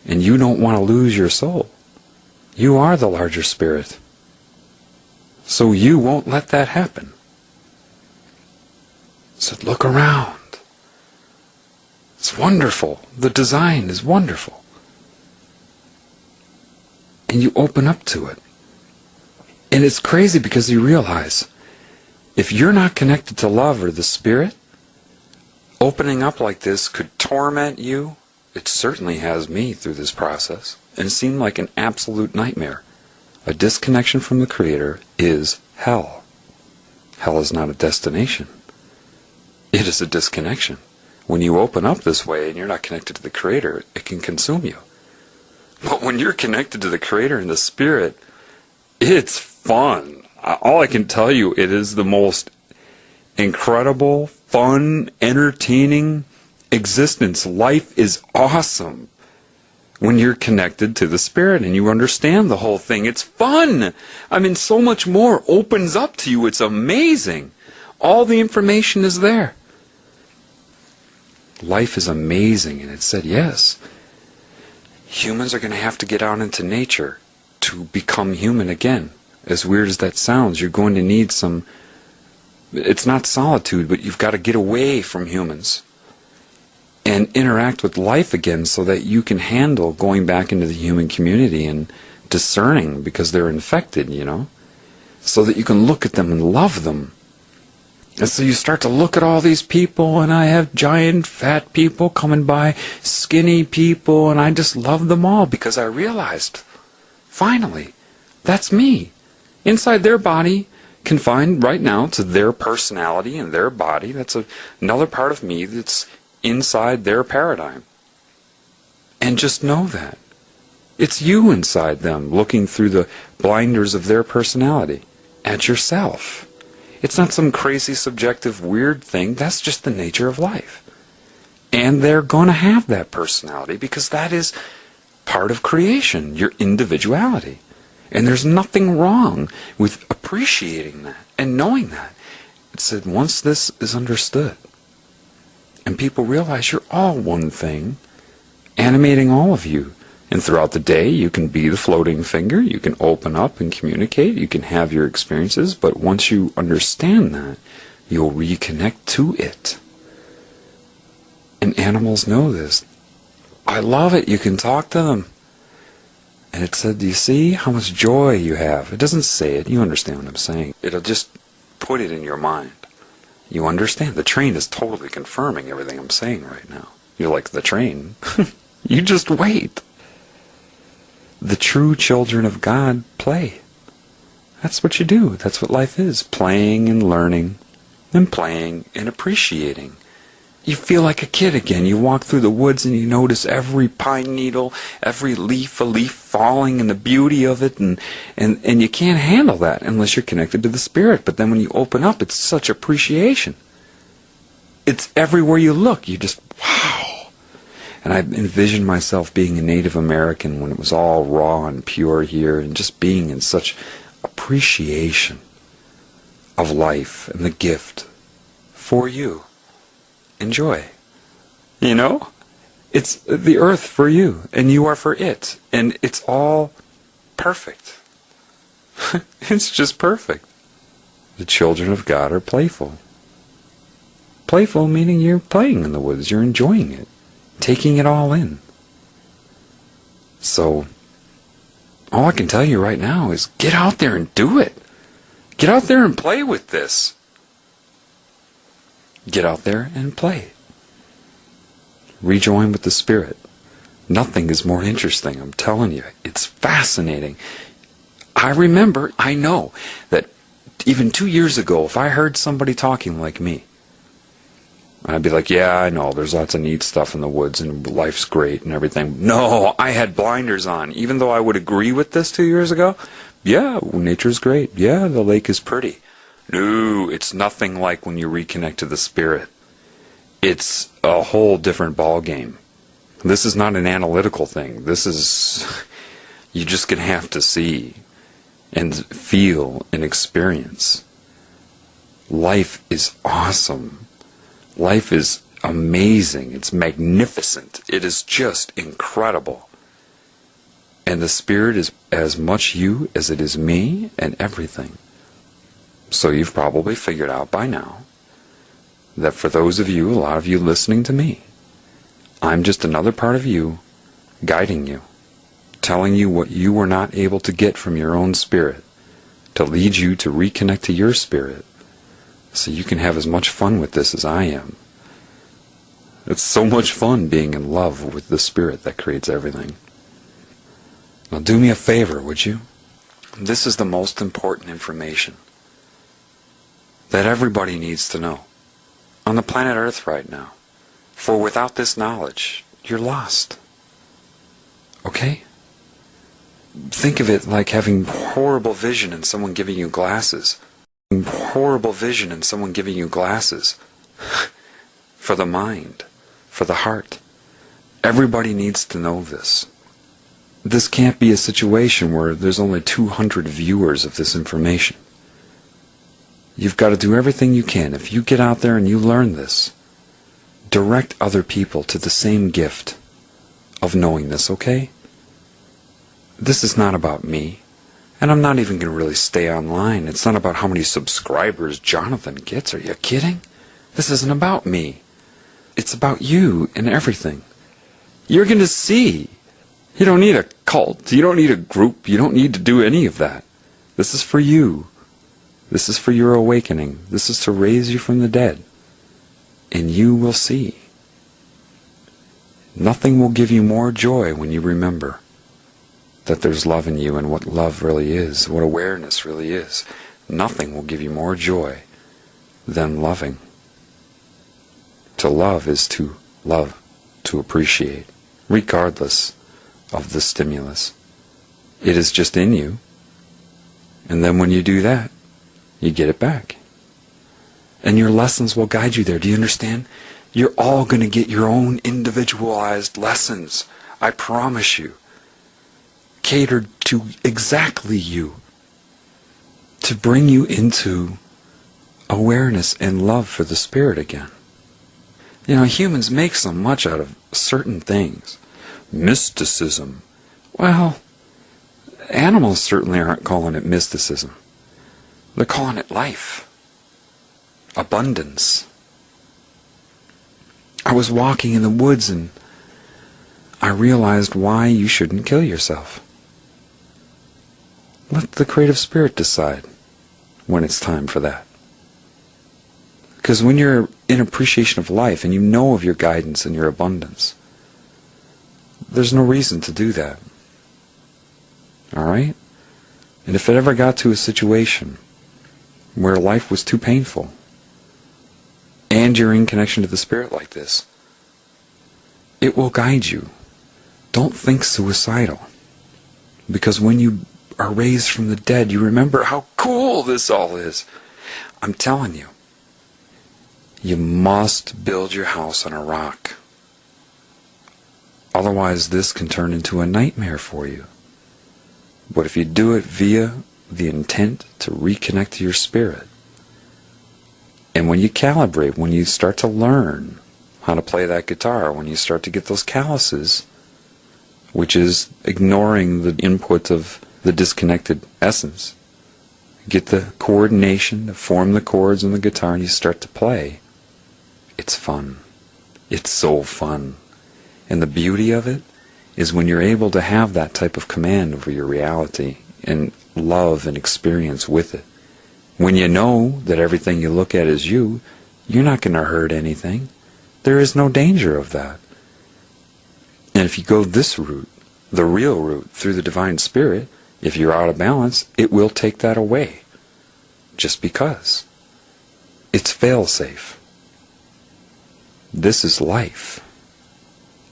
and you don't want to lose your soul, you are the larger spirit. So you won't let that happen. So look around. It's wonderful. The design is wonderful. And you open up to it. And it's crazy because you realize, if you're not connected to love or the spirit, opening up like this could torment you. It certainly has me through this process, and seemed like an absolute nightmare. A disconnection from the Creator is hell. Hell is not a destination. It is a disconnection. When you open up this way and you're not connected to the Creator, it can consume you. But when you're connected to the Creator and the Spirit, it's fun. All I can tell you, it is the most incredible, fun, entertaining existence. Life is awesome when you're connected to the Spirit and you understand the whole thing. It's fun. So much more opens up to you. It's amazing. All the information is there. Life is amazing. And it said, yes, humans are going to have to get out into nature to become human again. As weird as that sounds, you're going to need some, it's not solitude, but you've got to get away from humans and interact with life again so that you can handle going back into the human community and discerning because they're infected, so that you can look at them and love them. And so you start to look at all these people, and I have giant fat people coming by, skinny people, and I just love them all because I realized, finally, that's me. Inside their body, confined right now to their personality and their body, that's another part of me that's inside their paradigm. And just know that. It's you inside them, looking through the blinders of their personality at yourself. It's not some crazy, subjective, weird thing. That's just the nature of life. And they're going to have that personality because that is part of creation, your individuality. And there's nothing wrong with appreciating that and knowing that. It said once this is understood and people realize you're all one thing, animating all of you. And throughout the day, you can be the floating finger, you can open up and communicate, you can have your experiences, but once you understand that, you'll reconnect to it. And animals know this. I love it, you can talk to them. And it said, do you see how much joy you have? It doesn't say it, you understand what I'm saying. It'll just put it in your mind. You understand. The train is totally confirming everything I'm saying right now. You're like, the train? You just wait. The true children of God play. That's what you do. That's what life is. Playing and learning and playing and appreciating. You feel like a kid again. You walk through the woods and you notice every pine needle, every leaf, a leaf falling, and the beauty of it, and you can't handle that unless you're connected to the Spirit. But then when you open up, it's such appreciation. It's everywhere you look. You just, wow. And I envisioned myself being a Native American when it was all raw and pure here, and just being in such appreciation of life and the gift for you. Enjoy. You know? It's the earth for you, and you are for it. And it's all perfect. It's just perfect. The children of God are playful. Playful meaning you're playing in the woods, you're enjoying it, taking it all in. So, all I can tell you right now is get out there and do it. Get out there and play with this. Get out there and play. Rejoin with the Spirit. Nothing is more interesting, I'm telling you. It's fascinating. I know that even 2 years ago, if I heard somebody talking like me, I'd be like, yeah, I know, there's lots of neat stuff in the woods and life's great and everything. No, I had blinders on. Even though I would agree with this 2 years ago, yeah, nature's great. Yeah, the lake is pretty. No, it's nothing like when you reconnect to the Spirit. It's a whole different ball game. This is not an analytical thing. This is, you're just going to have to see and feel and experience. Life is awesome. Life is amazing. It's magnificent. It is just incredible. And the Spirit is as much you as it is me and everything. So you've probably figured out by now that for those of you, a lot of you listening to me, I'm just another part of you, guiding you, telling you what you were not able to get from your own spirit, to lead you to reconnect to your spirit, so you can have as much fun with this as I am. It's so much fun being in love with the Spirit that creates everything. Now do me a favor, would you? This is the most important information that everybody needs to know on the planet Earth right now. For without this knowledge, you're lost. Okay? Think of it like having horrible vision and someone giving you glasses. Horrible vision and someone giving you glasses. For the mind, for the heart. Everybody needs to know this. This can't be a situation where there's only 200 viewers of this information. You've got to do everything you can. If you get out there and you learn this, direct other people to the same gift of knowing this, okay? This is not about me. And I'm not even going to really stay online. It's not about how many subscribers Johnatan gets. Are you kidding? This isn't about me. It's about you and everything. You're going to see. You don't need a cult. You don't need a group. You don't need to do any of that. This is for you. This is for your awakening. This is to raise you from the dead. And you will see. Nothing will give you more joy when you remember that there's love in you and what love really is, what awareness really is. Nothing will give you more joy than loving. To love is to love, to appreciate, regardless of the stimulus. It is just in you. And then when you do that, you get it back. And your lessons will guide you there. Do you understand? You're all going to get your own individualized lessons. I promise you. Catered to exactly you. To bring you into awareness and love for the Spirit again. You know, humans make so much out of certain things. Mysticism. Well, animals certainly aren't calling it mysticism. They're calling it life. Abundance. I was walking in the woods and I realized why you shouldn't kill yourself. Let the creative spirit decide when it's time for that. Because when you're in appreciation of life and you know of your guidance and your abundance, there's no reason to do that. Alright? And if it ever got to a situation where life was too painful, and you're in connection to the Spirit like this, it will guide you. Don't think suicidal. Because when you are raised from the dead, you remember how cool this all is. I'm telling you, you must build your house on a rock. Otherwise, this can turn into a nightmare for you. But if you do it via the intent to reconnect to your spirit, and when you calibrate, when you start to learn how to play that guitar, when you start to get those calluses, which is ignoring the input of the disconnected essence, get the coordination to form the chords on the guitar, and you start to play, it's fun. It's so fun. And the beauty of it is when you're able to have that type of command over your reality and love and experience with it. When you know that everything you look at is you, you're not going to hurt anything. There is no danger of that. And if you go this route, the real route, through the Divine Spirit, if you're out of balance, it will take that away. Just because. It's fail-safe. This is life.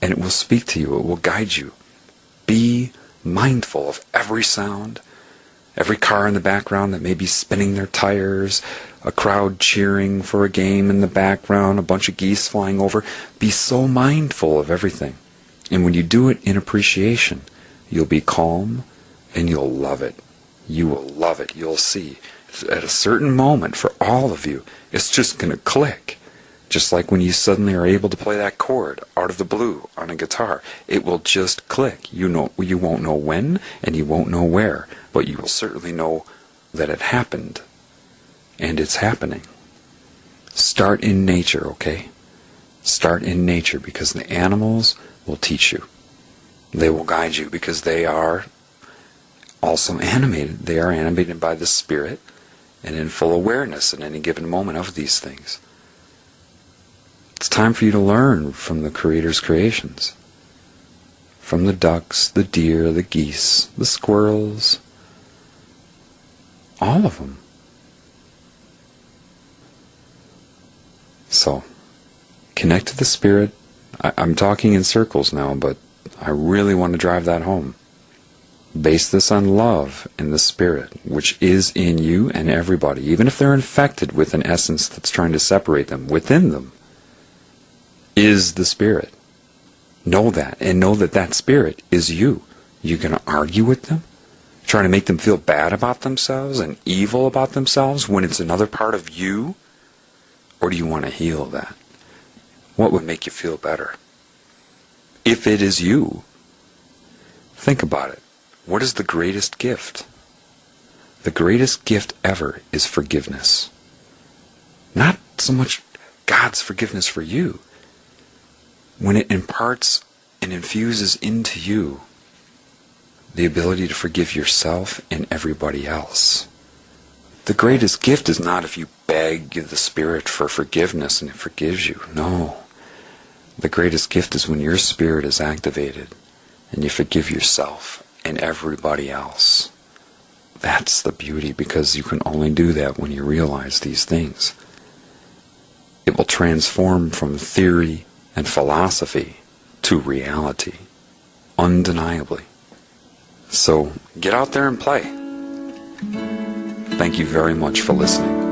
And it will speak to you. It will guide you. Be mindful of every sound, every car in the background that may be spinning their tires, a crowd cheering for a game in the background, a bunch of geese flying over. Be so mindful of everything. And when you do it in appreciation, you'll be calm and you'll love it. You will love it. You'll see. At a certain moment, for all of you, it's just going to click. Just like when you suddenly are able to play that chord out of the blue on a guitar. It will just click. You won't know when and you won't know where, but you will certainly know that it happened. And it's happening. Start in nature, okay? Start in nature, because the animals will teach you. They will guide you because they are also animated. They are animated by the Spirit and in full awareness at any given moment of these things. It's time for you to learn from the Creator's creations. From the ducks, the deer, the geese, the squirrels. All of them. So, connect to the Spirit. I'm talking in circles now, but I really want to drive that home. Base this on love and the Spirit, which is in you and everybody, even if they're infected with an essence that's trying to separate them. Within them is the Spirit. Know that, and know that that Spirit is you. You going to argue with them? Trying to make them feel bad about themselves and evil about themselves when it's another part of you? Or do you want to heal that? What would make you feel better? If it is you, think about it. What is the greatest gift? The greatest gift ever is forgiveness. Not so much God's forgiveness for you. When it imparts and infuses into you the ability to forgive yourself and everybody else. The greatest gift is not if you beg the Spirit for forgiveness and it forgives you. No. The greatest gift is when your spirit is activated and you forgive yourself and everybody else. That's the beauty, because you can only do that when you realize these things. It will transform from theory and philosophy to reality, undeniably. So get out there and play. Thank you very much for listening.